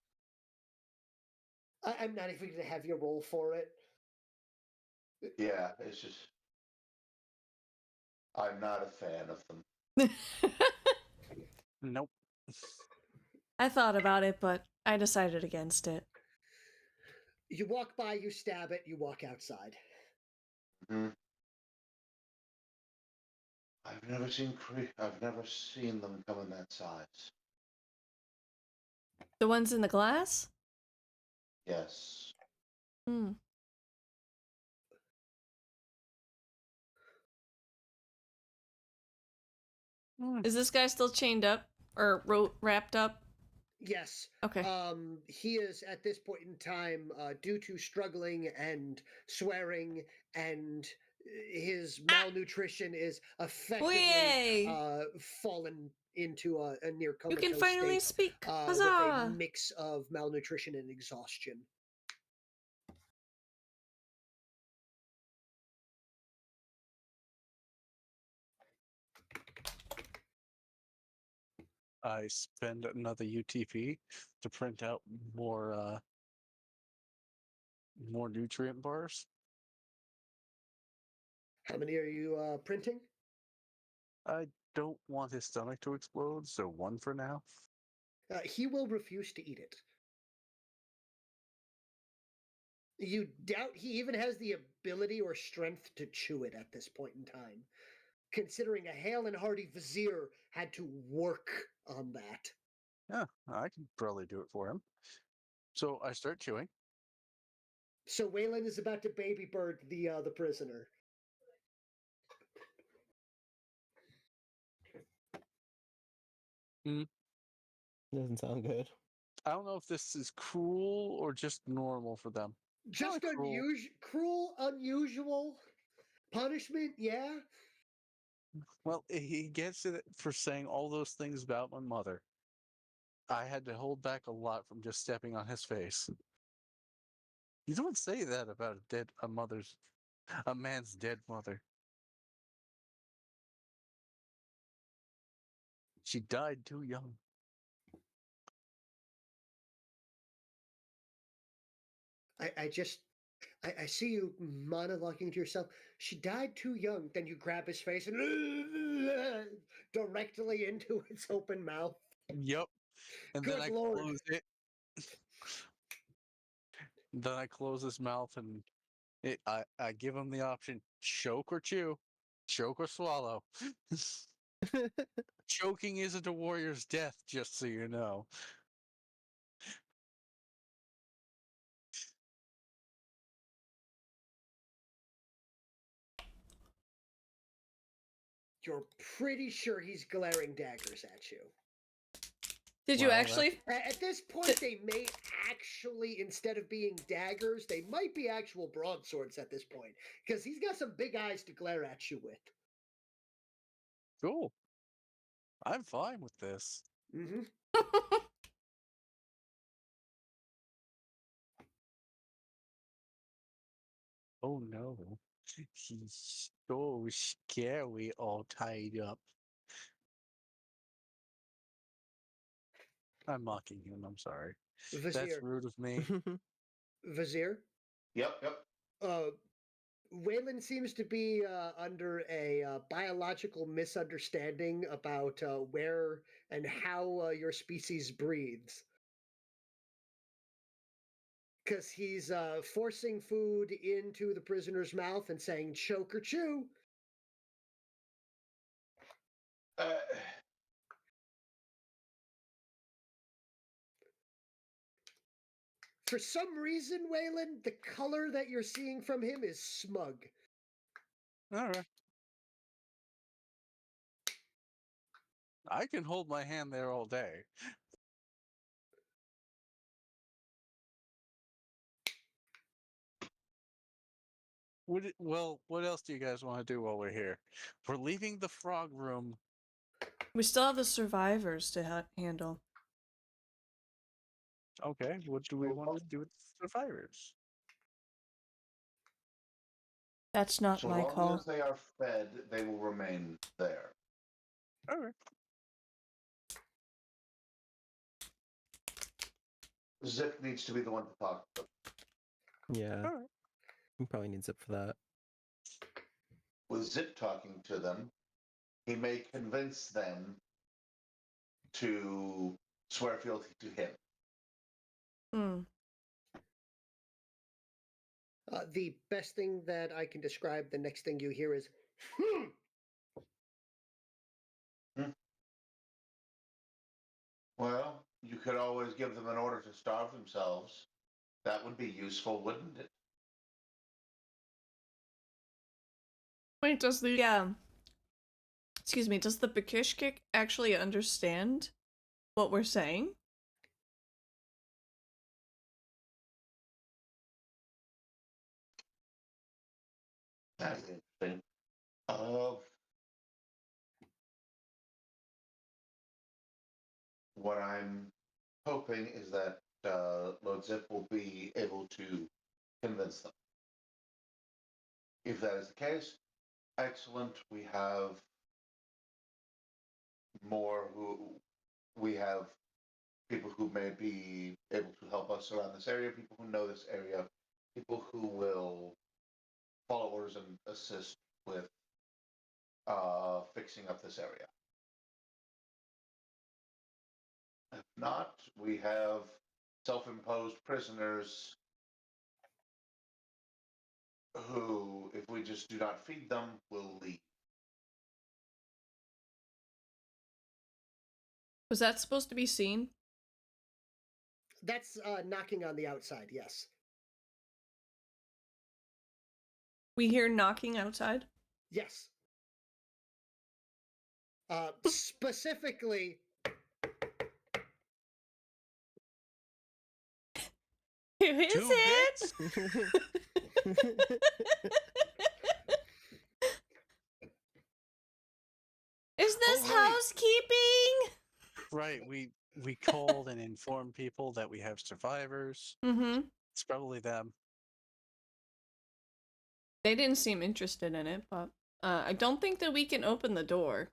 I'm not even going to have you roll for it. Yeah, it's just I'm not a fan of them. Nope. I thought about it, but I decided against it. You walk by, you stab it, you walk outside. Mm-hmm. I've never seen them come in that size. The ones in the glass? Yes. Hmm. Is this guy still chained up or wrapped up? Yes. Okay. He is at this point in time, due to struggling and swearing and his malnutrition is effectively fallen into a near You comatose can finally state speak. with a Huzzah! mix of malnutrition and exhaustion. I spend another UTP to print out more nutrient bars. How many are you printing? I don't want his stomach to explode, so one for now. He will refuse to eat it. You doubt he even has the ability or strength to chew it at this point in time, considering a hale and hearty Vizier had to work on that. Yeah, I can probably do it for him. So I start chewing. So Waylon is about to baby bird the prisoner. Doesn't sound good. I don't know if this is cruel or just normal for them. Just cruel. cruel, unusual punishment, yeah. Well, he gets it for saying all those things about my mother. I had to hold back a lot from just stepping on his face. You don't say that about a man's dead mother. She died too young. I see you monologuing to yourself. She died too young. Then you grab his face and directly into its open mouth. Yep. And Good then I Lord. close it. Then I close his mouth and I give him the option: choke or chew, choke or swallow. Choking isn't a warrior's death, just so you know. You're pretty sure he's glaring daggers at you. Did you Well, actually? At this point, they may actually, instead of being daggers, they might be actual broadswords at this point. Because he's got some big eyes to glare at you with. Cool. I'm fine with this. Mm-hmm. Oh no. He's so scary all tied up. I'm mocking him, I'm sorry. That's Vizier. rude of me. Vizier. Yep, yep. Waylon seems to be under a biological misunderstanding about where and how your species breathes. Because he's forcing food into the prisoner's mouth and saying, choke or chew. Uh, For some reason, Waylon, the color that you're seeing from him is smug. Alright. I can hold my hand there all day. Well, what else do you guys want to do while we're here? We're leaving the frog room. We still have the survivors to handle. Okay, what do we want to do with the survivors? That's not so my long call. as they are fed, they will remain there. Alright. Zip needs to be the one to talk to them. Yeah, Alright. we probably need Zip for that. With Zip talking to them, he may convince them to swear fealty to him. Hmm. The best thing that I can describe, the next thing you hear is, Well, you could always give them an order to starve themselves. That would be useful, wouldn't it? Wait, does the excuse me, does the Bakishkik actually understand what we're saying? That's interesting. What I'm hoping is that Lord Zip will be able to convince them. If that is the case, excellent. We have more who we have people who may be able to help us around this area, people who know this area, people who will follow orders and assist with fixing up this area. If not, we have self-imposed prisoners who, if we just do not feed them, will leave. Was that supposed to be seen? that's knocking on the outside, yes. We hear knocking outside. Yes. Specifically, Who is Two it? Is this Oh, right. housekeeping? Right, we called and informed people that we have survivors. Mm-hmm. It's probably them. They didn't seem interested in it, but I don't think that we can open the door.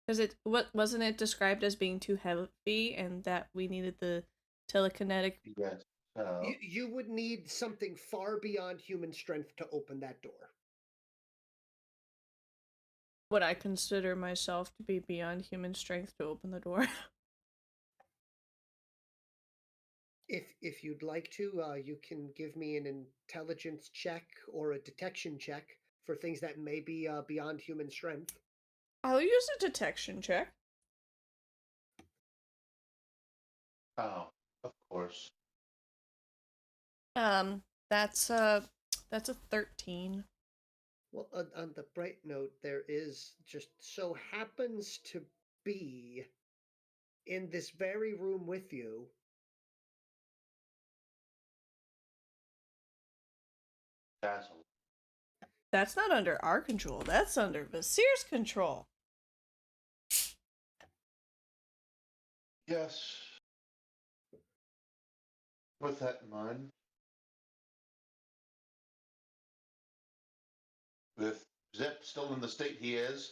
Because wasn't it described as being too heavy and that we needed the telekinetic? Yes. you would need something far beyond human strength to open that door. Would I consider myself to be beyond human strength to open the door? If you'd like to, you can give me an intelligence check or a detection check for things that may be beyond human strength. I'll use a detection check. Oh, of course. That's a 13. Well, on the bright note, there is just so happens to be in this very room with you. Dazzle. That's not under our control. That's under Vasir's control. Yes. With that in mind, with Zip still in the state he is,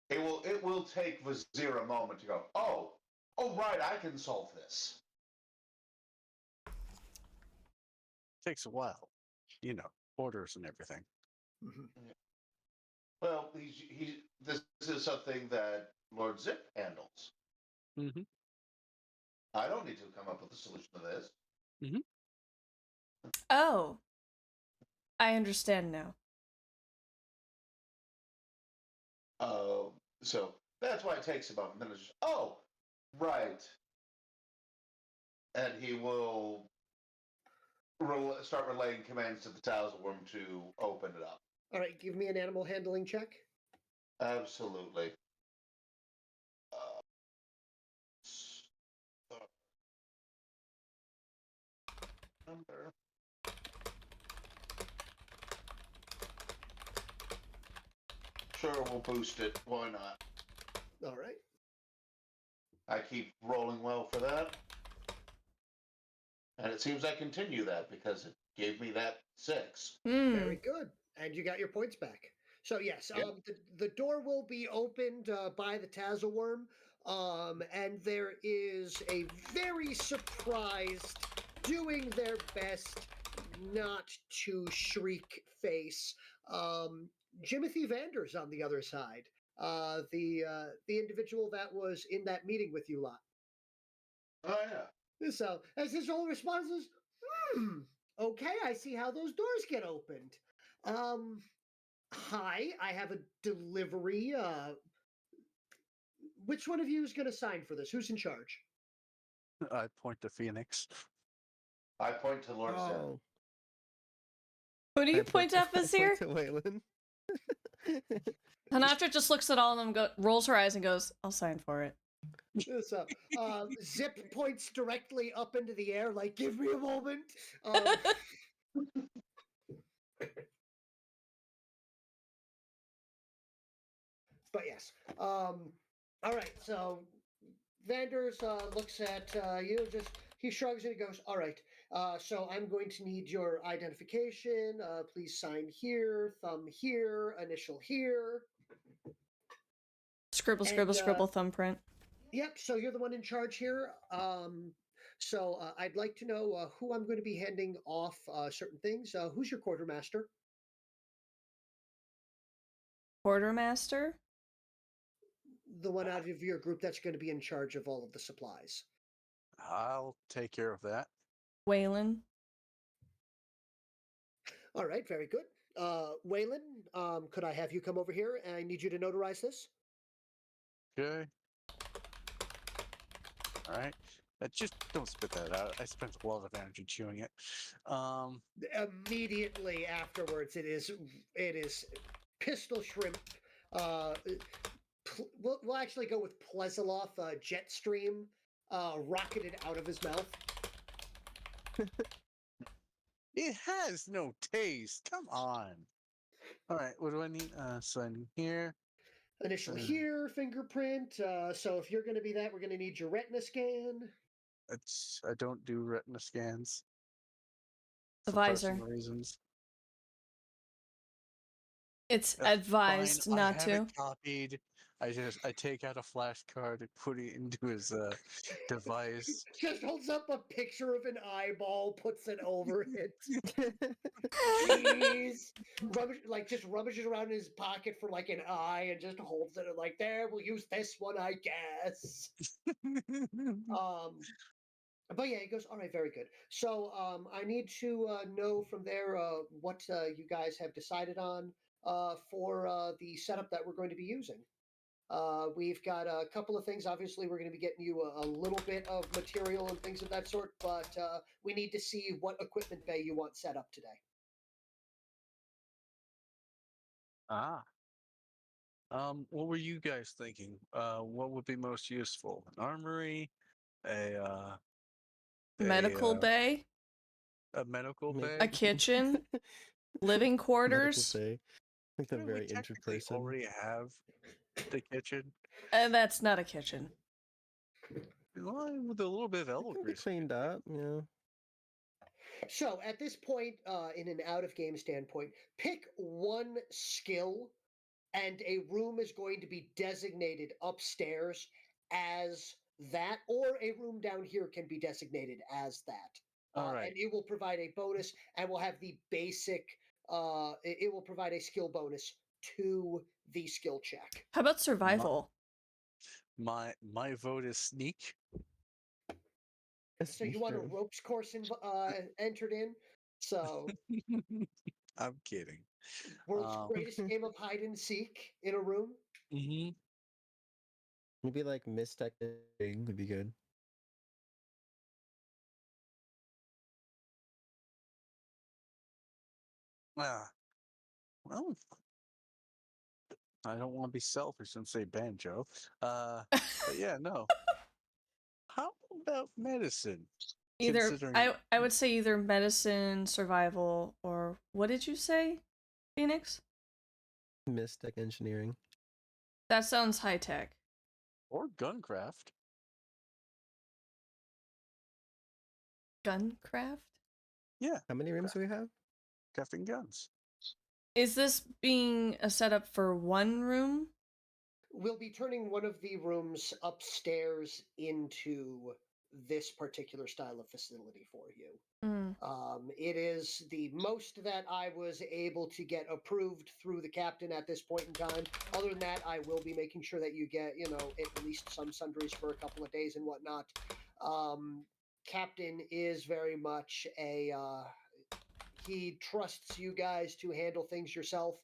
it will take Vazir a moment to go, oh right, I can solve this. Takes a while, orders and everything. Mhm. Well, this is something that Lord Zip handles. Mm-hmm. I don't need to come up with a solution to this. Oh. I understand now. So that's why it takes about a minute. Oh, right. And he will start relaying commands to the Towser Worm to open it up. All right, give me an animal handling check. Absolutely. Number. Sure, we'll boost it. Why not? All right. I keep rolling well for that. And it seems I continue that because it gave me that 6. Very good. And you got your points back. So yes, Yep. the door will be opened by the Tazzle Worm, and there is a very surprised, doing their best not to shriek face. Jimothy Vanders on the other side, the individual that was in that meeting with you lot. Oh, yeah. So as his whole response is, okay, I see how those doors get opened. Hi, I have a delivery. Which one of you is going to sign for this? Who's in charge? I point to Phoenix. I point to Lord Zip. Oh, Who do you I point at, I Vizier? point to Waylon. Hanatra just looks at all of them, rolls her eyes, and goes, "I'll sign for it." So, Zip points directly up into the air, like, give me a moment. But yes. All right. So Vanders looks at you. He shrugs and he goes, "All right. So I'm going to need your identification. Please sign here, thumb here, initial here." Scribble, And, scribble, scribble, thumbprint. Yep. So you're the one in charge here. So I'd like to know who I'm going to be handing off certain things. Who's your quartermaster? Quartermaster? The one out of your group that's going to be in charge of all of the supplies. I'll take care of that. Waylon? All right, very good. Waylon, could I have you come over here? I need you to notarize this. Okay. All right. Just don't spit that out. I spent a lot of energy chewing it. Immediately afterwards, it is pistol shrimp. We'll actually go with Pleziloff jet stream rocketed out of his mouth. It has no taste. Come on. All right. What do I need? Sign here. Initial here, fingerprint. So if you're going to be that, we're going to need your retina scan. I don't do retina scans. The For visor. personal reasons. It's That's advised fine. not I have to. it copied. I take out a flashcard and put it into his device. Just holds up a picture of an eyeball, puts it over it. Jeez. Just rummages around in his pocket for like an eye and just holds it like, there, we'll use this one, I guess. But yeah, he goes, all right, very good. So I need to know from there what you guys have decided on for the setup that we're going to be using. We've got a couple of things. Obviously, we're going to be getting you a little bit of material and things of that sort, but we need to see what equipment bay you want set up today. What were you guys thinking? What would be most useful? An armory, a uh, Medical bay, a medical Maybe. a bay? kitchen, living Medical quarters. bay. Like a I mean, we very injured technically person. already have the kitchen. And that's not a kitchen. Well, with a little bit of It elbow can be grease. cleaned up, yeah. So at this point, in an out of game standpoint, pick one skill, and a room is going to be designated upstairs as that, or a room down here can be designated as that. All right. And it will provide a bonus, and will have the basic. It will provide a skill bonus to the skill check. How about survival? My vote is sneak. So you want a ropes course entered in? So I'm kidding. world's greatest game of hide and seek in a room. hmm Maybe like mistech thing would be good. Ah, well, I don't want to be selfish and say banjo. But yeah, no. How about medicine? Either Considering I would say either medicine, survival, or what did you say, Phoenix? Mistech engineering. That sounds high tech. or guncraft. Guncraft? Yeah, How many rooms do we have? crafting guns. Is this being a setup for one room? We'll be turning one of the rooms upstairs into this particular style of facility for you. Mm. It is the most that I was able to get approved through the captain at this point in time. Other than that, I will be making sure that you get, at least some sundries for a couple of days and whatnot. Captain is very much he trusts you guys to handle things yourself,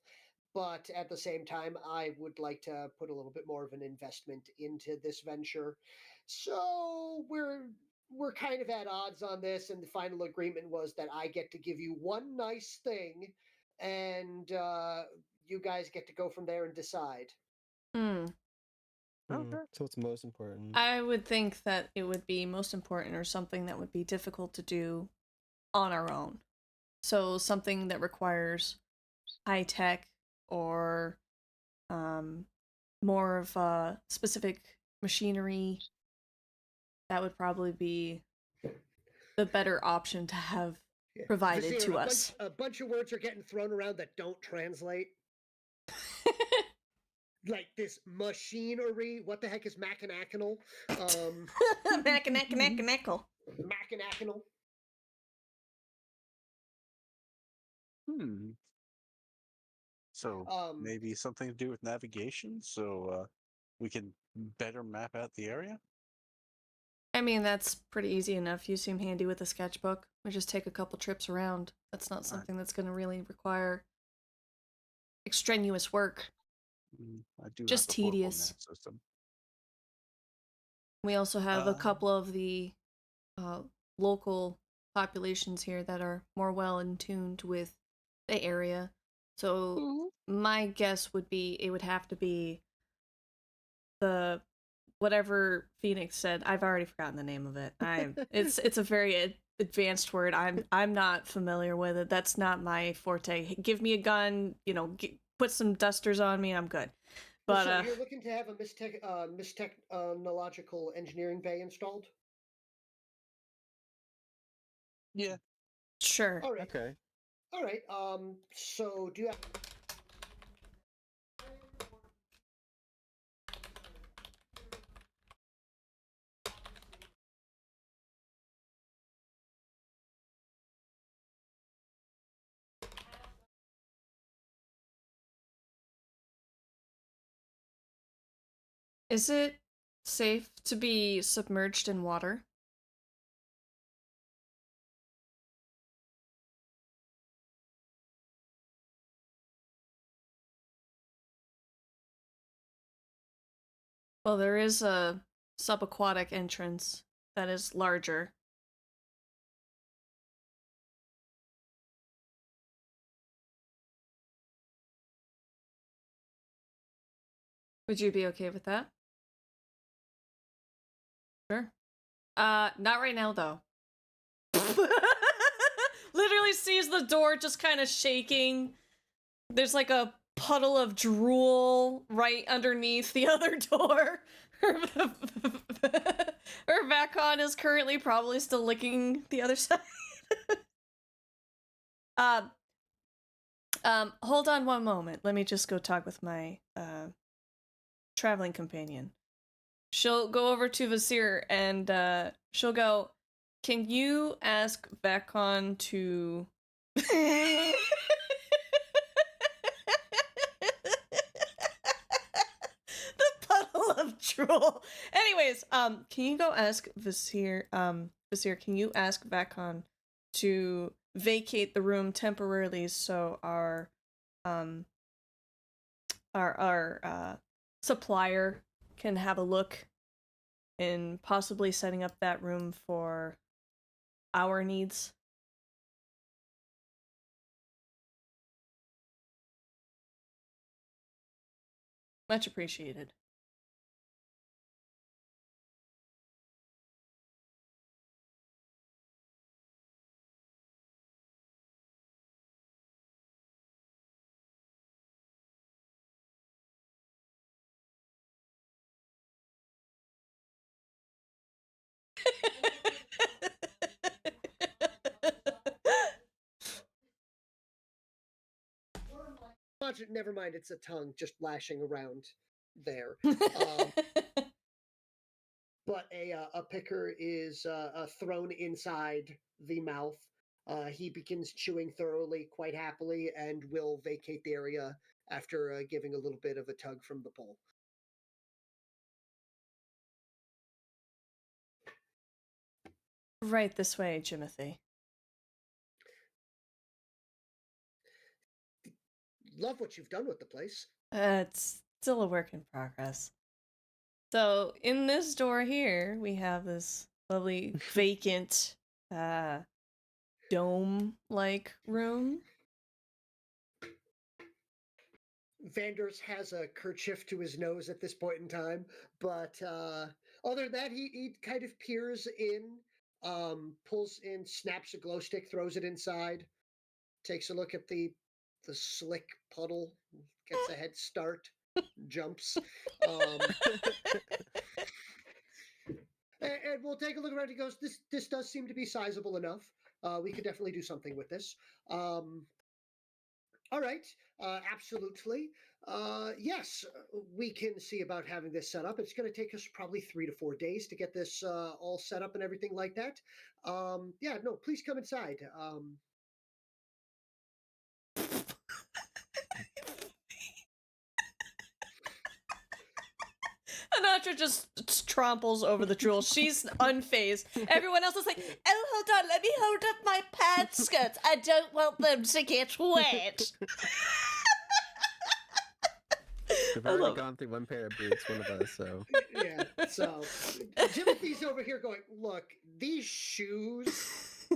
but at the same time, I would like to put a little bit more of an investment into this venture. So we're kind of at odds on this, and the final agreement was that I get to give you one nice thing, and you guys get to go from there and decide. Mm. Okay. So what's most important? I would think that it would be most important or something that would be difficult to do on our own. So something that requires high tech or more of specific machinery. That would probably be the better option to have provided Vizier, to us. A bunch of words are getting thrown around that don't translate. Like this machinery. What the heck is machinational? Machinacal. Machinational. Hmm. So maybe something to do with navigation, so we can better map out the area. I mean, that's pretty easy enough. You seem handy with a sketchbook. We just take a couple trips around. That's not something that's going to really require extraneous work. I do Just have a horrible tedious. nav system. We also have a couple of the local populations here that are more well in tuned with the area. So my guess would be it would have to be the whatever Phoenix said. I've already forgotten the name of it. It's a very advanced word. I'm not familiar with it. That's not my forte. Give me a gun, put some dusters on me, and I'm good. But so you're looking to have a mistechnological engineering bay installed? Yeah. sure. All right. Okay. All right. So do you have? Is it safe to be submerged in water? Well, there is a subaquatic entrance that is larger. Would you be okay with that? Sure. Not right now though. Literally sees the door just kind of shaking. There's like a puddle of drool right underneath the other door. Her Vacon is currently probably still licking the other side. Hold on one moment. Let me just go talk with my traveling companion. She'll go over to Vasir and she'll go, can you ask Vacon to the puddle of drool. Anyways, can you go ask Vasir, Vasir, can you ask Vacon to vacate the room temporarily so our supplier can have a look in possibly setting up that room for our needs? Much appreciated. Never mind, it's a tongue just lashing around there. But a picker is thrown inside the mouth. He begins chewing thoroughly, quite happily, and will vacate the area after giving a little bit of a tug from the pole. Right this way, Jimothy. Love what you've done with the place. It's still a work in progress. So, in this door here, we have this lovely vacant dome-like room. Vanders has a kerchief to his nose at this point in time, but other than that, he kind of peers in, pulls in, snaps a glow stick, throws it inside, takes a look at the slick puddle, gets a head start, jumps. And we'll take a look around. He goes, this does seem to be sizable enough. We could definitely do something with this. All right, absolutely. Yes, we can see about having this set up. It's going to take us probably 3 to 4 days to get this all set up and everything like that. Yeah, no, please come inside. Anatra just tramples over the drool. She's unfazed. Everyone else is like, oh, hold on, let me hold up my pants skirts. I don't want them to get wet. We've already gone through one pair of boots, one of us, so. Yeah, so Timothy's over here going, look, these shoes,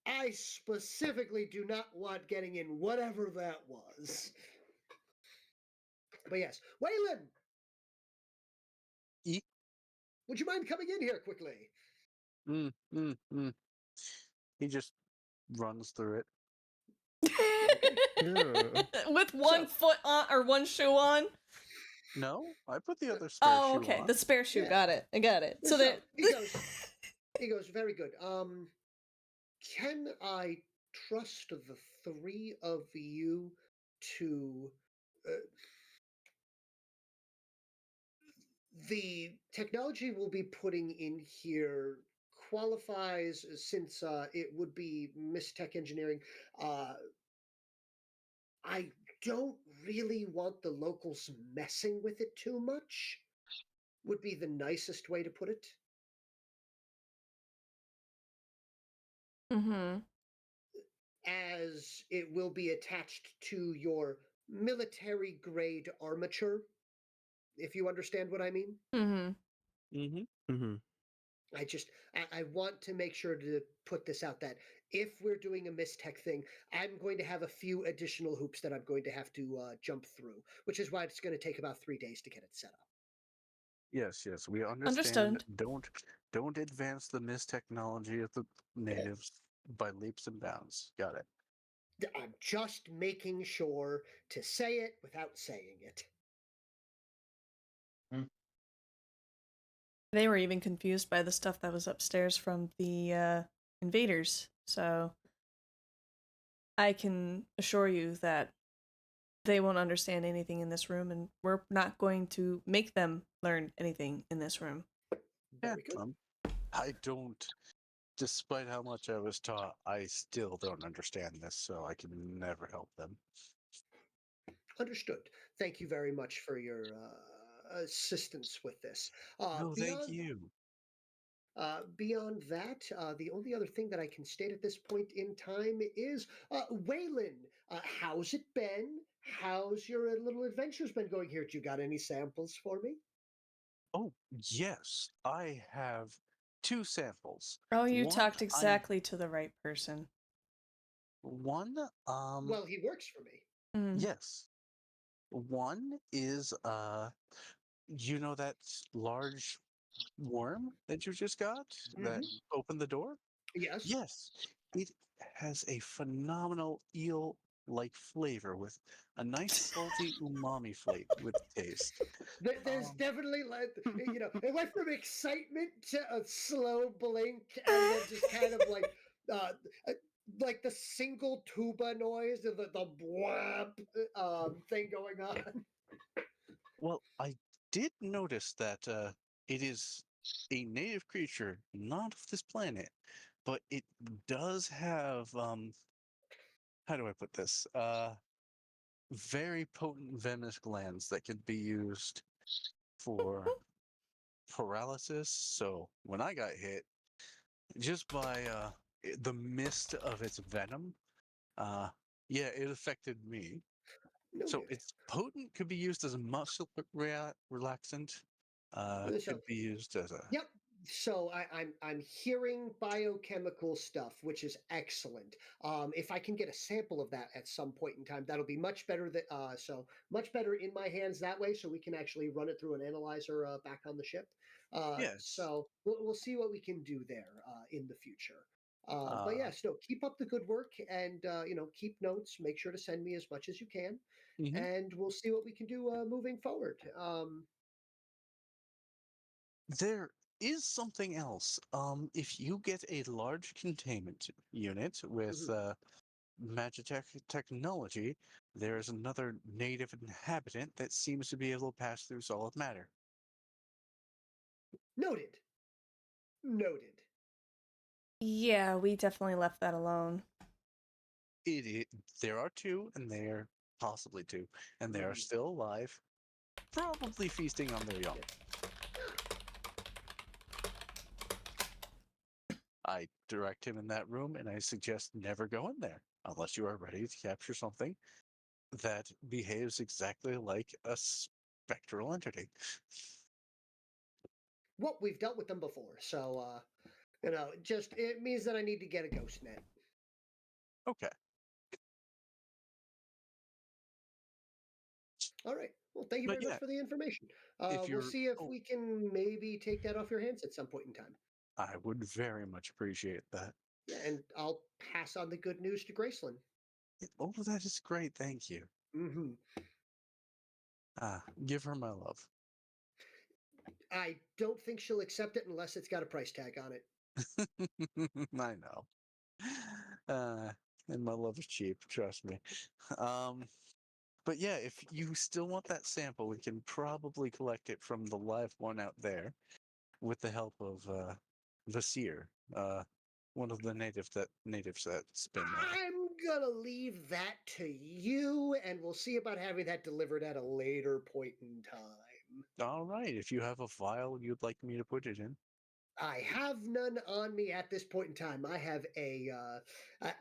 I specifically do not want getting in whatever that was. But yes, Waylon! Would you mind coming in here quickly? He just runs through it. With one foot on, or one shoe on? No, I put the other spare shoe on. Oh, okay, the spare shoe, got it, I got it. So that... he goes, very good. Can I trust the 3 of you to... the technology we'll be putting in here qualifies, since it would be mistech engineering. I don't really want the locals messing with it too much, would be the nicest way to put it. Mm-hmm. As it will be attached to your military grade armature, if you understand what I mean. Mm-hmm. Mm-hmm. Mm-hmm. I want to make sure to put this out that if we're doing a mistech thing, I'm going to have a few additional hoops that I'm going to have to jump through, which is why it's going to take about 3 days to get it set up. Yes, yes, we understand. Understood. Don't advance the technology of the natives by leaps and bounds. Got it. I'm just making sure to say it without saying it. They were even confused by the stuff that was upstairs from the invaders, so I can assure you that they won't understand anything in this room, and we're not going to make them learn anything in this room. Yeah, Very good. I don't. Despite how much I was taught, I still don't understand this, so I can never help them. Understood. Thank you very much for your assistance with this. No, thank Beyond you. Beyond that, the only other thing that I can state at this point in time is Waylon, how's it been? How's your little adventures been going here? Do you got any samples for me? Oh, yes, I have 2 samples. Oh, you One, talked exactly to the right person. one, Well, he works for me. Mm. yes. One is, you know that large worm that you just got that Hmm. opened the door? Yes. Yes, it has a phenomenal eel-like flavor with a nice salty umami flavor with taste. There's Um, definitely it went from excitement to a slow blink, and then just kind of uh, uh, like the single tuba noise of the bwap thing going on. well, I did notice that it is a native creature, not of this planet, but it does have how do I put this? Very potent venomous glands that can be used for paralysis. So when I got hit, just by the mist of its venom, uh, yeah, it affected me. So Noted. it's potent, could be used as a muscle relaxant, So, could be used as a yep. So I'm hearing biochemical stuff, which is excellent. If I can get a sample of that at some point in time, that'll be much better. So much better in my hands that way, so we can actually run it through an analyzer back on the ship. yes. So we'll see what we can do there in the future. But Uh, yes, no, keep up the good work, and keep notes. Make sure to send me as much as you can, mhm. and we'll see what we can do moving forward. There is something else. If you get a large containment unit with Mhm. Magitech technology, there is another native inhabitant that seems to be able to pass through solid matter. Noted. Noted. Yeah, we definitely left that alone. It there are 2, and they're possibly 2, and they are Mhm. still alive, probably feasting on their young. I direct him in that room, and I suggest never go in there unless you are ready to capture something that behaves exactly like a spectral entity. Well, we've dealt with them before, so just it means that I need to get a ghost net. Okay, All right. Well, thank you but very much yeah, for the information. if We'll you're, see if oh, we can maybe take that off your hands at some point in time. I would very much appreciate that. Yeah, and I'll pass on the good news to Graceland. Oh, that is great. Thank you. Hmm. Give her my love. I don't think she'll accept it unless it's got a price tag on it. I know. Uh, and my love is cheap, trust me. Um, but yeah, if you still want that sample, we can probably collect it from the live one out there with the help of Vasir, one of the natives that's been. I'm gonna leave that to you, and we'll see about having that delivered at a later point in time. All right, if you have a file you'd like me to put it in. I have none on me at this point in time. I have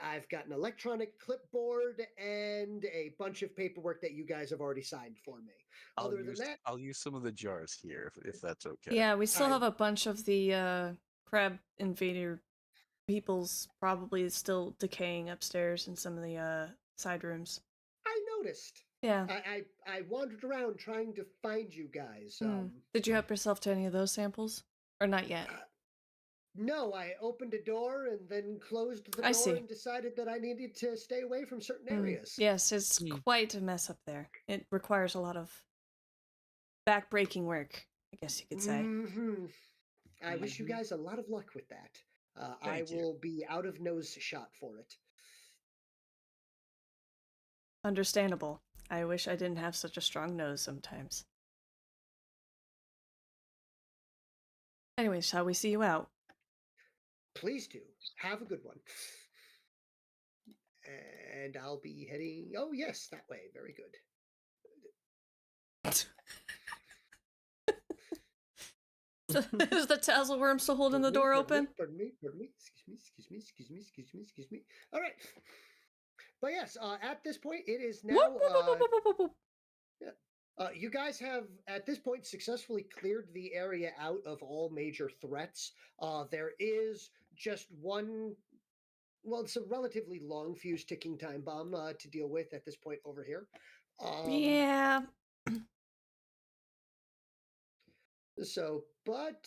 I've got an electronic clipboard and a bunch of paperwork that you guys have already signed for me. Other than that, I'll use some of the jars here if that's okay. Yeah, we still I have a bunch of the crab invader people's probably still decaying upstairs in some of the side rooms. I noticed. Yeah. I wandered around trying to find you guys. Did you help yourself to any of those samples? Or not yet? No, I opened a door and then closed the I door see. and decided that I needed to stay away from certain areas. Yes, it's quite a mess up there. It requires a lot of back-breaking work, I guess you could say. I wish you guys a lot of luck with that. I will be out of nose shot for it. Understandable. I wish I didn't have such a strong nose sometimes. Anyways, shall we see you out? Please do. Have a good one. And I'll be heading... Oh, yes, that way. Very good. Is the tassel worm still holding the door open? Pardon me. Excuse me. All right. But yes, at this point, it is now... you guys have, at this point, successfully cleared the area out of all major threats. There is just one... Well, it's a relatively long fuse ticking time bomb to deal with at this point over here. Yeah. So, but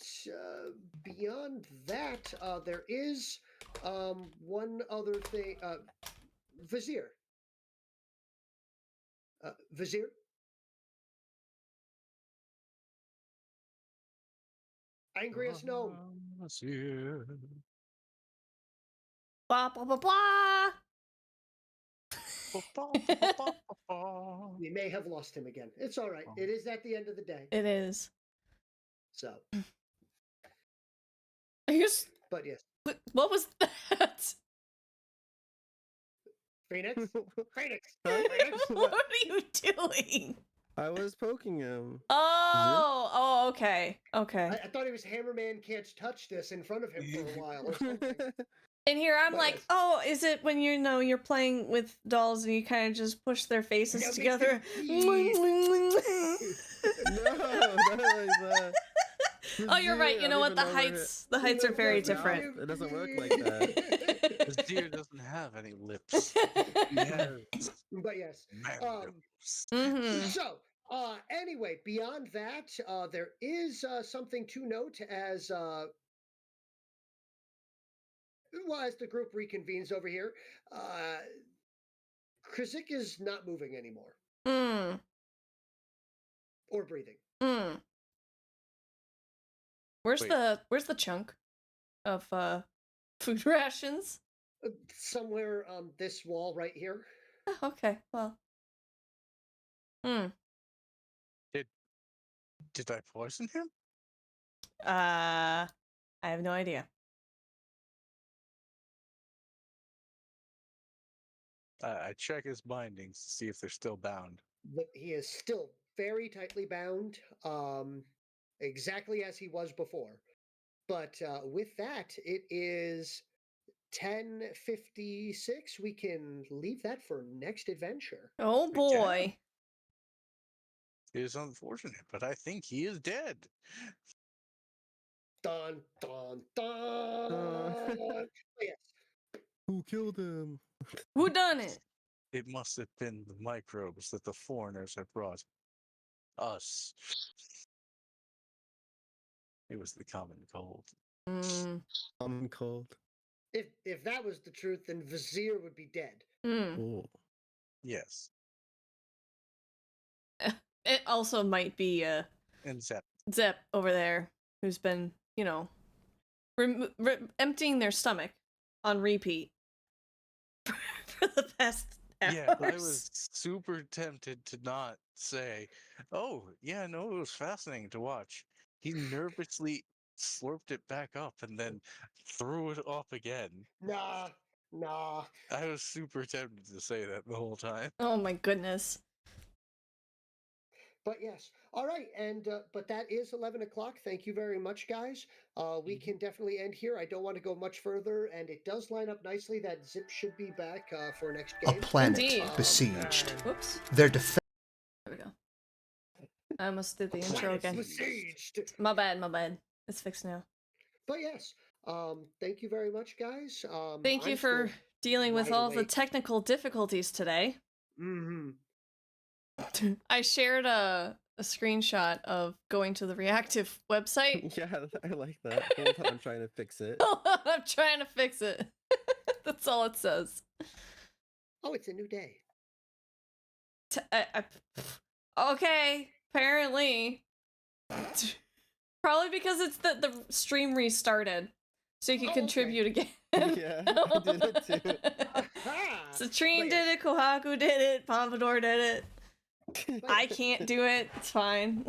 beyond that, there is one other thing. Vizier. Vizier? Angriest gnome. Blah, blah, blah, blah. We may have lost him again. It's all right. It is at the end of the day. It is. So. But yes. What was that? Phoenix? Phoenix! What are you doing? I was poking him. Oh, okay. Okay. I thought he was Hammerman can't touch this in front of him for a while or something. And here I'm But like, yes. oh, is it when you're playing with dolls and you kind of just push their faces Yeah, together? no, not like that. Oh, you're right. You know what? The Vizier, heights are very different. It doesn't work like that. This deer doesn't have any lips. But yes. Mm-hmm. So, anyway, beyond that, there is something to note as as the group reconvenes over here. Krizik is not moving anymore or breathing. Where's Wait. the chunk of food rations? Somewhere on this wall right here. Oh, okay. Well. Did I poison him? I have no idea. I check his bindings to see if they're still bound. But he is still very tightly bound, exactly as he was before. But with that, it is 10:56. We can leave that for next adventure. Oh boy. It is unfortunate, but I think he is dead. Dun dun dun. Yes. Who killed him? Who done it? It must have been the microbes that the foreigners had brought us. It was the common cold. I'm cold. If that was the truth, then Vizier would be dead. Oh. Yes. It also might be And Zep. Zep over there, who's been, emptying their stomach on repeat for the past hours. Yeah, I was super tempted to not say, oh, yeah, no, it was fascinating to watch. He nervously slurped it back up and then threw it up again. Nah. I was super tempted to say that the whole time. Oh my goodness. But yes, all right, and but that is 11 o'clock. Thank you very much, guys. We can definitely end here. I don't want to go much further, and it does line up nicely that Zip should be back for next game. A planet Indeed. besieged. Whoops. Their defense. There we go. I almost did the intro again. Besieged. My bad. It's fixed now. But yes, Thank you very much, guys. Thank you I'm for still dealing with wide all the awake. technical difficulties today. Mm-hmm. I shared a screenshot of going to the reactive website. Yeah, I like that. Hold on, I'm trying to fix it. I'm trying to fix it. That's all it says. Oh, it's a new day. Okay, apparently. Probably because it's the stream restarted. So you can Oh, okay. contribute again. Yeah, I did it too. Aha! Citrine But did yes. it, Kohaku did it, Pompador did it. But- I can't do it. It's fine.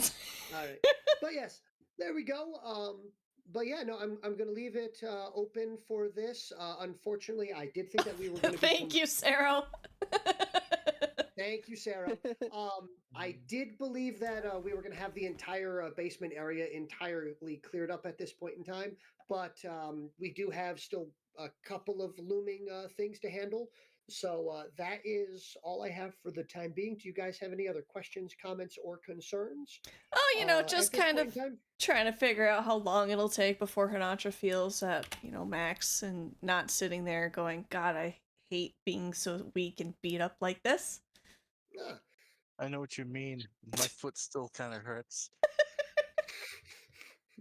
All right. But yes, there we go. But yeah, no, I'm gonna leave it open for this. Unfortunately, I did think that we were gonna. Thank you, Sarah. Thank you, Sarah. I did believe that we were going to have the entire basement area entirely cleared up at this point in time, but we do have still a couple of looming things to handle. So that is all I have for the time being. Do you guys have any other questions, comments, or concerns? Oh, you know, at just this kind point of in time? trying to figure out how long it'll take before Hinatra feels at, max and not sitting there going, God, I hate being so weak and beat up like this. Ah, I know what you mean. My foot still kind of hurts.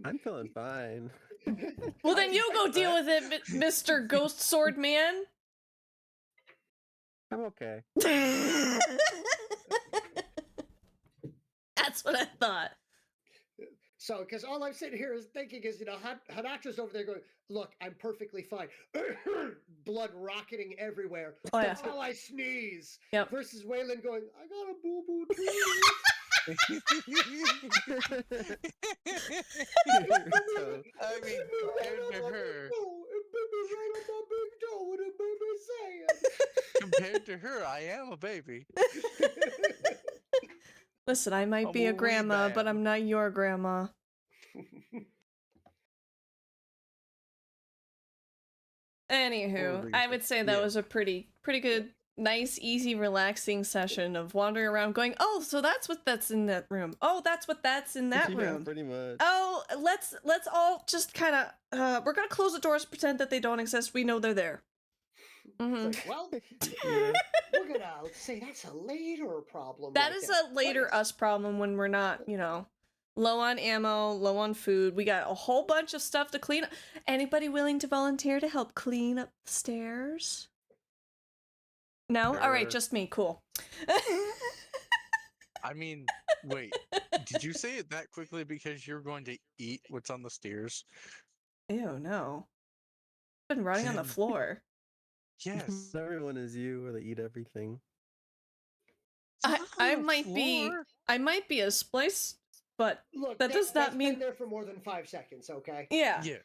I'm feeling fine. Well, then you go deal with it, Mr. Ghost Sword Man. I'm okay. That's what I thought. So, because all I'm sitting here is thinking is, Hanatra's over there going, look, I'm perfectly fine. Blood rocketing everywhere. Oh, yeah. That's how I sneeze. Yep. Versus Waylon going, I got a boo-boo too. So, I mean, compared to her, Right on my big toe. What a baby saying? compared to her, I am a baby. Listen, I might be a I'm a wee grandma, but bab. I'm not your grandma. Anywho, Holy I would say that yeah. was a pretty good, nice, easy, relaxing session of wandering around going, oh, so that's in that room. Oh, that's in that yeah, room. pretty much. Oh, let's all just kind of we're gonna close the doors, pretend that they don't exist. We know they're there. Mm-hmm. It's like, well, Yeah. we're gonna say that's a later problem. That right is there. a later But us problem when we're not, low on ammo, low on food. We got a whole bunch of stuff to clean up. Anybody willing to volunteer to help clean up the stairs? No? All right, Sure. just me. Cool. I mean, wait, did you say it that quickly because you're going to eat what's on the stairs? Ew, no. I've been running on the Then- floor. Yes. Everyone is you, where they eat everything. I might be a splice, but look, that does not that's mean been there for more than 5 seconds. Okay. yeah. Yeah.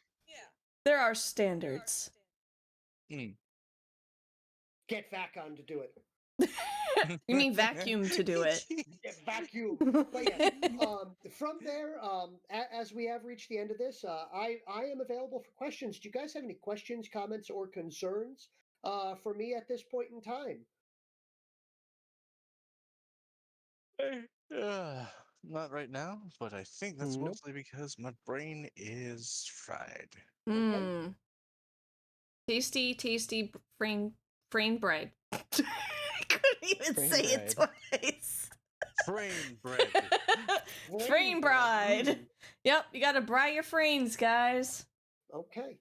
There are standards. Mm. Get Vacon to do it. You mean vacuum to do it. Get vacuum. But yes, from there, as we have reached the end of this, I am available for questions. Do you guys have any questions, comments, or concerns for me at this point in time? Not right now, but I think that's Nope. mostly because my brain is fried. Mmm. Tasty frame bread. I couldn't even Frame say it bread. twice. Frame bread. Frame bride. Mm, Yep, you gotta bry your frames, guys. okay.